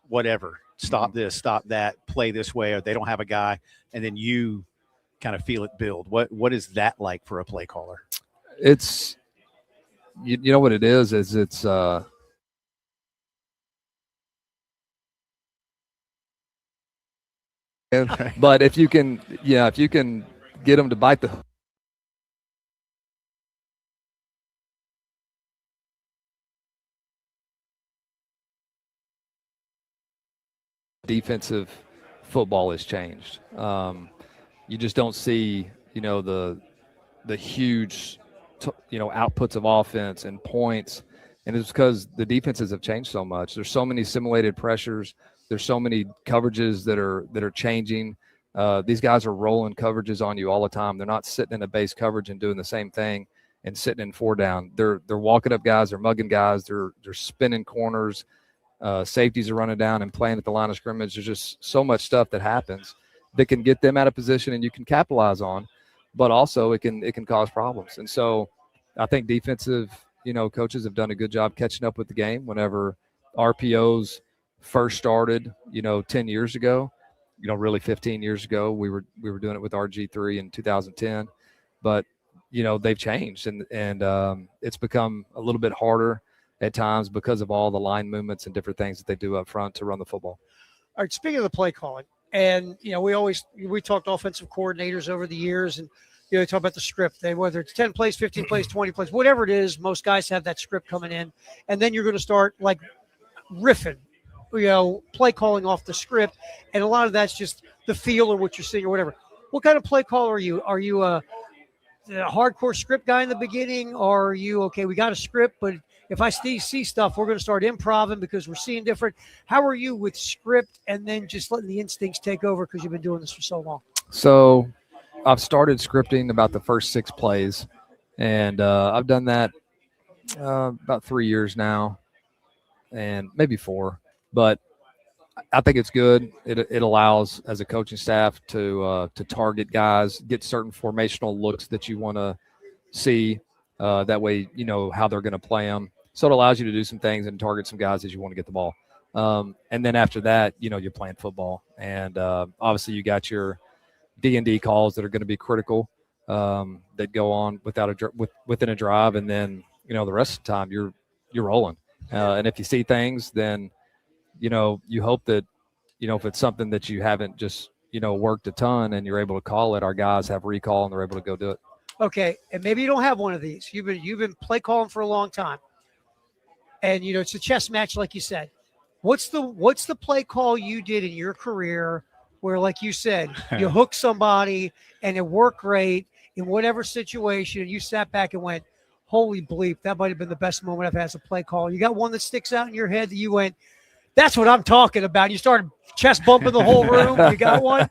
whatever, stop this, stop that, play this way, or they don't have a guy, and then you kind of feel it build. What is that like for a play caller? It's you know what it is it's but if you can get them to bite the defensive football has changed. You just don't see, the huge, outputs of offense and points And it's because the defenses have changed so much. There's so many simulated pressures. There's so many coverages that are changing. These guys are rolling coverages on you all the time. They're not sitting in a base coverage and doing the same thing and sitting in 4 down. They're walking up guys. They're mugging guys. They're spinning corners. Safeties are running down and playing at the line of scrimmage. There's just so much stuff that happens that can get them out of position and you can capitalize on, but also it can cause problems. And so I think defensive, coaches have done a good job catching up with the game. Whenever RPOs first started, 10 years ago, really 15 years ago, we were doing it with RG3 in 2010, but they've changed and it's become a little bit harder at times because of all the line movements and different things that they do up front to run the football. All right, speaking of the play calling, and we talked offensive coordinators over the years, and they talk about the script. Whether it's 10 plays, 15 plays, 20 plays, whatever it is, most guys have that script coming in, and then you're going to start like riffing, play calling off the script, and a lot of that's just the feel or what you're seeing or whatever. What kind of play caller are you? Are you a hardcore script guy in the beginning, or are you okay? We got a script, but if I see stuff, we're going to start improvising because we're seeing different. How are you with script and then just letting the instincts take over because you've been doing this for so long? So I've started scripting about the first 6 plays, and I've done that about 3 years now, and maybe 4. But I think it's good. It allows, as a coaching staff, to target guys, get certain formational looks that you want to see. That way, how they're going to play them. So it allows you to do some things and target some guys as you want to get the ball. And then after that, you're playing football. And obviously you got your D&D calls that are going to be critical that go on within a drive. And then, the rest of the time you're rolling. And if you see things, then, you hope that, if it's something that you haven't just, worked a ton and you're able to call it, our guys have recall and they're able to go do it. Okay, and maybe you don't have one of these. You've been play calling for a long time, and it's a chess match, like you said. What's the play call you did in your career where, like you said, you hooked somebody and it worked great in whatever situation, and you sat back and went, "Holy bleep, that might have been the best moment I've had as a play call." You got one that sticks out in your head that you went, "That's what I'm talking about." You started chest bumping the whole room. You got one?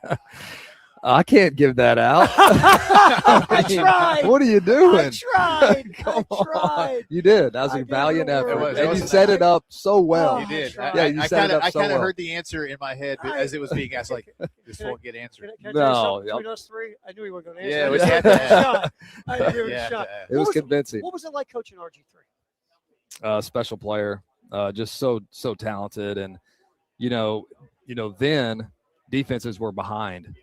I can't give that out. I tried. What are you doing? I tried. Come I tried. on. You did. That was a valiant effort. It was. And you set it up so well. You did. Yeah, you I set it up I so kind of well. heard the answer in my head as it was being asked. Like, this won't get answered. Can I tell you something between us three? I knew he wasn't going to answer. Yeah, I we just had gave it to a ask. shot. I gave it a shot. It was convincing. What was it like coaching RG3? Special player, just so talented, and then defenses were behind.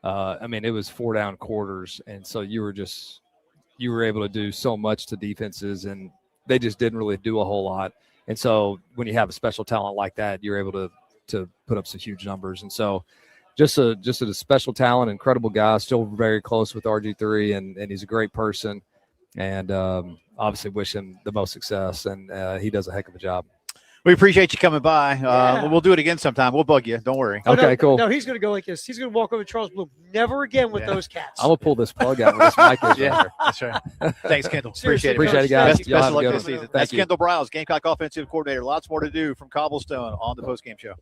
It was 4 down quarters, and so you were able to do so much to defenses, and they just didn't really do a whole lot. And so when you have a special talent like that, you're able to put up some huge numbers. And so just a special talent, incredible guy, still very close with RG3, and he's a great person, and obviously wish him the most success, and he does a heck of a job. We appreciate you coming by. We'll do it again sometime. We'll bug you. Don't worry. Okay, cool. No, he's going to go like this. He's going to walk over to Charles Bloom. Never again with those cats. I'm going to pull this plug out with this mic. Yeah, that's right. Thanks, Kendall. Seriously, Appreciate it. Appreciate it, guys. Best Y'all of have a luck good this one. season. Thank That's you. Kendall Briles, Gamecock offensive coordinator. Lots more to do from Cobblestone on the postgame show.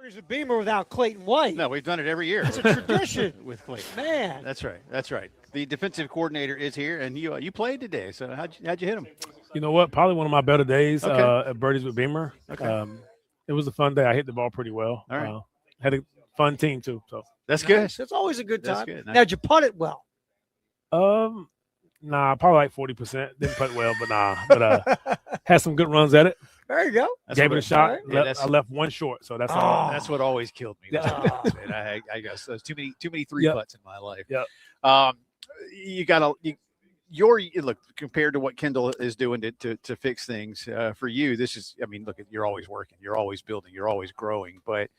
Birdies with Beamer without Clayton White. No, we've done it every year. It's a tradition with Clayton. Man, that's right. That's right. The defensive coordinator is here, and you played today. So how'd you hit him? You know what? Probably one of my better days Okay. at Birdies with Beamer. Okay. It was a fun day. I hit the ball pretty well. All right. Had a fun team too. So that's good. It's always a good time. That's good. Now, did you putt it well? Nah, probably like 40%. Didn't putt well, but nah. But had some good runs at it. There you go. Gave it a shot. Yeah, I left one short, so that's all. That's what always killed me. I guess there's too many three putts in my life. Yep. Look, compared to what Kendall is doing to fix things for you, this is, I mean, look, you're always working, you're always building, you're always growing, but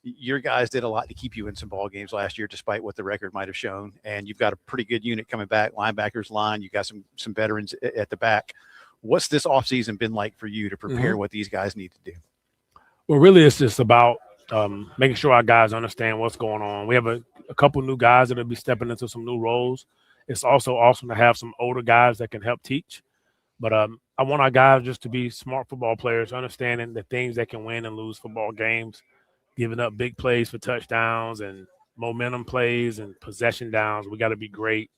your guys did a lot to keep you in some ball games last year, despite what the record might have shown. And you've got a pretty good unit coming back, linebackers line. You got some veterans at the back. What's this offseason been like for you to prepare what these guys need to do? Well, really, it's just about making sure our guys understand what's going on. We have a couple new guys that will be stepping into some new roles. It's also awesome to have some older guys that can help teach. But I want our guys just to be smart football players, understanding the things that can win and lose football games, giving up big plays for touchdowns and momentum plays and possession downs. We got to be great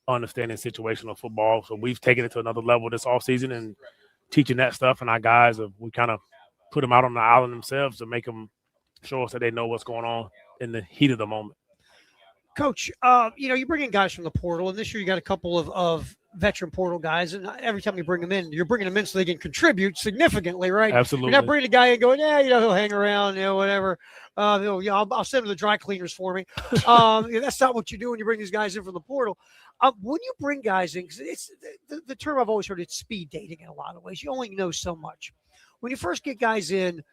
understanding situational football. So we've taken it to another level this offseason and teaching that stuff. And our guys, we kind of put them out on the island themselves to make them show us that they know what's going on in the heat of the moment. Coach, you bring in guys from the portal, and this year you got a couple of veteran portal guys, and every time you bring them in, you're bringing them in so they can contribute significantly, right? Absolutely. You're not bringing a guy in going, he'll hang around, whatever. I'll send him the dry cleaners for me. That's not what you do when you bring these guys in from the portal. When you bring guys in, 'cause it's the term I've always heard, it's speed dating in a lot of ways. You only know so much. When you first get guys in,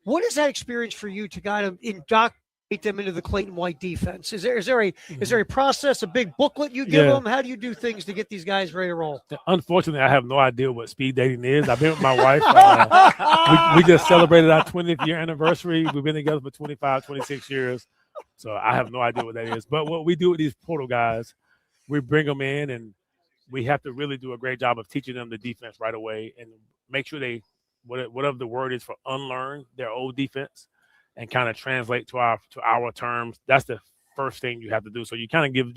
what is that experience for you to kind of indoctrinate them into the Clayton White defense? Is there a process, a big booklet you give them? How do you do things to get these guys ready to roll? Unfortunately, I have no idea what speed dating is. I've been with my wife. We just celebrated our 20th year anniversary. We've been together for 25, 26 years. So I have no idea what that is. But what we do with these portal guys, we bring them in, and we have to really do a great job of teaching them the defense right away and make sure they, whatever the word is for unlearn their old defense and kind of translate to our terms. That's the first thing you have to do. So you kind of give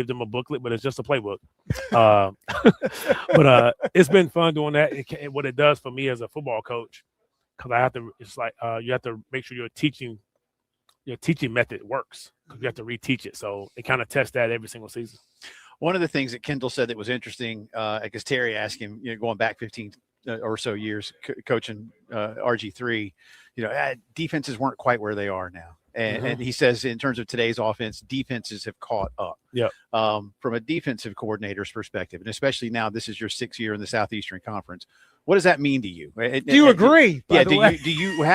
them a booklet, but it's just a playbook. But it's been fun doing that. What it does for me as a football coach, because you have to make sure your teaching method works, because you have to reteach it. So it kind of tests that every single season. One of the things that Kendall said that was interesting, because Terry asked him, going back 15 or so years coaching RG3, defenses weren't quite where they are now. And he says, in terms of today's offense, defenses have caught up. Yeah. From a defensive coordinator's perspective, and especially now, this is your 6th year in the Southeastern Conference. What does that mean to you? Do you agree? Yeah.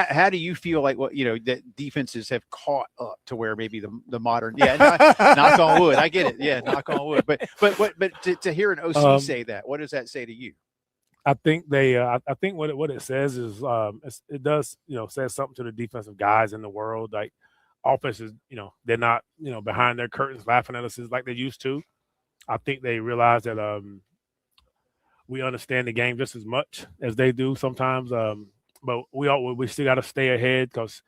How do you feel like that defenses have caught up to where maybe the modern? Yeah. Knock on wood. I get it. Yeah. Knock on wood. But to hear an OC say that, what does that say to you? I think I think what it says is it does says something to the defensive guys in the world. Like offenses, they're not behind their curtains laughing at us like they used to. I think they realize that we understand the game just as much as they do sometimes. But we still got to stay ahead, because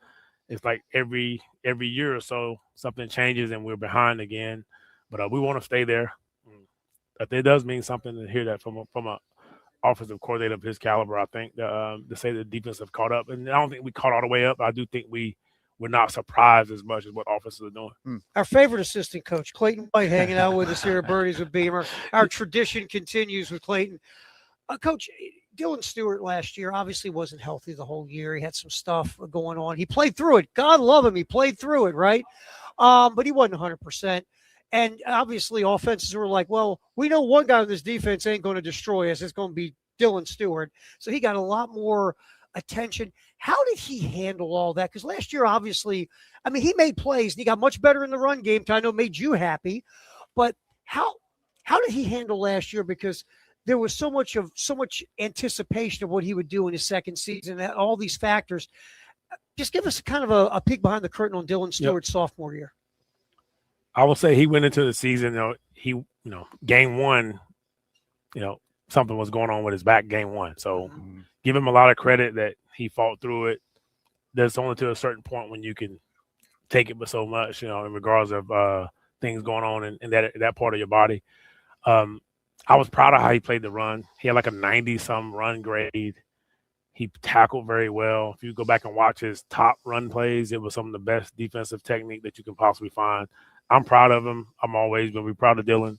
it's like every year or so something changes and we're behind again. But we want to stay there. But it does mean something to hear that from a offensive coordinator of his caliber. I think to say the defense have caught up, and I don't think we caught all the way up. I do think we're not surprised as much as what offenses are doing. Our favorite assistant coach, Clayton White, hanging out with us here at Birdies with Beamer. Our tradition continues with Clayton. Coach, Dylan Stewart last year obviously wasn't healthy the whole year. He had some stuff going on. He played through it. God love him. He played through it, right? But he wasn't 100%. And obviously offenses were like, well, we know one guy on this defense ain't going to destroy us. It's going to be Dylan Stewart. So he got a lot more attention. How did he handle all that? Because last year, obviously, he made plays and he got much better in the run game, which I know made you happy. But how did he handle last year? Because there was so much anticipation of what he would do in his second season, and all these factors. Just give us kind of a peek behind the curtain on Dylan Stewart's sophomore year. I will say he went into the season, game one, something was going on with his back game one. So give him a lot of credit that he fought through it. there's only to a certain point when you can take it, but so much, in regards of things going on in that part of your body. I was proud of how he played the run. He had like a 90-some run grade. He tackled very well. If you go back and watch his top run plays, it was some of the best defensive technique that you can possibly find. I'm proud of him. I'm always going to be proud of Dylan.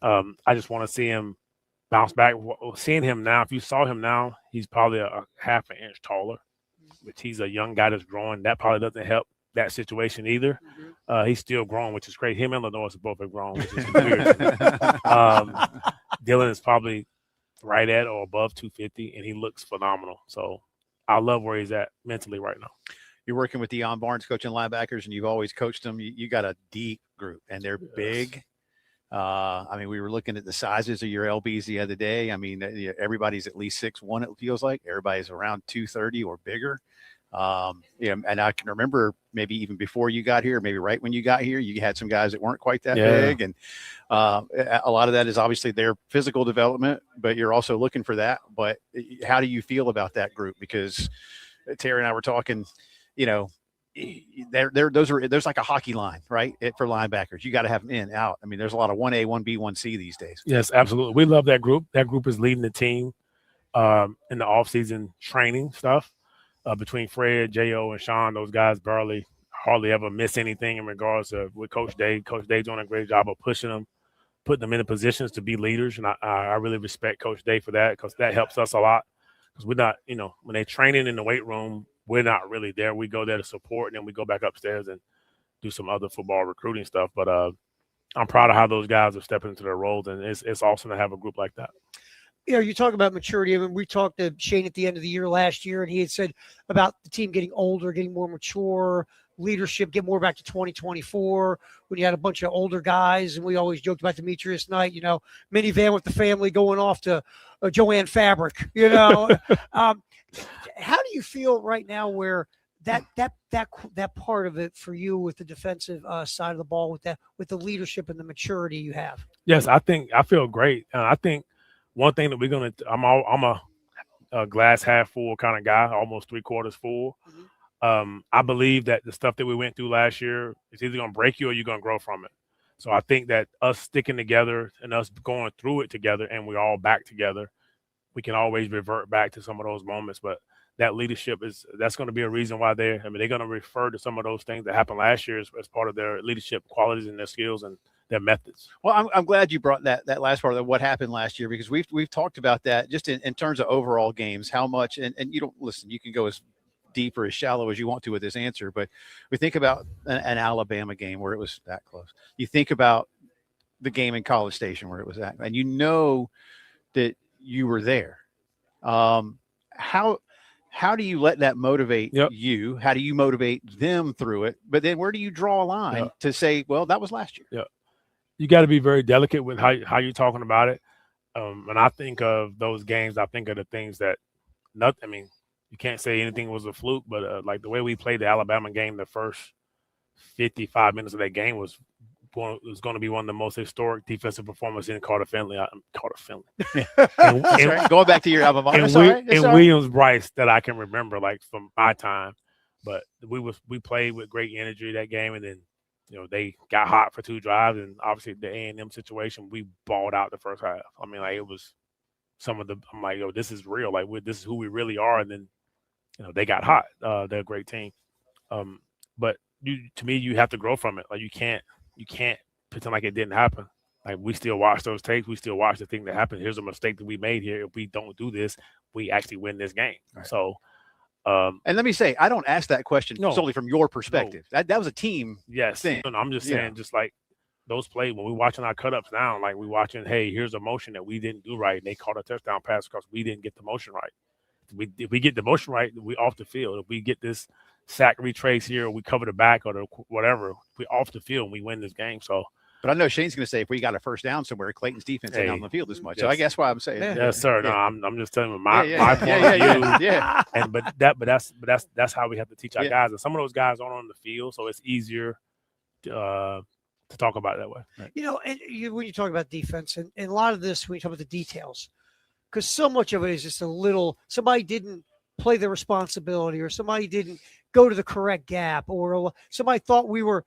I just want to see him bounce back. Seeing him now, if you saw him now, he's probably a half an inch taller, which he's a young guy that's growing. That probably doesn't help that situation either. He's still growing, which is great. Him and Lenore both have grown, which is weird. Dylan is probably right at or above 250, and he looks phenomenal. So I love where he's at mentally right now. You're working with Deion Barnes coaching linebackers, and you've always coached them. You got a deep group, and they're big. We were looking at the sizes of your LBs the other day. I mean, everybody's at least 6'1", it feels like. Everybody's around 230 or bigger. And I can remember maybe even before you got here, maybe right when you got here, you had some guys that weren't quite that big. And a lot of that is obviously their physical development, but you're also looking for that. But how do you feel about that group? Because Terry and I were talking, there's like a hockey line, right? For linebackers, you got to have them in, out. I mean, there's a lot of 1A, 1B, 1C these days. Yes, absolutely. We love that group. That group is leading the team in the off-season training stuff. Between Fred, J.O., and Sean, those guys hardly ever miss anything in regards to with Coach Dave. Coach Dave's doing a great job of pushing them, putting them in the positions to be leaders. And I really respect Coach Dave for that, because that helps us a lot. Because we're not, when they're training in the weight room, we're not really there. We go there to support, and then we go back upstairs and do some other football recruiting stuff. But I'm proud of how those guys are stepping into their roles, and it's awesome to have a group like that. You talk about maturity. I mean, we talked to Shane at the end of the year last year, and he had said about the team getting older, getting more mature, leadership, get more back to 2024 when you had a bunch of older guys. And we always joked about Demetrius Knight, minivan with the family going off to Joanne Fabric, How do you feel right now where that part of it for you with the defensive side of the ball, with the leadership and the maturity you have? Yes, I feel great. I think one thing that I'm a glass half full kind of guy, almost 3/4 full. I believe that the stuff that we went through last year is either going to break you or you're going to grow from it. So I think that us sticking together and us going through it together, and we're all back together, we can always revert back to some of those moments. But that leadership that's going to be a reason why they're going to refer to some of those things that happened last year as part of their leadership qualities and their skills and their methods. Well, I'm glad you brought that last part of what happened last year, because we've talked about that just in terms of overall games, how much, and you don't listen, you can go as deep or as shallow as you want to with this answer, but we think about an Alabama game where it was that close. You think about the game in College Station where it was that, and that you were there. How do you let that motivate you? How do you motivate them through it? But then where do you draw a line to say, well, that was last year? Yeah. You got to be very delicate with how you're talking about it. When I think of those games, I think of the things that you can't say anything was a fluke, but like the way we played the Alabama game, the first 55 minutes of that game was going to be one of the most historic defensive performances in Carter Finley. and going back to your alma mater, Williams-Brice that I can remember, like from my time. But we played with great energy that game, and then they got hot for 2 drives, and obviously the A&M situation, we balled out the first half. It was some of the. I'm like, this is real. Like this is who we really are. And then they got hot. They're a great team. But to me, you have to grow from it. Like you can't pretend like it didn't happen. Like we still watch those tapes. We still watch the thing that happened. Here's a mistake that we made here. If we don't do this, we actually win this game. Right. So. And let me say, I don't ask that question solely from your perspective. No. That was a team thing. No, I'm just saying, just like those plays, when we're watching our cut-ups now, like we're watching, hey, here's a motion that we didn't do right, and they caught a touchdown pass because we didn't get the motion right. If we get the motion right, we off the field. If we get this sack retrace here, or we cover the back or whatever, we off the field and we win this game. So. But I know Shane's going to say if we got a first down somewhere, Clayton's defense ain't on the field as much. Yes. So I guess why I'm saying, yes, sir. No, I'm just telling you my point of view. Yeah. And but that's how we have to teach our guys. And some of those guys aren't on the field, so it's easier to talk about it that way. Right. When you talk about defense, and a lot of this when you talk about the details, because so much of it is just a little. Somebody didn't play the responsibility, or somebody didn't go to the correct gap, or somebody thought we were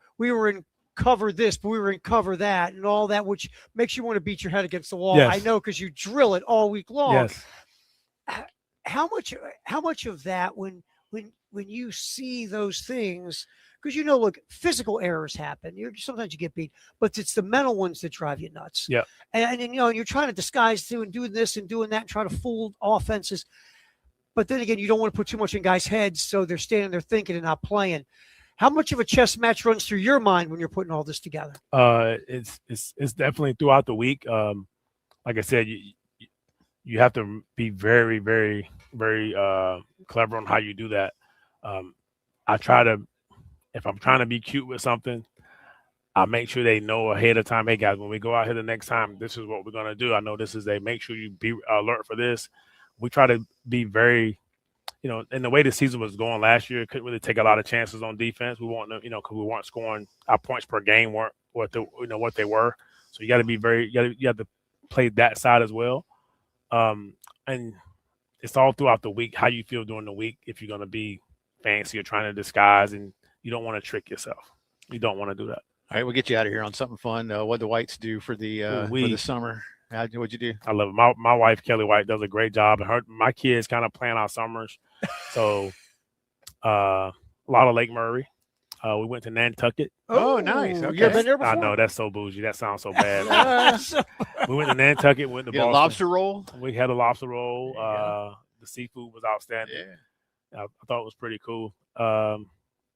in cover this, but we were in cover that, and all that, which makes you want to beat your head against the wall. Yes. I know, because you drill it all week long. Yes. How much of that when you see those things, because look, physical errors happen. Sometimes you get beat, but it's the mental ones that drive you nuts. Yeah. And you're trying to disguise through and doing this and doing that, and try to fool offenses. But then again, you don't want to put too much in guys' heads, so they're standing there thinking and not playing. How much of a chess match runs through your mind when you're putting all this together? It's definitely throughout the week. Like I said, you have to be very, very, very clever on how you do that. I try to, if I'm trying to be cute with something, I make sure they know ahead of time. Hey guys, when we go out here the next time, this is what we're gonna do. I know this is make sure you be alert for this. We try to be very, in the way the season was going last year, couldn't really take a lot of chances on defense. We want to, because we weren't scoring, our points per game weren't what they were. So you got to be you have to play that side as well. And it's all throughout the week, how you feel during the week, if you're going to be fancy or trying to disguise, and you don't want to trick yourself. You don't want to do that. All right, we'll get you out of here on something fun. What the Whites do for the summer? What'd you do? I love it. My wife, Kelly White, does a great job. And my kids kind of plan our summers. So a lot of Lake Murray. We went to Nantucket. Oh, nice. Okay. You ever been there before? I know, that's so bougie. That sounds so bad. We went to Nantucket, went to Boston. Lobster roll? We had a lobster roll. The seafood was outstanding. Yeah. I thought it was pretty cool.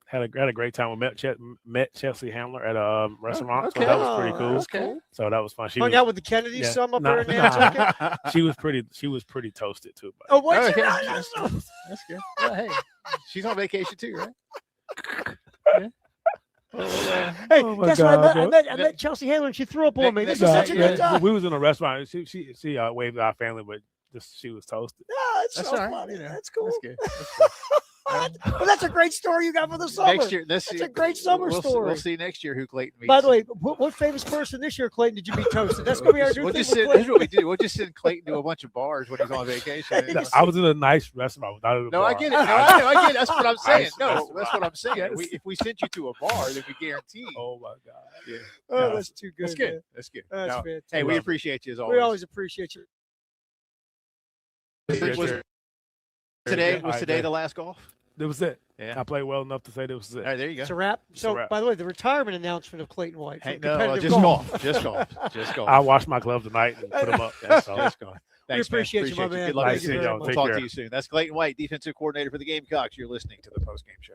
Had a great time. We met Chelsea Handler at a restaurant, okay. so that was pretty cool. Okay. So that was fun. She hung out with the Kennedys some up there in Nantucket. She was pretty toasted too. Oh, what? Okay. That's good. Well, hey, she's on vacation too, right? Yeah. Hey, guess what? I met Chelsea Handler, and she threw up on me. This is such a good time. We was in a restaurant. She waved at our family, but she was toasted. Yeah, that's so all right. funny. That's cool. That's good. That's good. Well, that's a great story you got for the summer. Next year, that's a great summer story. We'll see next year who Clayton meets. By the way, what famous person this year, Clayton, did you meet toasted? That's going to be our new thing. Here's what we do. We'll just send Clayton to a bunch of bars when he's on vacation. I was in a nice restaurant. No, I get it. I get it. That's what I'm saying. No, that's what I'm saying. Yes. If we send you to a bar, then we guarantee. Oh my God. Yeah. Oh, that's too good. That's good. Man. That's good. That's fantastic. Hey, we appreciate you as always. We always appreciate you. Was today the last golf? That was it. Yeah. I played well enough to say that was it. All right, there you go. It's a wrap. So, by the way, the retirement announcement of Clayton White. Hey, no, just golf. Just golf. I washed my gloves tonight and put them up. That's all. Just golf. Thanks, we appreciate you, my man. Good luck. Nice seeing y'all. We'll talk to you soon. That's Clayton White, defensive coordinator for the Gamecocks. You're listening to the postgame show.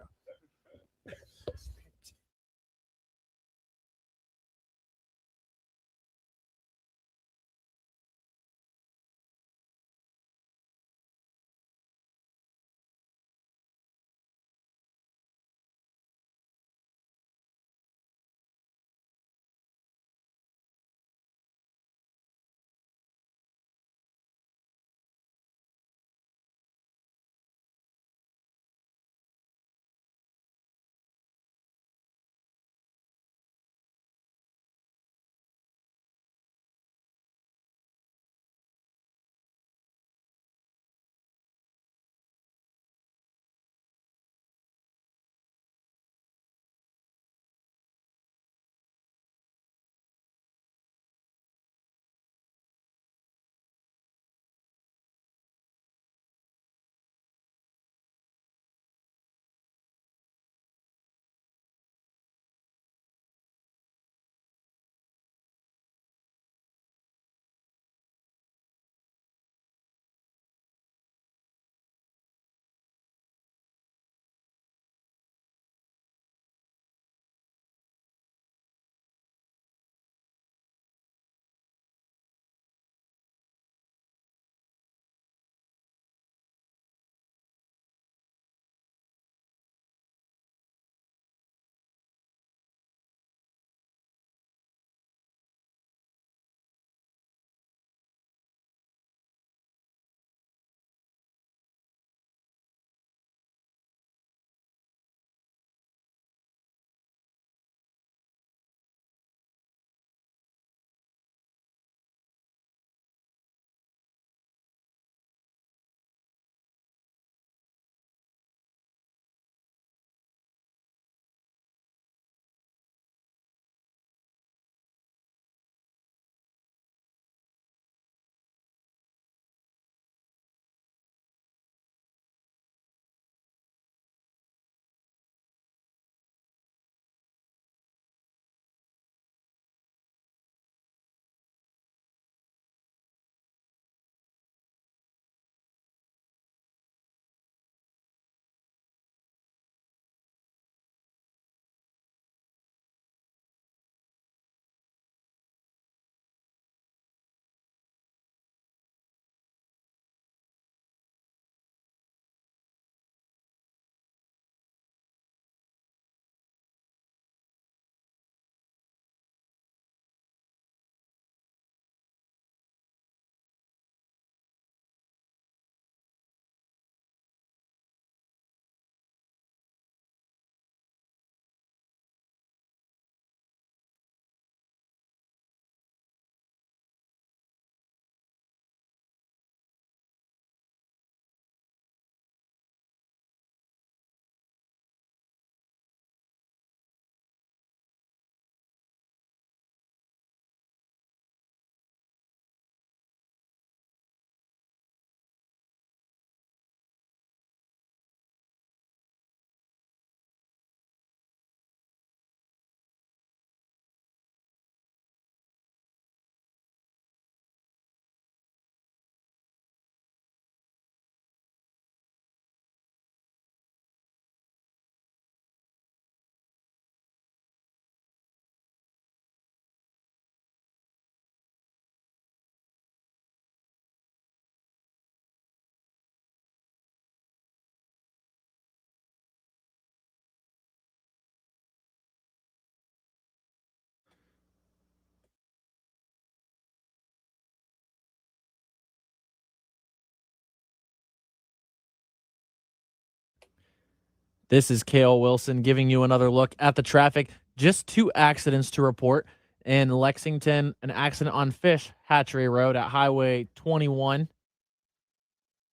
This is Kale Wilson giving you another look at the traffic. Just 2 accidents to report. In Lexington, an accident on Fish Hatchery Road at Highway 21,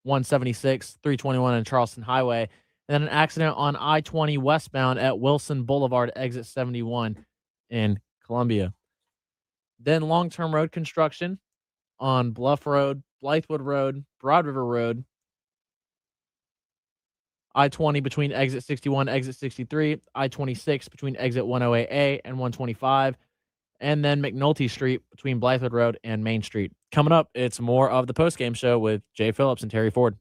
176, 321, and Charleston Highway. And then an accident on I-20 westbound at Wilson Boulevard, exit 71 in Columbia. Then long-term road construction on Bluff Road, Blythewood Road, Broad River Road, I-20 between exit 61, exit 63, I-26 between exit 108A and 125, and then McNulty Street between Blythewood Road and Main Street. Coming up, it's more of the postgame show with Jay Phillips and Terry Ford.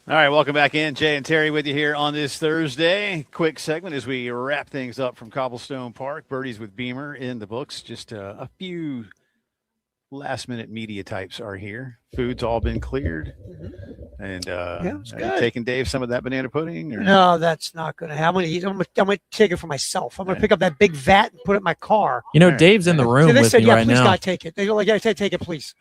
All right, welcome back in. Jay and Terry with you here on this Thursday. Quick segment as we wrap things up from Cobblestone Park. Birdies with Beamer in the books. Just a few last-minute media types are here. Food's all been cleared. And it's are you good. taking Dave some of that banana pudding? Or? No, that's not going to happen. I'm gonna take it for myself. I'm going to pick up that big vat and put it in my car. You know, Dave's in the room they with said, me right please, now. God, take it. They go like, yeah, take it, please.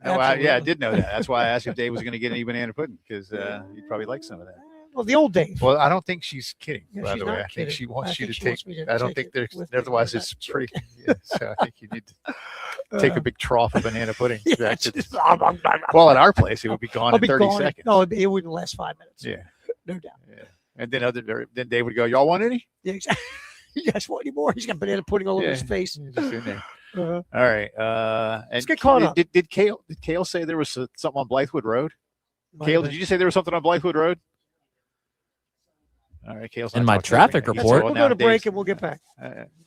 Oh, I did know that. That's why I asked if Dave was going to get any banana pudding, because he'd probably like some of that. Well, the old Dave. Well, I don't think she's kidding, Yeah, by she's the way. not I think kidding. she wants I you think to she take. wants me to I don't take think it there's. with me. Otherwise, I'm it's not pretty. Yeah, so I think you need to take a big trough of banana pudding. back to well, at our place, it would be gone I'll in be 30 gone. seconds. No, it wouldn't last 5 minutes. Yeah. No doubt. Yeah. And then Dave would go, "Y'all want any?" Yeah, exactly. You guys want any more? He's got banana pudding all over his face. Just in there. Uh-huh. All right. And Let's get caught up. Did Kale say there was something on Blythewood Road? Kale, did you just say there was something on Blythewood Road? All right, Kale's not In my talking right traffic now. report. We'll go to break and we'll get back.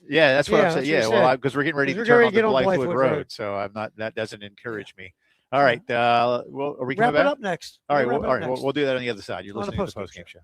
Yeah, that's what I'm saying. Yeah, well, because we're getting ready to turn on the Blythewood Road, so I'm not. That doesn't encourage me. All right. Well, are we Wrap coming it back? up next. All right. We'll wrap it up next. We'll do that on the other side. You're On the listening to the postgame postgame show.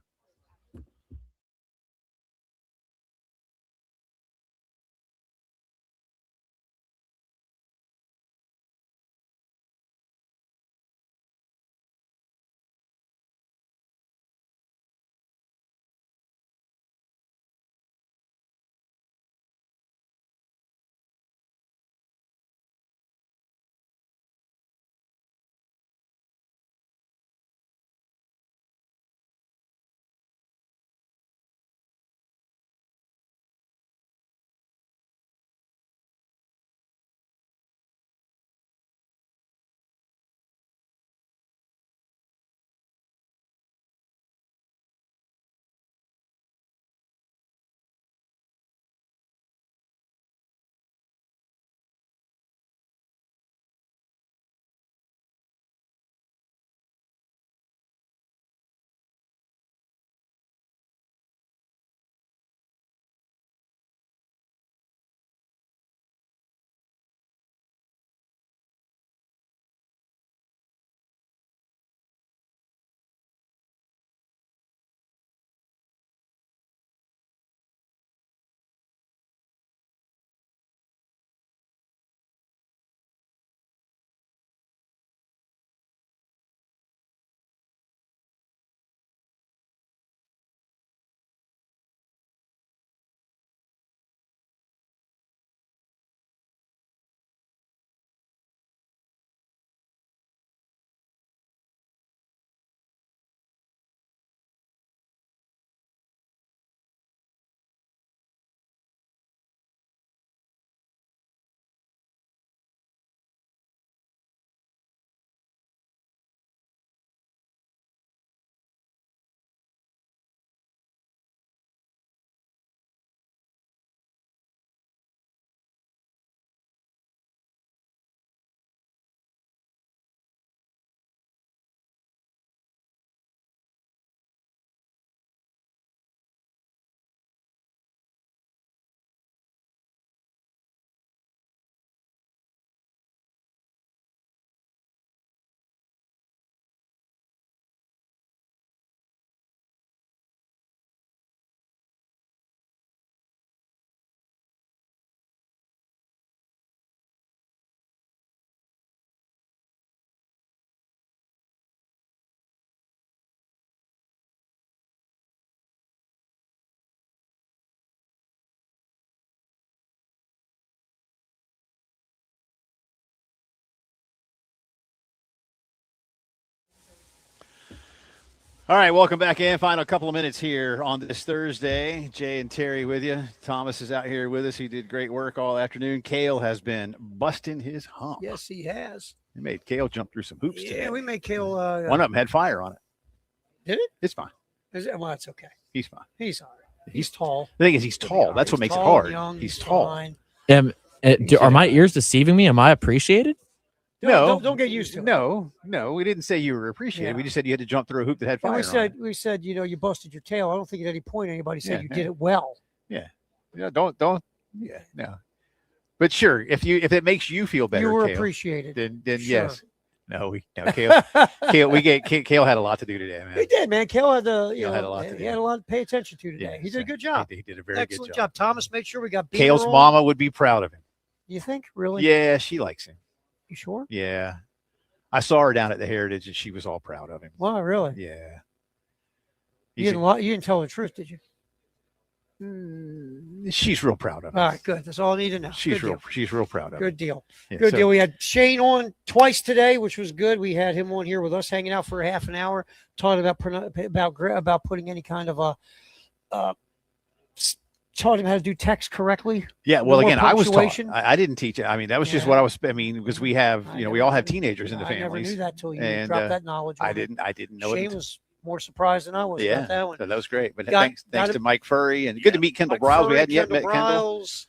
All right, welcome back in. Final couple of minutes here on this Thursday. Jay and Terry with you. Thomas is out here with us. He did great work all afternoon. Kale has been busting his hump. Yes, he has. He made Kale jump through some hoops today. Yeah, we made Kale. One of them had fire on it. Did it? It's fine. Well, that's okay. He's fine. He's all right. He's tall. The thing is, he's tall. That's what makes it hard. Young, he's tall. fine. Are my ears deceiving me? Am I appreciated? No, don't get used to it. No, we didn't say you were appreciated. Yeah. We just said you had to jump through a hoop that had And fire. we said, you busted your tail. I don't think at any point anybody said Yeah, you yeah. did it well. Yeah. Don't. Yeah. No. But sure, if it makes you feel better, You were Kale, appreciated. Then Sure. yes. No, Kale. Kale had a lot to do today, man. He did, man. Kale had had a lot to he had a lot to pay attention to today. Yeah, he did a good job. He did a very Excellent good job. Thomas, make sure we got Beaver Kale's on. mama would be proud of him. You think? Really? Yeah, she likes him. You sure? Yeah. I saw her down at the Heritage and she was all proud of him. Wow, really? Yeah. You didn't lie, you didn't tell the truth, did you? She's real proud of him. All right, good. That's all I need to know. She's Good real proud of him. Good deal. Yeah, Good so- deal. We had Shane on twice today, which was good. We had him on here with us, hanging out for a half an hour, talking about putting any kind of taught him how to do text correctly. Yeah, well, More again, I was taught. punctuation. I didn't teach it. I mean, that was just what I was. I mean, because we have, we all have teenagers in the I families. never knew that till you and, dropped that knowledge. I on me. didn't know Shane it. was more surprised than I was Yeah, about that one. so that was great. But Got- thanks got to it. Mike Furry and good to meet Kendall Briles. We hadn't yet met Kendall. Briles,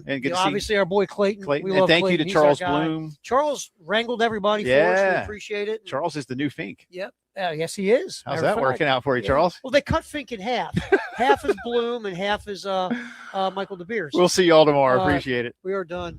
And good to see obviously our boy Clayton. Clayton. We And love thank you to Clayton. He's our Charles guy. Bloom. Charles wrangled everybody for us. Yeah. We appreciate it. Charles is the new Fink. Yep. Yes, he is. How's Matter of that working fact. out for you, Yeah. Charles? Well, they cut Fink in half. Half is Bloom and half is Michael DeBeers. We'll see y'all tomorrow. All right. Appreciate it. We are done.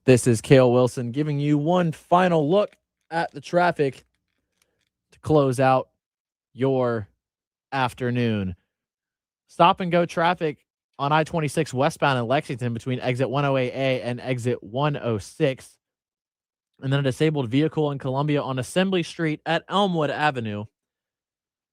This is Cale Wilson giving you one final look at the traffic to close out your afternoon. Stop and go traffic on I-26 westbound in Lexington between exit 108A and exit 106. And then a disabled vehicle in Columbia on Assembly Street at Elmwood Avenue.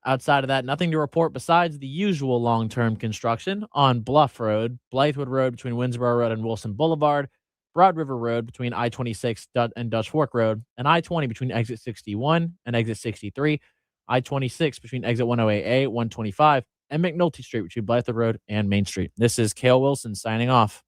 Outside of that, nothing to report besides the usual long-term construction on Bluff Road, Blythewood Road between Winnsboro Road and Wilson Boulevard, Broad River Road between I-26 and Dutch Fork Road, and I-20 between exit 61 and exit 63, I-26 between exit 108A, 125, and McNulty Street between Blythewood Road and Main Street. This is Cale Wilson signing off.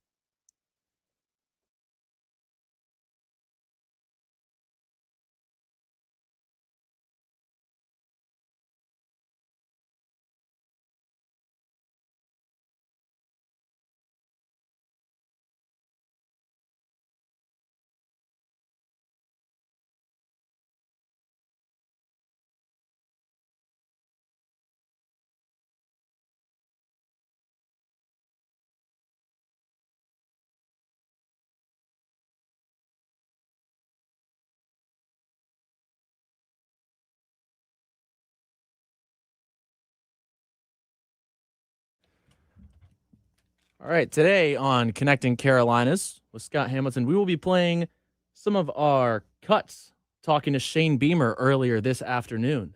All right, today on Connecting Carolinas with Scott Hamilton, we will be playing some of our cuts, talking to Shane Beamer earlier this afternoon.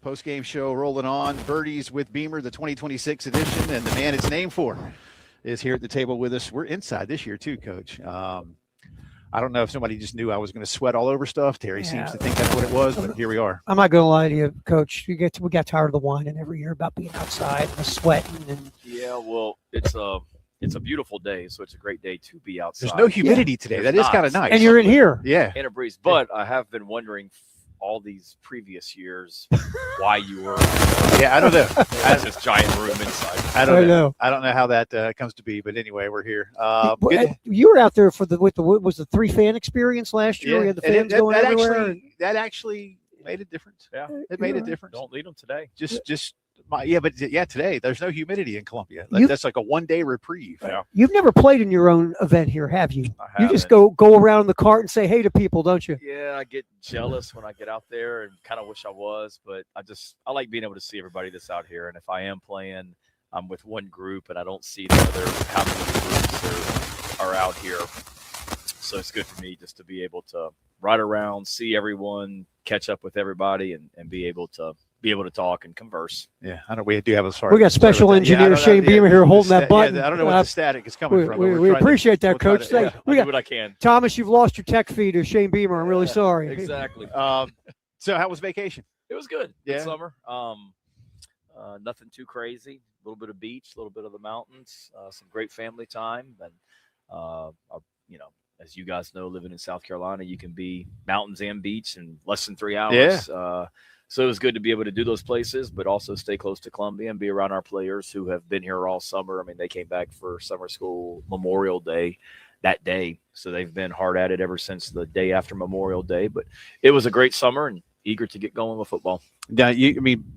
Post-game show rolling on. Birdies with Beamer, the 2026 edition, and the man it's named for is here at the table with us. We're inside this year too, Coach. I don't know if somebody just knew I was going to sweat all over stuff. Terry seems to think that's what it was, but here we are. I'm not going to lie to you, Coach. We got tired of the whining every year about being outside and the sweating. And yeah, well, it's a beautiful day, so it's a great day to be outside. There's no humidity today. That is kind of nice. And you're in here. Yeah. In a breeze. But I have been wondering all these previous years why you were I don't know. Has this giant room inside. I don't know. I don't know how that comes to be, but anyway, we're here. You were out there for the 3-fan experience last year. We had the fans going everywhere. That actually made a difference. Yeah, it made a difference. Don't lead them today. Today there's no humidity in Columbia. That's like a one-day reprieve. Yeah. You've never played in your own event here, have you? You just go around in the cart and say hey to people, don't you? Yeah, I get jealous when I get out there and kind of wish I was, but I like being able to see everybody that's out here. And if I am playing, I'm with one group and I don't see the other how many groups are out here. So it's good for me just to be able to ride around, see everyone, catch up with everybody, and be able to talk and converse. Yeah, I know we do have a we got special engineer Shane Beamer here holding that button. I don't know what the static is coming from. We appreciate that, Coach. I'll do what I can. Thomas, you've lost your tech feed to Shane Beamer. I'm really sorry. Exactly. So how was vacation? It was good. Yeah. Good summer. Nothing too crazy. A little bit of beach, a little bit of the mountains, some great family time, and as you guys know, living in South Carolina, you can be mountains and beach in less than 3 hours. Yeah. So it was good to be able to do those places, but also stay close to Columbia and be around our players who have been here all summer. I mean, they came back for summer school Memorial Day that day. So they've been hard at it ever since the day after Memorial Day. But it was a great summer and eager to get going with football. Now,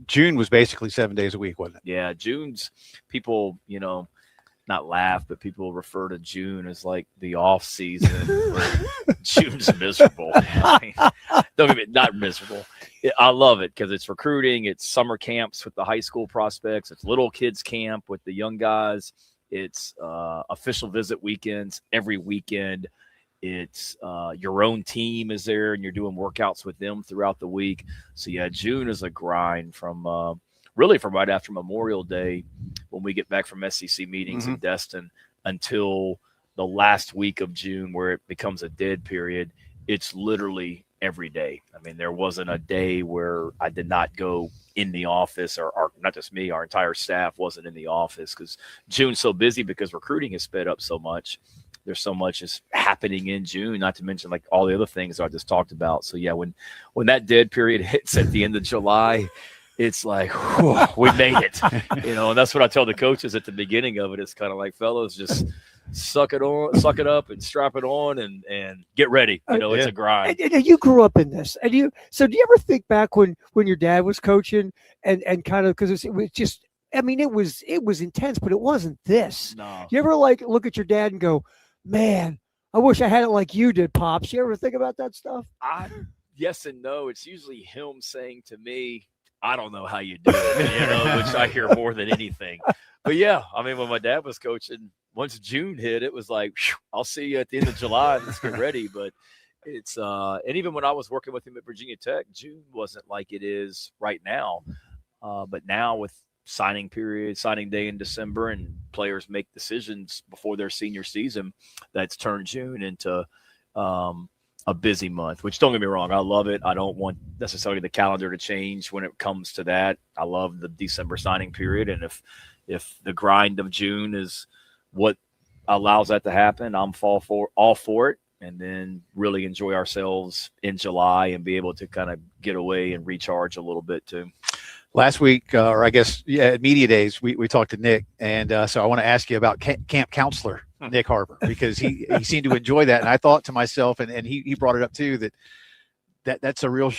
June was basically 7 days a week, wasn't it? Yeah, June's people, not laugh, but people refer to June as like the off season where June's miserable. Not miserable. I love it because it's recruiting. It's summer camps with the high school prospects. It's little kids camp with the young guys. It's official visit weekends every weekend. It's your own team is there and you're doing workouts with them throughout the week. So yeah, June is a grind from really from right after Memorial Day when we get back from SEC meetings in Destin until the last week of June where it becomes a dead period. It's literally every day. I mean, there wasn't a day where I did not go in the office or not just me, our entire staff wasn't in the office because June's so busy because recruiting has sped up so much. There's so much is happening in June, not to mention like all the other things I just talked about. So yeah, when that dead period hits at the end of July, it's like, whew, we made it, and that's what I tell the coaches at the beginning of it. It's kind of like, fellas, just suck it up and strap it on and get ready. It's a grind. And you grew up in this. So do you ever think back when your dad was coaching and kind of, because it was just I mean, it was intense, but it wasn't this. No. You ever like look at your dad and go, man, I wish I had it like you did, Pops. You ever think about that stuff? Yes and no. It's usually him saying to me, I don't know how you do it, which I hear more than anything. But yeah, I mean, when my dad was coaching, once June hit, it was like, I'll see you at the end of July. Let's get ready. But it's and even when I was working with him at Virginia Tech, June wasn't like it is right now. But now with signing day in December, and players make decisions before their senior season, that's turned June into a busy month, which don't get me wrong, I love it. I don't want necessarily the calendar to change when it comes to that. I love the December signing period. And if the grind of June is what allows that to happen, I'm all for it. And then really enjoy ourselves in July and be able to kind of get away and recharge a little bit too. Last week, or I guess, at Media Days, we talked to Nick. And so I want to ask you about camp counselor Nick Harper, because he seemed to enjoy that. And I thought to myself, and he brought it up too, that's a real,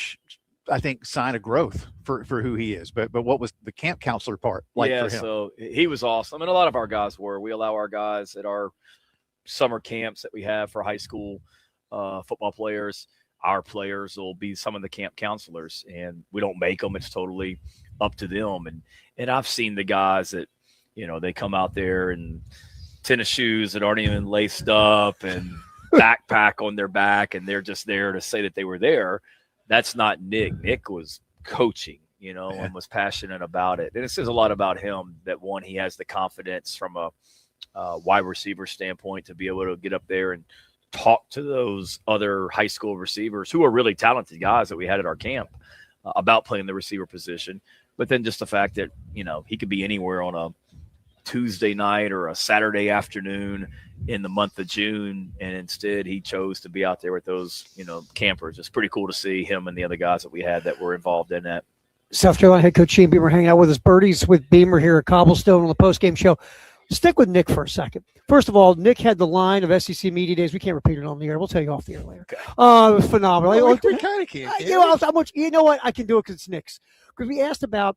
I think, sign of growth for who he is. But what was the camp counselor part like for him? So he was awesome. And a lot of our guys were. We allow our guys at our summer camps that we have for high school football players. Our players will be some of the camp counselors, and we don't make them. It's totally up to them. And I've seen the guys that, they come out there and tennis shoes that aren't even laced up and backpack on their back, and they're just there to say that they were there. That's not Nick. Nick was coaching, and was passionate about it. And it says a lot about him that, one, he has the confidence from a wide receiver standpoint to be able to get up there and talk to those other high school receivers who are really talented guys that we had at our camp about playing the receiver position. But then just the fact that, he could be anywhere on a Tuesday night or a Saturday afternoon in the month of June, and instead he chose to be out there with those, campers. It's pretty cool to see him and the other guys that we had that were involved in that. South Carolina head coach Shane Beamer hanging out with us. Birdies with Beamer here at Cobblestone on the postgame show. Stick with Nick for a second. First of all, Nick had the line of SEC Media Days. We can't repeat it on the air. We'll tell you off the air later. It was phenomenal. Well, we kind of can't. You know what? I can do it because it's Nick's. Because we asked about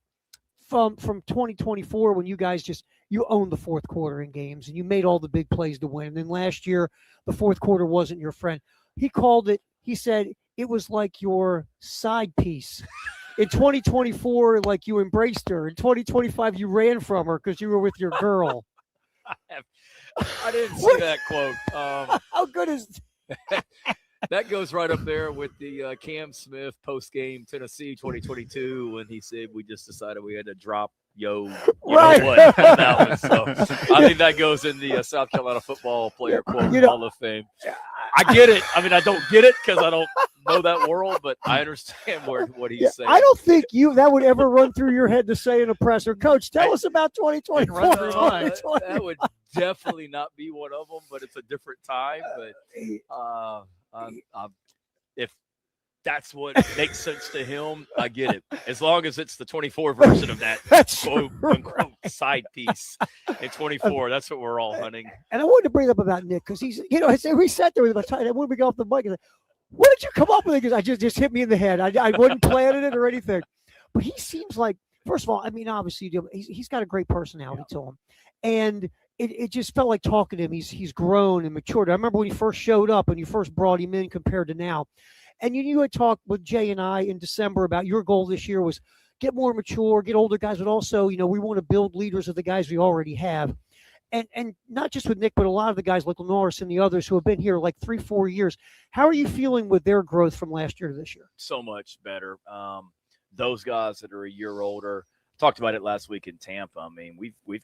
from 2024 when you guys you owned the fourth quarter in games and you made all the big plays to win. And then last year, the fourth quarter wasn't your friend. He called it, he said, it was like your side piece. In 2024, like you embraced her. In 2025, you ran from her because you were with your girl. I didn't see that quote. How good is that? Goes right up there with the Cam Smith post-game Tennessee 2022 when he said we just decided we had to drop right. Know what on that one. So I think that goes in the South Carolina football player quote Hall of Fame. I get it. I mean, I don't get it because I don't know that world, but I understand what he's saying. I don't think that would ever run through your head to say in a presser, Coach, tell us about 2024. That would definitely not be one of them, but it's a different time. But if that's what makes sense to him, I get it. As long as it's the 24 version of that quote unquote side piece in 24, that's what we're all hunting. And I wanted to bring up about Nick because he's, we sat there with my time. And when we got off the mic, I said, what did you come up with? Because I just hit me in the head. I wasn't planning it or anything. But he seems like, first of all, I mean, obviously, he's got a great personality to him. And it just felt like talking to him. He's grown and matured. I remember when he first showed up and you first brought him in compared to now. And you had talked with Jay and I in December about your goal this year was get more mature, get older guys, but also, we want to build leaders of the guys we already have. And not just with Nick, but a lot of the guys like Norris and the others who have been here like 3-4 years. How are you feeling with their growth from last year to this year? So much better. Those guys that are a year older, talked about it last week in Tampa. I mean, we're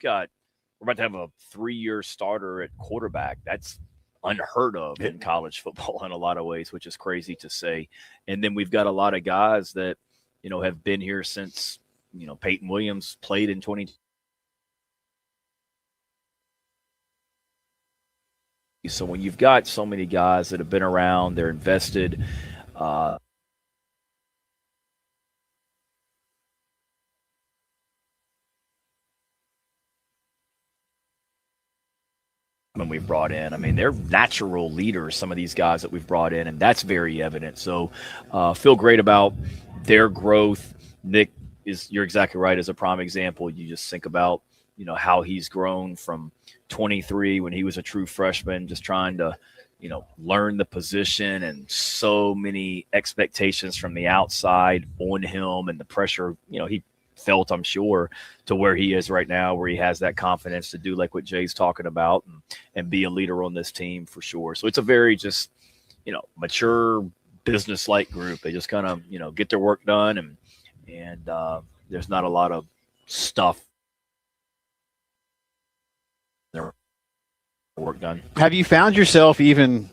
about to have a 3-year starter at quarterback. That's unheard of in college football in a lot of ways, which is crazy to say. And then we've got a lot of guys that, have been here since, Peyton Williams played in 20. So when you've got so many guys that have been around, they're invested, we've brought in. I mean, they're natural leaders, some of these guys that we've brought in, and that's very evident. So feel great about their growth. Nick you're exactly right. As a prime example, you just think about, how he's grown from 23 when he was a true freshman, just trying to, learn the position, and so many expectations from the outside on him, and the pressure, he felt, I'm sure, to where he is right now, where he has that confidence to do like what Jay's talking about, and be a leader on this team for sure. So it's a very just, mature business-like group. They just kind of, get their work done, and there's not a lot of stuff. Their work done. Have you found yourself even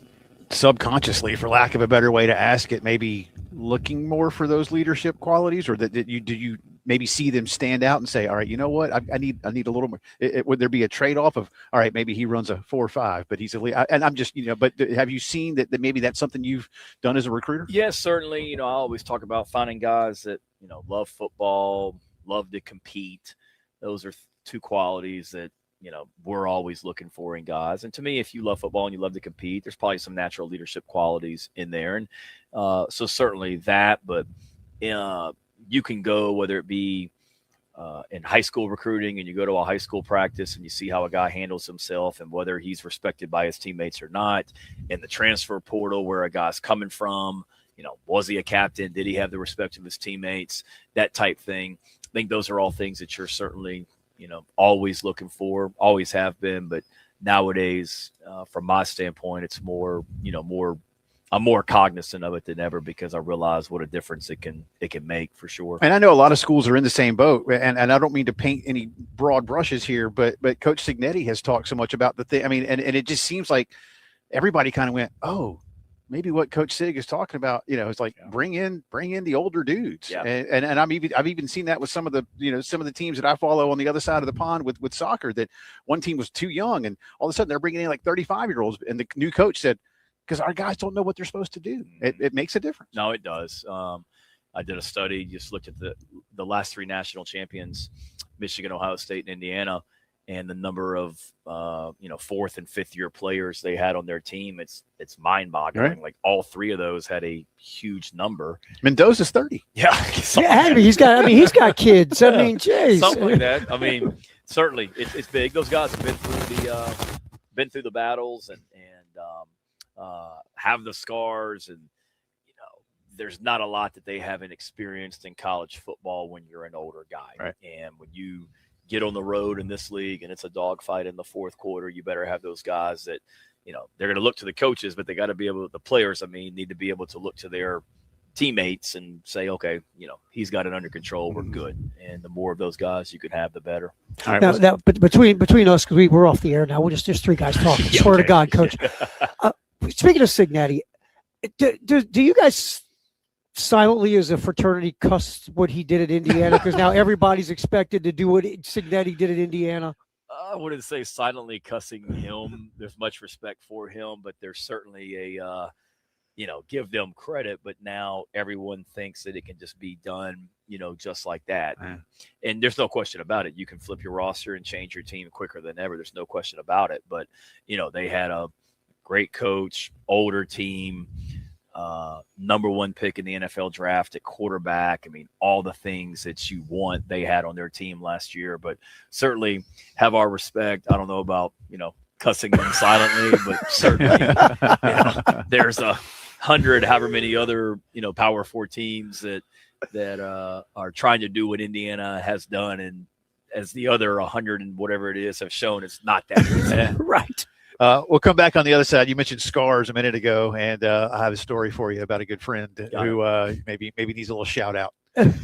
subconsciously, for lack of a better way to ask it, maybe looking more for those leadership qualities, or did you maybe see them stand out and say, all right, you know what, I need a little more? Would there be a trade-off of, all right, maybe he runs a 4.5, but he's a lead, and I'm just, but have you seen that maybe that's something you've done as a recruiter? Yes, certainly. I always talk about finding guys that, love football, love to compete. Those are two qualities that, we're always looking for in guys. And to me, if you love football and you love to compete, there's probably some natural leadership qualities in there. And so certainly that, but you can go, whether it be in high school recruiting, and you go to a high school practice and you see how a guy handles himself and whether he's respected by his teammates or not. In the transfer portal, where a guy's coming from, was he a captain? Did he have the respect of his teammates? That type thing. I think those are all things that you're certainly, always looking for, always have been. But nowadays, from my standpoint, it's more, I'm more cognizant of it than ever, because I realize what a difference it can make for sure. And I know a lot of schools are in the same boat, and I don't mean to paint any broad brushes here, but Coach Signetti has talked so much about the thing. I mean, and it just seems like everybody kind of went, oh, maybe what Coach Sig is talking about, it's like bring in the older dudes. Yeah. And I've even seen that with some of the teams that I follow on the other side of the pond with soccer, that one team was too young, and all of a sudden they're bringing in like 35-year-olds, and the new coach said, because our guys don't know what they're supposed to do. It makes a difference. No, it does. I did a study, just looked at the last three national champions, Michigan, Ohio State, and Indiana, and the number of fourth and fifth year players they had on their team. It's mind-boggling. Right. Like all three of those had a huge number. Mendoza's 30. Yeah, he's got kids. I mean, geez. Something like that. I mean, certainly it's big. Those guys have been through the battles and have the scars, and there's not a lot that they haven't experienced in college football when you're an older guy. Right. And when you get on the road in this league and it's a dogfight in the fourth quarter, you better have those guys that, they're going to look to the coaches, but they got to be able, the players, need to be able to look to their teammates and say, okay, he's got it under control. We're good. And the more of those guys you can have, the better. All right, now, but between us, because we're off the air now, we're just three guys talking. Yeah, Swear to okay. God, Coach. Speaking of Signetti, do you guys silently as a fraternity cuss what he did at Indiana? Because now everybody's expected to do what Signetti did at Indiana. I wouldn't say silently cussing him. There's much respect for him, but there's certainly a, give them credit. But now everyone thinks that it can just be done, just like that. And there's no question about it. You can flip your roster and change your team quicker than ever. There's no question about it. But, they had a great coach, older team, number one pick in the NFL draft at quarterback. All the things that you want, they had on their team last year, but certainly have our respect. I don't know about, cussing them silently, but certainly, there's 100, however many other, Power 4 teams that are trying to do what Indiana has done. And as the other 100 and whatever it is have shown, it's not that easy. Right. We'll come back on the other side. You mentioned scars a minute ago, and I have a story for you about a good friend who maybe needs a little shout out.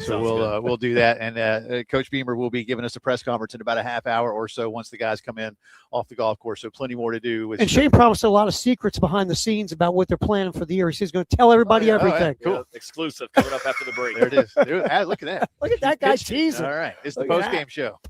So we'll do that. And Coach Beamer will be giving us a press conference in about a half hour or so once the guys come in off the golf course. So plenty more to do. And Shane promised a lot of secrets behind the scenes about what they're planning for the year. He says he's going to tell everybody everything. Cool. Yeah, exclusive coming up after the break. There it is. Look at that. Look at that guy teasing. All right. It's the post-game show.